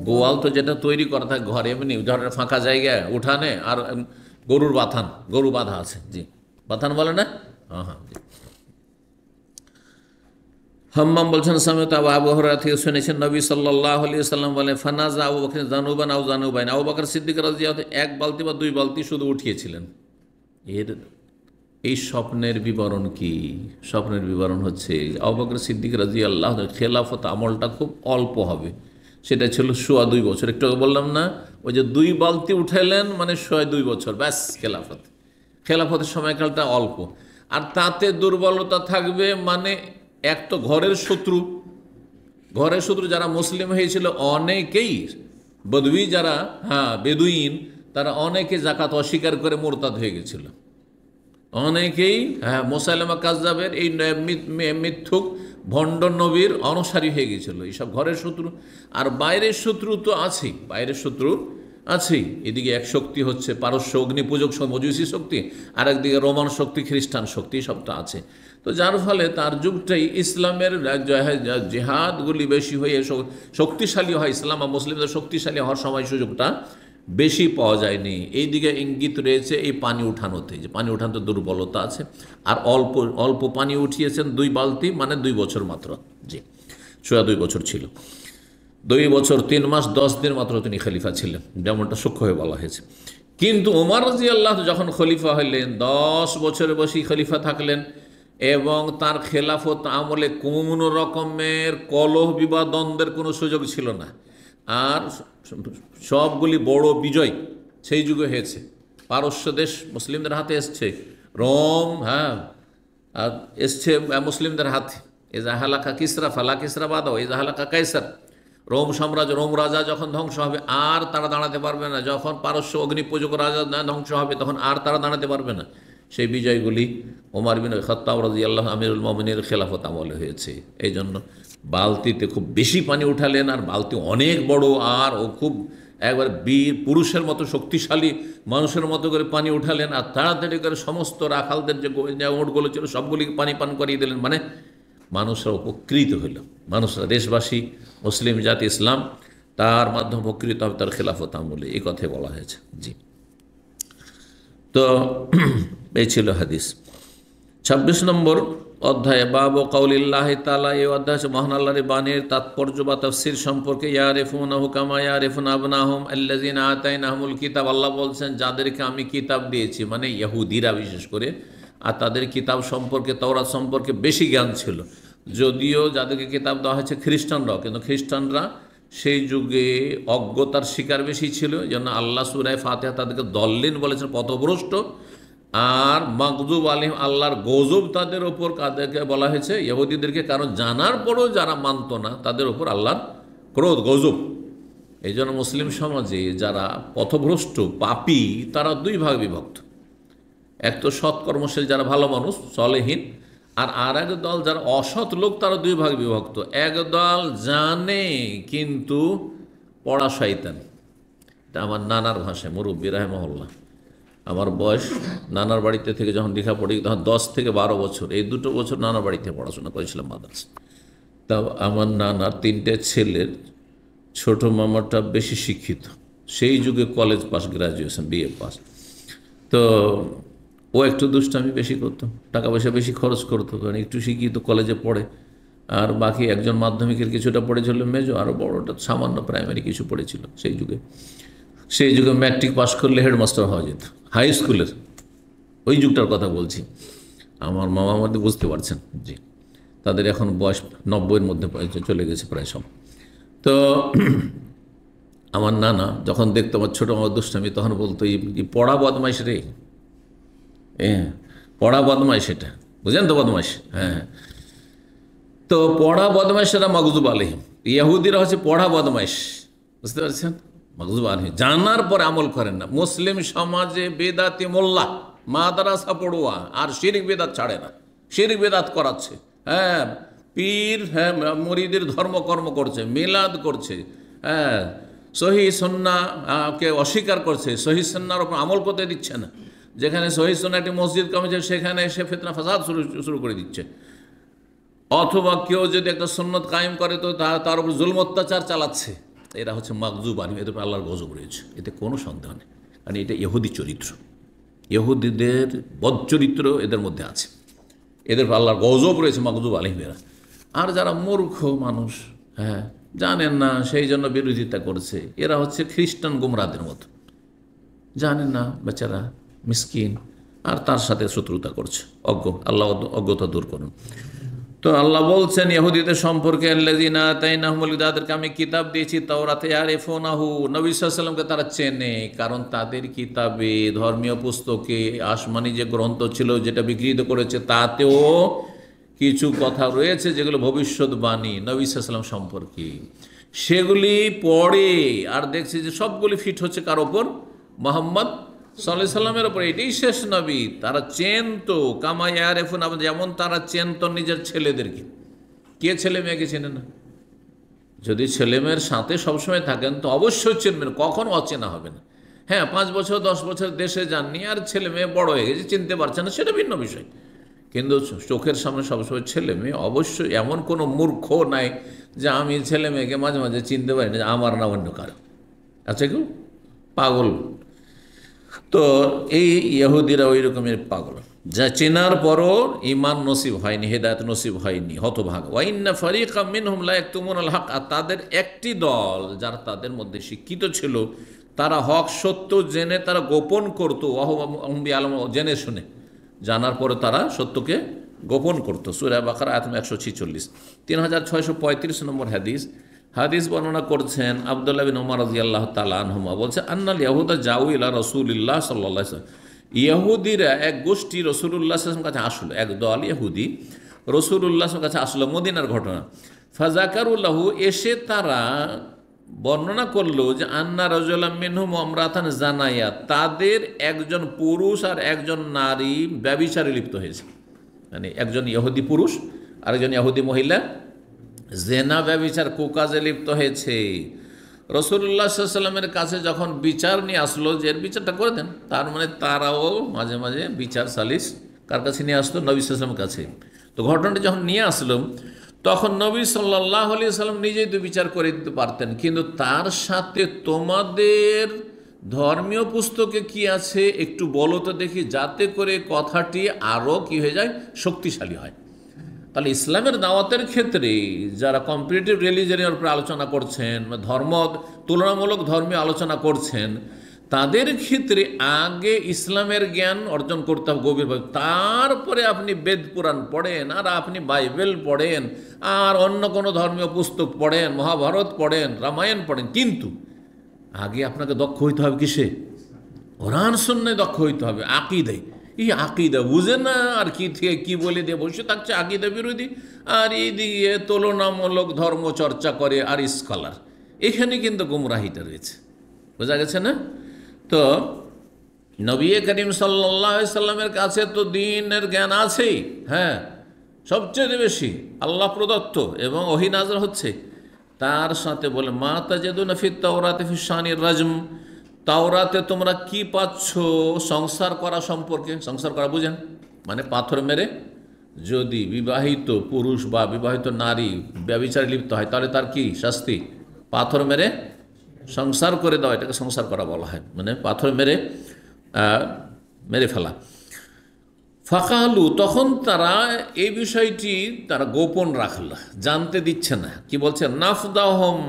গোয়াল তো যেটা তৈরি করা থাকে ঘরে, এমনি ধরেন ফাঁকা জায়গায় উঠানে, আর গরুর বাথান, গরু বাঁধা আছে, জি, বাথান বলে না? হ্যাঁ জি। হাম্মাম বলছেন সামিত আবু হুরায়রা থেকে শুনেছেন নবী সাল্লাল্লাহু আলাইহি ওয়াসাল্লাম বলেন ফানাজা আবু বকর জানুবান আও জানুবাইন, আবু বকর সিদ্দিক রাদিয়াল্লাহু আনহু এক বালতি বা দুই বালতি শুধু উঠিয়েছিলেন। এই স্বপ্নের বিবরণ কি? স্বপ্নের বিবরণ হচ্ছে আবু বকর সিদ্দিক রাদিয়াল্লাহু আনহু খেলাফত আমলটা খুব অল্প হবে, সেটা ছিল 2.25 বছর। একটু বললাম না, ওই যে দুই বালতি উঠাইলেন মানে 2.25 বছর, ব্যাস খেলাফতের সময়কালটা অল্প। আর তাতে দুর্বলতা থাকবে, মানে এক তো ঘরের শত্রু যারা মুসলিম হয়েছিল অনেকেই, বদউই যারা, বেদুইন, তারা অনেকে জাকাত অস্বীকার করে মুরতাদ হয়ে গেছিল। অনেকেই মুসাইলামা কাযযাবের এই মিথ্যুক ভণ্ড নবীর অনুসারী হয়ে গেছিল। এইসব ঘরের শত্রু, আর বাইরের শত্রু তো আছেই। এদিকে এক শক্তি হচ্ছে পারস্য অগ্নিপূজক মজুসি শক্তি, আর একদিকে রোমান শক্তি, খ্রিস্টান শক্তি, সবটা আছে। তো যার ফলে তার যুগটাই ইসলামের জেহাদগুলি বেশি হয়ে শক্তিশালী হয়, ইসলাম আর মুসলিমদের শক্তিশালী হওয়ার সময় সুযোগটা বেশি পাওয়া যায়নি। এই দিকে ইঙ্গিত রয়েছে এই পানি উঠানোতে, যে পানি উঠানোতে দুর্বলতা আছে। আর অল্প পানি উঠিয়েছেন, 2 বালতি, মানে 2 বছর মাত্র, জি, 2.25 বছর ছিল। 2 বছর 3 মাস 10 দিন মাত্র তিনি খলিফা ছিলেন, যেমনটা সূক্ষ্ম হয়ে বলা হয়েছে। কিন্তু ওমর রাদিয়াল্লাহু যখন খলিফা হইলেন, 10 বছরের বেশি খলিফা থাকলেন, এবং তার খেলাফত আমলে কোনো রকমের কলহ বিবাদ দ্বন্দ্বের কোনো সুযোগ ছিল না। আর সবগুলি বড় বিজয় সেই যুগে হয়েছে। পারস্য দেশ মুসলিমদের হাতে এসছে, রোম আর এসছে মুসলিমদের হাতে। এজা হালাকা কিসরা ফালা কিসরা বাদাও, এজা হালাকা কাইসার। রোম সাম্রাজ্য, রোম রাজা যখন ধ্বংস হবে আর তারা দাঁড়াতে পারবে না। যখন পারস্য অগ্নিপূজক রাজা ধ্বংস হবে তখন আর তারা দাঁড়াতে পারবে না। সেই বিজয়গুলি ওমর বিন খাত্তাব রাদিয়াল্লাহু আমিরুল মুমিনিনের খেলাফত আমলে হয়েছে। এই জন্য বালতিতে খুব বেশি পানি উঠালেন, আর বালতি অনেক বড়, আর ও খুব একবার বীর পুরুষের মতো শক্তিশালী মানুষের মতো করে পানি উঠালেন, আর তাড়াতাড়ি করে সমস্ত রাখালদের যে ওটগুলো ছিল সবগুলিকে পানি পান করিয়ে দিলেন। মানে মানুষরা উপকৃত হইল, মানুষরা, দেশবাসী, মুসলিম জাতি, ইসলাম তার মাধ্যমে উপকৃত হবে তার খেলাফত আমলে, এই কথাই বলা হয়েছে, জি। তো এই ছিল হাদিস। 26 নম্বর অধ্যায়ে বাবু কাউলিল্লাহি তাআলা, এই অধ্যায় হচ্ছে মহান আল্লাহর বাণীর তাৎপর্য বা তাফসীর সম্পর্কে। ইয়ারিফুনাহু কামা ইয়ারিফুনা আবনাহুম আল্লাযিনা আতাইনাহুমুল কিতাব। আল্লাহ বলছেন যাদেরকে আমি কিতাব দিয়েছি, মানে ইহুদিরা বিশেষ করে, আর তাদের কিতাব সম্পর্কে, তাওরাত সম্পর্কে বেশি জ্ঞান ছিল। যদিও যাদেরকে কিতাব দেওয়া হয়েছে খ্রিস্টানরাও, কিন্তু খ্রিস্টানরা সেই যুগে অজ্ঞতার শিকার বেশি ছিল, যেন আল্লাহ সূরা ফাতিহা তাদেরকে দল্লিন বলেছেন, পথভ্রষ্ট। আর মাগজুব আলাইহিম, আল্লাহর গজব তাদের ওপর কাদেরকে বলা হয়েছে? ইহুদিদেরকে। কারণ জানার পরও যারা মানত না তাদের ওপর আল্লাহর ক্রোধ, গজব। এই জন্য মুসলিম সমাজে যারা পথভ্রষ্ট পাপী তারা দুই ভাগ বিভক্ত। এক তো সৎকর্মশীল যারা ভালো মানুষ, সলেহীন, আর এক দল যারা অসৎ লোক, তারা দুই ভাগ বিভক্ত। এক দল জানে কিন্তু পড়া শয়তান। এটা আমার নানার ভাষায়, মুরব্বী রাহিমাহুল্লাহ। আমার বয়স নানার বাড়িতে থেকে যখন লেখা পড়ি তখন 10 থেকে 12 বছর, এই 2 বছর নানার বাড়িতে পড়াশোনা করেছিলাম মাদ্রাসা। তা আমার নানার 3টে ছেলের ছোট মামাটা বেশি শিক্ষিত, সেই যুগে college pass, graduation, BA pass. তো ও একটু দুষ্টামি বেশি করতো, টাকা পয়সা বেশি খরচ করতো, কারণ একটু শিক্ষিত, কলেজে পড়ে। আর বাকি একজন মাধ্যমিকের কিছুটা পড়েছিল মেজো, আরও বড়টা সামান্য প্রাইমারি কিছু পড়েছিল সেই যুগে। সেই যুগে ম্যাট্রিক পাস করলে হেডমাস্টার হওয়া যেত, হাই স্কুলের, ওই যুগটার কথা বলছি। আমার মামার মধ্যে বুঝতে পারছেন, জি, তাদের এখন বয়স 90-এর মধ্যে চলে গেছে প্রায় সব। তো আমার নানা যখন দেখতো আমার ছোটো আমার দুষ্টামি, তখন বলতো, এই পড়া বদমাইশ রে, পড়া বদমাইশ, এটা বুঝেন তো, বদমাইশ। হ্যাঁ, তো পড়া বদমাইশেরা মাগজুব আলাইহিম, ইহুদিরা হচ্ছে পড়া বদমাইশ, বুঝতে পারছেন? মাগজুব আলাইহিম, জানার পরে আমল করেন না। মুসলিম সমাজে বেদাতি মোল্লা, মাদ্রাসা পড়ুয়া, আর শিরক বেদাত ছাড়ে না, শিরক বেদাত করাচ্ছে। হ্যাঁ, পীর, হ্যাঁ, মুরিদের ধর্মকর্ম করছে, মিলাদ করছে, হ্যাঁ, সহি সুন্নাহকে অস্বীকার করছে, সহি সুন্নাহর উপর আমল করতে দিচ্ছে না। যেখানে সহি সুন্নাহ একটি মসজিদ কমেছে সেখানে এসে ফিতনা ফাসাদ শুরু করে দিচ্ছে। অথবা কেউ যদি একটা সুন্নত কায়েম করে তো তার উপর জুলম অত্যাচার চালাচ্ছে। এরা হচ্ছে মাগজুব আলিম, এদের উপর আল্লাহর গজব রয়েছে, এতে কোনো সন্দেহ নেই। কারণ এটা ইহুদি চরিত্র, ইহুদিদের বদ চরিত্র এদের মধ্যে আছে, এদের উপর আল্লাহর গজব রয়েছে, মাগজুব আলিমেরা। আর যারা মূর্খ মানুষ, হ্যাঁ, জানেন না, সেই জন্য বিরোধিতা করছে, এরা হচ্ছে খ্রিস্টান গুমরাদের মতো, জানেন না বেচারা, মিসকিন, আর তার সাথে শত্রুতা করছে, অজ্ঞ। আল্লাহ অজ্ঞতা দূর করুন। তো আল্লাহ বলছেন ইহুদিদের সম্পর্কে, আল্লাযীনা আতাইনাহুমুল যাদেরকে আমি কিতাব দিয়েছি তাওরাতে, ইয়ারিফুনাহু, নবী সাল্লাল্লাহু আলাইহি ওয়াসাল্লামকে তারা চেনে, কারণ তাদের কিতাবে, ধর্মীয় পুস্তকে, আসমানি যে গ্রন্থ ছিল যেটা বিকৃত করেছে, তাতেও কিছু কথা রয়েছে যেগুলো ভবিষ্যৎবাণী নবী সাল্লাল্লাহু আলাইহি ওয়াসাল্লাম সম্পর্কে। সেগুলি পড়ে আর দেখছে যে সবগুলি ফিট হচ্ছে কার ওপর? মুহাম্মদ সাল্লাল্লাহু আলাইহি ওয়াসাল্লামের ওপর। এটাই শেষ নবী। তারা চেনতো, কামা ইয়ারিফুন, যেমন তারা চেনতো নিজের ছেলেদেরকে। কে ছেলে মেয়েকে চেনে না? যদি ছেলে মেয়ের সাথে সবসময় থাকেন তো অবশ্যই চিনবেন, কখনো অচেনা হবে না। হ্যাঁ, 5 বছর 10 বছর দেশে যাননি আর ছেলে মেয়ে বড় হয়ে গেছে, চিনতে পারছে না, সেটা ভিন্ন বিষয়। কিন্তু চোখের সামনে সবসময় ছেলে মেয়ে, অবশ্যই এমন কোনো মূর্খ নাই যে আমি ছেলে মেয়েকে মাঝে মাঝে চিনতে পারি না, আমার না অন্য কারো। আচ্ছা, কেউ পাগল? তো এই ইহুদিরা ওই রকমের পাগল, যা চেনার পরও ঈমান নসিব হয়নি, হেদায়েত নসিব হয়নি, হতভাগা। ওয়া ইন্না ফারিকাম মিনহুম লা ইয়াকতুমুনাল হক, আর তাদের একটি দল যারা তাদের মধ্যে শিক্ষিত ছিল, তারা হক সত্য জেনে তারা গোপন করতো, ওয়াহুম বিআলাম, জেনে শুনে, জানার পরে তারা সত্যকে গোপন করতো। সূরা বাকারা আয়াত 146, 3635 নম্বর হাদিস বর্ণনা করছেন আব্দুল্লাহ বিন ওমর রাদিয়াল্লাহু তাআলা আনহুমা, বলছে আন্নাল ইয়াহুদা যাউ ইলা রাসূলিল্লাহ সাল্লাল্লাহু আলাইহি ওয়াসাল্লাম, ইহুদিরা এক গোষ্ঠী রাসূলুল্লাহ সাল্লাল্লাহু আলাইহি ওয়াসাল্লামের কাছে আসলো, এক দল ইহুদি রাসূলুল্লাহ সাল্লাল্লাহু আলাইহি ওয়াসাল্লামের কাছে আসলো, মদিনার ঘটনা। ফাযাকারুল্লাহু, এসে তারা বর্ণনা করলো যে আন্না রাজুলাম মিনহুম আমরাতান জানায়া, তাদের একজন পুরুষ আর একজন নারী ব্যভিচারে লিপ্ত হয়েছে। মানে একজন ইহুদি পুরুষ আর একজন ইহুদি মহিলা জেনা ব্যভিচার কুকাজে লিপ্ত হয়েছে। রাসূলুল্লাহ সাল্লাল্লাহু আলাইহি ওয়াসাল্লামের কাছে যখন বিচার নিয়ে আসলো যে এর বিচারটা করে দেন, তার মানে তারাও মাঝে মাঝে বিচার সালিস কার কাছে নিয়ে আসলো? নবী সাল্লাল্লাহু আলাইহি ওয়াসাল্লামের কাছে। তো ঘটনাটি যখন নিয়ে আসলো তখন নবী সাল্লাল্লাহু আলাইহি ওয়াসাল্লাম নিজেই তো বিচার করে দিতে পারতেন, কিন্তু তার সাথে তোমাদের ধর্মীয় পুস্তকে কি আছে একটু বলো তো দেখি, যাতে করে কথাটি আরও কি হয়ে যায়, শক্তিশালী হয়। তাহলে ইসলামের দাওয়াতের ক্ষেত্রে যারা কম্পারেটিভ রিলিজিয়নের উপরে আলোচনা করছেন, তুলনামূলক ধর্মীয় আলোচনা করছেন, তাদের ক্ষেত্রে আগে ইসলামের জ্ঞান অর্জন করতে হবে গভীরভাবে, তারপরে আপনি বেদ পুরাণ পড়েন, আর আপনি বাইবেল পড়েন, আর অন্য কোনো ধর্মীয় পুস্তক পড়েন, মহাভারত পড়েন, রামায়ণ পড়েন, কিন্তু আগে আপনাকে দক্ষ হইতে হবে কিসে? কোরআন সুন্নাহয় দক্ষ হইতে হবে, আকীদায়। এই আকীদা বুঝে না আর কি থেকে কি বলে দিয়ে বসে থাকছে আকীদা বিরোধী, আর এইদিকে তুলনামূলক ধর্ম চর্চা করে আর স্কলার। এখানে কিন্তু গুমরাহিটা রয়েছে, বোঝা গেছে না? তো নবী করিম সাল্লাল্লাহু আলাইহি সাল্লামের কাছে তো দ্বীনের জ্ঞান আছেই, হ্যাঁ, সবচেয়ে বেশি আল্লাহ প্রদত্ত, এবং ওহী নাযিল হচ্ছে। তার সাথে বলে মা তাজিদুনা ফিত তাওরাতি ফি শানির রাজম, তাওরাতে তোমরা কি পাচ্ছ সংসার করা সম্পর্কে? সংসার করা বুঝেন মানে পাথর মেরে যদি বিবাহিত পুরুষ বা বিবাহিত নারী ব্যভিচারে লিপ্ত হয় তাহলে তার কি শাস্তি? পাথর মেরে সংসার করে দেওয়া, এটাকে সংসার করা বলা হয়, মানে পাথর মেরে মেরে ফেলা। ফাকালু, তখন তারা এই বিষয়টি তারা গোপন রাখল, জানতে দিচ্ছে না। কি বলছে? নাফদাহম,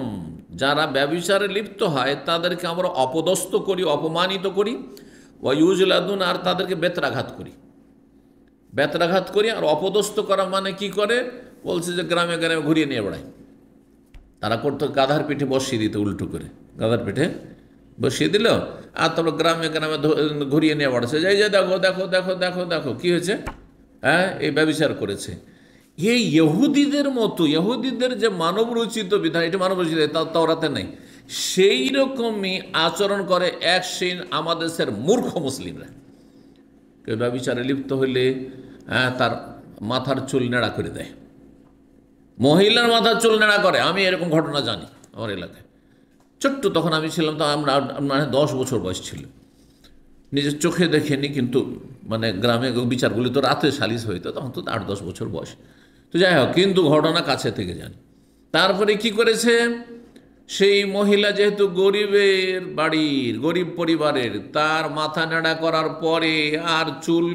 যারা ব্যভিচারে লিপ্ত হয় তাদেরকে আমরা অপদস্থ করি, অপমানিত করি। ওয়াইউজলাদুন, আর তাদেরকে বেত্রাঘাত করি, বেত্রাঘাত করি। আর অপদস্থ করা মানে কি করে? বলছে যে গ্রামে গ্রামে ঘুরিয়ে নিয়ে বেড়ায়। তারা করতো গাধার পিঠে বসিয়ে দিত, উল্টো করে গাধার পিঠে বসিয়ে দিল, আর তারপর গ্রামে গ্রামে ঘুরিয়ে নিয়ে বেড়াচ্ছে, এই যে দেখো দেখো দেখো দেখো দেখো কি হয়েছে, হ্যাঁ, এই ব্যভিচার করেছে। এই ইহুদিদের মতো, ইহুদিদের যে মানব রচিত বিধান, এটা মানব রচিত, তাওরাতে নেই, সেই রকমই আচরণ করে এক শ্রেণীর আমাদের দেশের মূর্খ মুসলিমরা। কেউ ব্যভিচারে লিপ্ত হইলে তার মাথার চুল নেড়া করে দেয়, মহিলার মাথার চুল নেড়া করে। আমি এরকম ঘটনা জানি আমার এলাকায়। ছোট্ট তখন আমি ছিলাম, তো আমরা মানে 10 বছর বয়স ছিল, নিজের চোখে দেখেনি, কিন্তু মানে গ্রামে বিচারগুলি তো রাতে সালিশ হইতো, তখন তো 8-10 বছর বয়স। তো যাই হোক, কিন্তু ঘটনা কাছে থেকে জানি। তারপরে কি করেছে, সেই মহিলা যেহেতু গরিবের বাড়ির, গরিব পরিবারের, তার মাথা নেড়া করার পরে আর চুল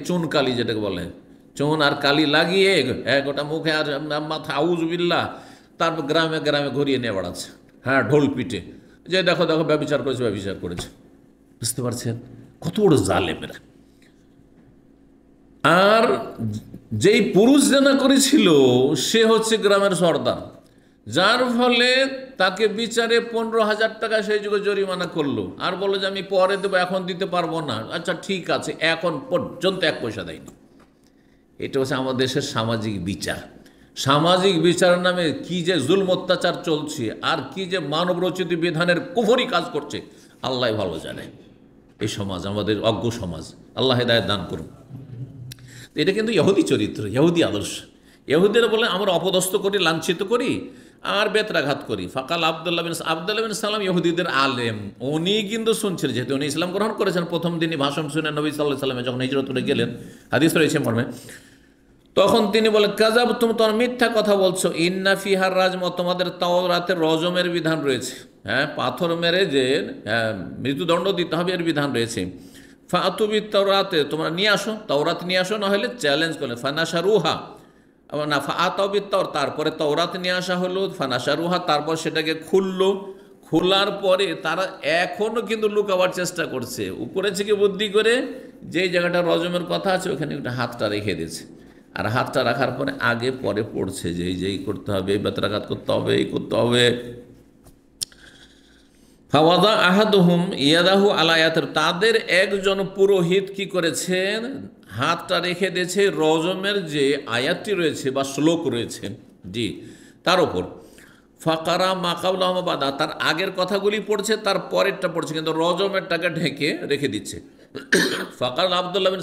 চুনকালি যেটাকে বলে, চুন আর কালি লাগিয়ে গোটা মুখে আর মাথা আউযুবিল্লাহ, তারপর গ্রামে গ্রামে ঘুরিয়ে নিয়ে বেড়াচ্ছে, হ্যাঁ, ঢোল পিটে, যে দেখো দেখো ব্যভিচার করেছে, ব্যভিচার করেছে। বুঝতে পারছেন কত বড় জালেমেরা। আর যেই পুরুষ জেনা করেছিল সে হচ্ছে গ্রামের সর্দার, যার ফলে তাকে বিচারে 15,000 টাকা সেই যুগে জরিমানা করলো, আর বললো যে আমি পরে দেবো, এখন দিতে পারবো না। আচ্ছা ঠিক আছে, এখন পর্যন্ত 1 পয়সা দেয়নি। এটা হচ্ছে আমাদের দেশের সামাজিক বিচার। সামাজিক বিচারের নামে কি যে জুলম অত্যাচার চলছে, আর কি যে মানব রচিত বিধানের কুফরি কাজ করছে, আল্লাহ ভালো জানে। এই সমাজ আমাদের অজ্ঞ সমাজ, আল্লাহ হেদায়েত দান করুন। এটা কিন্তু ইহুদি চরিত্র, ইহুদি আদর্শ। ইহুদিরা বলে আমরা অপদস্থ করি, লাঞ্ছিত করি, আর বেত্রাঘাত করি। ফাকাল আবদুল্লাহ বিন সালাম ইহুদিদের আলেম, উনি কিন্তু শুনছিলেন, যেহেতু উনি ইসলাম গ্রহণ করেছেন, প্রথম দিনই ভাষণ শুনে নবী সাল্লাল্লাহু আলাইহি ওয়াসাল্লাম যখন হিজরত করে গেলেন, হাদিস রয়েছে মর্মে, তখন তিনি বলে কাযাব, তুমি তোমার মিথ্যা কথা বলছো। ইন্না ফিহার রাজম, তোমাদের তাওরাতে রজমের বিধান রয়েছে, হ্যাঁ, পাথর মেরে যে মৃত্যুদণ্ড দিতে হবে এর বিধান রয়েছে। ফাতুবিত তাওরাতে, তোমরা নিয়ে আসো, তাওরাত নিয়ে আসো, না হলে চ্যালেঞ্জ করলে ফানাশারুহা, না ফাআতাবিত তাওর, তারপরে তাওরাত নিয়ে আসা হলো, ফানাশারুহা, তারপর সেটাকে খুললো, খোলার পরে তারা এখনও কিন্তু লুকাবার চেষ্টা করছে, উপরে থেকে বুদ্ধি করে যেই জায়গাটা রজমের কথা আছে ওখানে একটা হাতটা রেখে দিয়েছে, আর হাতটা রাখার পরে আগে পরে পড়ছে যে যেই করতে হবে, বেত্রাঘাত করতে হবে, এই করতে হবে। ফাওয়াদা আহাদুহুম ইয়াদাহু আলা আয়াতের, তাদের একজন পুরোহিত কি করেছেন, হাতটা রেখে দিয়েছে রজমের যে আয়াতটি রয়েছে বা শ্লোক রয়েছে, জি, তার উপর। ফাকারা মাকাবুল বাদা, তার আগের কথাগুলি পড়ছে, তার পরেরটা পড়ছে, কিন্তু রজমেরটাকে ঢেকে রেখে দিচ্ছে। ফাকার আবদুল্লাহ বিন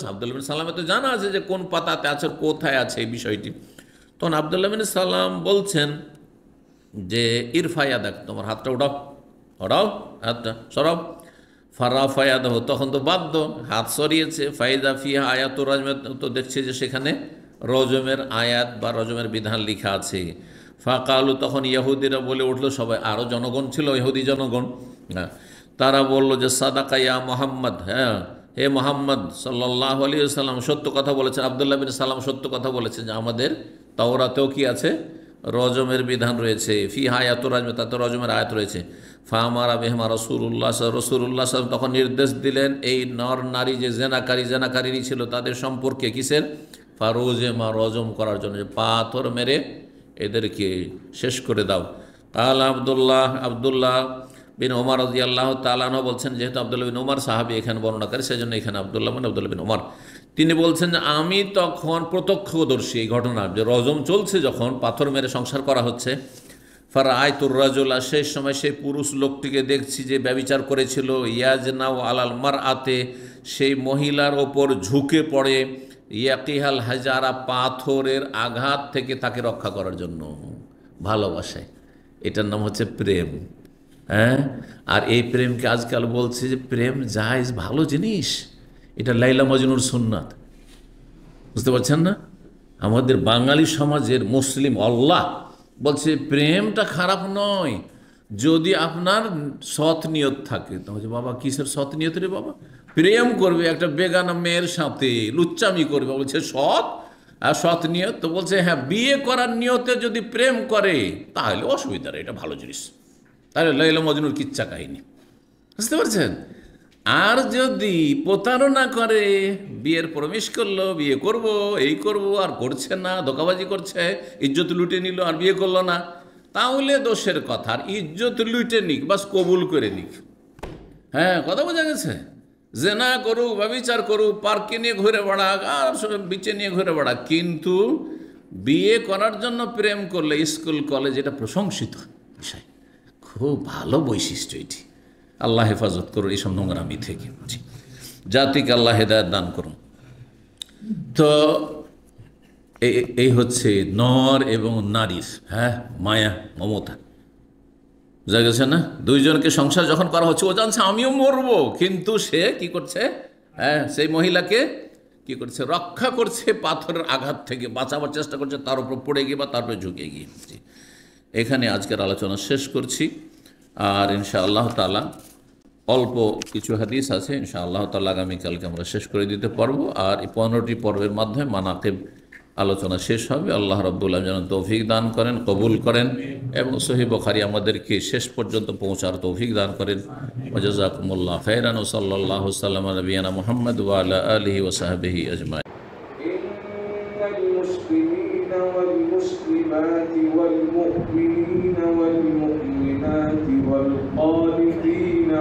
সালামের তো জানা আছে যে কোন পাতাতে আছে, কোথায় আছে এই বিষয়টি। তখন আবদুল্লাহ বিন সালাম বলছেন যে ইরফায়া, দেখ তোমার হাতটা উঠাও, ওরাও হাতটা সরাও। ফারা ফায়াদাহ, তখন তো বাধ্য, হাত সরিয়েছে। ফাইদা ফিহা আয়াত রজমের, তো দেখছে যে সেখানে রজমের আয়াত বা রজমের বিধান লেখা আছে। ফাকালু, তখন ইহুদিরা বলে উঠলো, সবাই আরও জনগণ ছিল, ইহুদি জনগণ, হ্যাঁ, তারা বলল যে সাদাকা ইয়া মোহাম্মদ, হ্যাঁ, হে মোহাম্মদ সাল্লাল্লাহু আলাইহি ওয়াসাল্লাম সত্য কথা বলেছেন। আবদুল্লাহ বিন সালাম সত্য কথা বলেছেন যে আমাদের তাওরাতেও কি আছে, রজমের বিধান রয়েছে। ফিহা আয়াতুর রাজম, তাতে রজমের আয়াত রয়েছে। ফামারা বিহিমা রসুল্লাহ তখন নির্দেশ দিলেন এই নর নারী যে জেনাকারী ছিল তাদের সম্পর্কে কিসের ফারুজেমা রজম করার জন্য, যে পাথর মেরে এদেরকে শেষ করে দাও। কাল আবদুল্লাহ বিন ওমর রাদিয়াল্লাহু তাআলা আনহু বলছেন, যেহেতু আব্দুল্লাহ বিন ওমর সাহাবী এখানে বর্ণনা করে সেজন্য এখানে আব্দুল্লাহ বিন ওমর, তিনি বলছেন যে আমি তখন প্রত্যক্ষদর্শী এই ঘটনার, যে রজম চলছে যখন পাথর মেরে সংসার করা হচ্ছে। ফারাআইতুর রাজুলা, সেই সময় সেই পুরুষ লোকটিকে দেখছি যে ব্যভিচার করেছিল, ইয়াজনাউ আলাল মারআতে, সেই মহিলার ওপর ঝুঁকে পড়ে, ইয়াকিহাল হাজারা, পাথরের আঘাত থেকে তাকে রক্ষা করার জন্য, ভালোবাসায়। এটার নাম হচ্ছে প্রেম। হ্যাঁ, আর এই প্রেমকে আজকাল বলছে যে প্রেম জায়েজ, ভালো জিনিস, এটা লাইলা মজনুর সুন্নাত। বুঝতে পারছেন না? আমাদের বাঙালি সমাজের মুসলিম আল্লাহ বলছে প্রেমটা খারাপ নয় যদি আপনার সৎ নিয়ত থাকে। তাহলে বাবা কিসের সৎ নিয়ত রে বাবা? প্রেম করবে একটা বেগানা মেয়ের সাথে, লুচ্চামি করবে, বলছে সৎ নিয়ত। তো বলছে হ্যাঁ, বিয়ে করার নিয়তে যদি প্রেম করে তাহলে অসুবিধা নেই, এটা ভালো জিনিস, তাহলে লাইলা মজনুর কিচ্ছা কাহিনী। বুঝতে পারছেন? আর যদি প্রতারণা করে, বিয়ের প্রমিস করলো বিয়ে করব এই করব আর করছে না, ধোঁকাবাজি করছে, ইজ্জত লুটে নিল আর বিয়ে করলো না, তাহলে দোষের কথা। আর ইজ্জত লুটে নিক, বাস কবুল করে নিক। হ্যাঁ, কথা বোঝা গেছে? জেনা করুক, ব্যভিচার করুক, পার্কে নিয়ে ঘুরে বেড়াক আর বিচে নিয়ে ঘুরে বেড়াক, কিন্তু বিয়ে করার জন্য প্রেম করলে স্কুল কলেজ, এটা প্রশংসিত বিষয়, খুব ভালো বৈশিষ্ট্য এটি। আল্লাহ হেফাজত করুন এইসব নোংরামি থেকে, জাতিকে আল্লাহ হেদায়েত দান করুন। তো এই হচ্ছে নর এবং নারীর মায়া মমতা, বুঝা গেছে না? দুইজনকে সংসার যখন করা হচ্ছে, ও জানছে আমিও মরবো, কিন্তু সে কি করছে? সেই মহিলাকে কি করছে? রক্ষা করছে পাথরের আঘাত থেকে, বাঁচাবার চেষ্টা করছে, তার উপর পড়ে গিয়ে বা তারপরে ঝুঁকে গিয়ে। এখানে আজকের আলোচনা শেষ করছি। আর ইনশাআল্লাহ তাআলা অল্প কিছু হাদিস আছে, ইনশাআল্লাহ তাআলা আগামীকালকে আমরা শেষ করে দিতে পারবো। আর এই 15টি পর্বের মাধ্যমে মানাকিব আলোচনা শেষ হবে। আল্লাহ রাব্বুল আলামিন যেন তৌফিক দান করেন, কবুল করেন এবং সহিহ বুখারী আমাদেরকে শেষ পর্যন্ত পৌঁছার তৌফিক দান করেন। ওয়া জাযাকুমুল্লাহু খাইরান ওয়া সাল্লাল্লাহু সাল্লামা আলা নবিয়িনা মুহাম্মদ ওয়া আলা আলিহি ওয়া সাহবিহি আজমাইন। والمؤمنين والمؤمنات والقانتين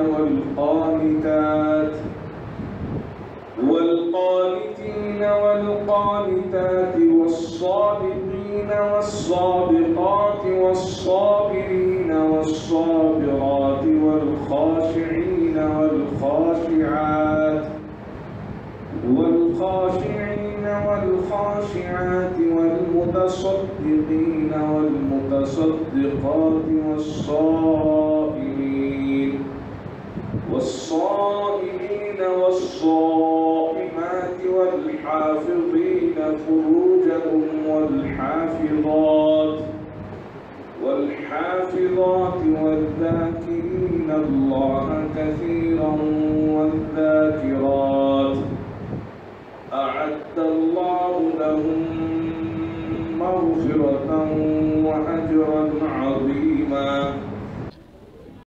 والقانتات والصادقين والصادقات والصابرين والصابرات والخاشعين والخاشعات والمتصدقين والمتصدقات والصائمين والصائمات والحافظين فروجهم والحافظات والذاكرين الله كثيرا والذاكرات أعد الله لهم مغفرة وأجرا عظيما.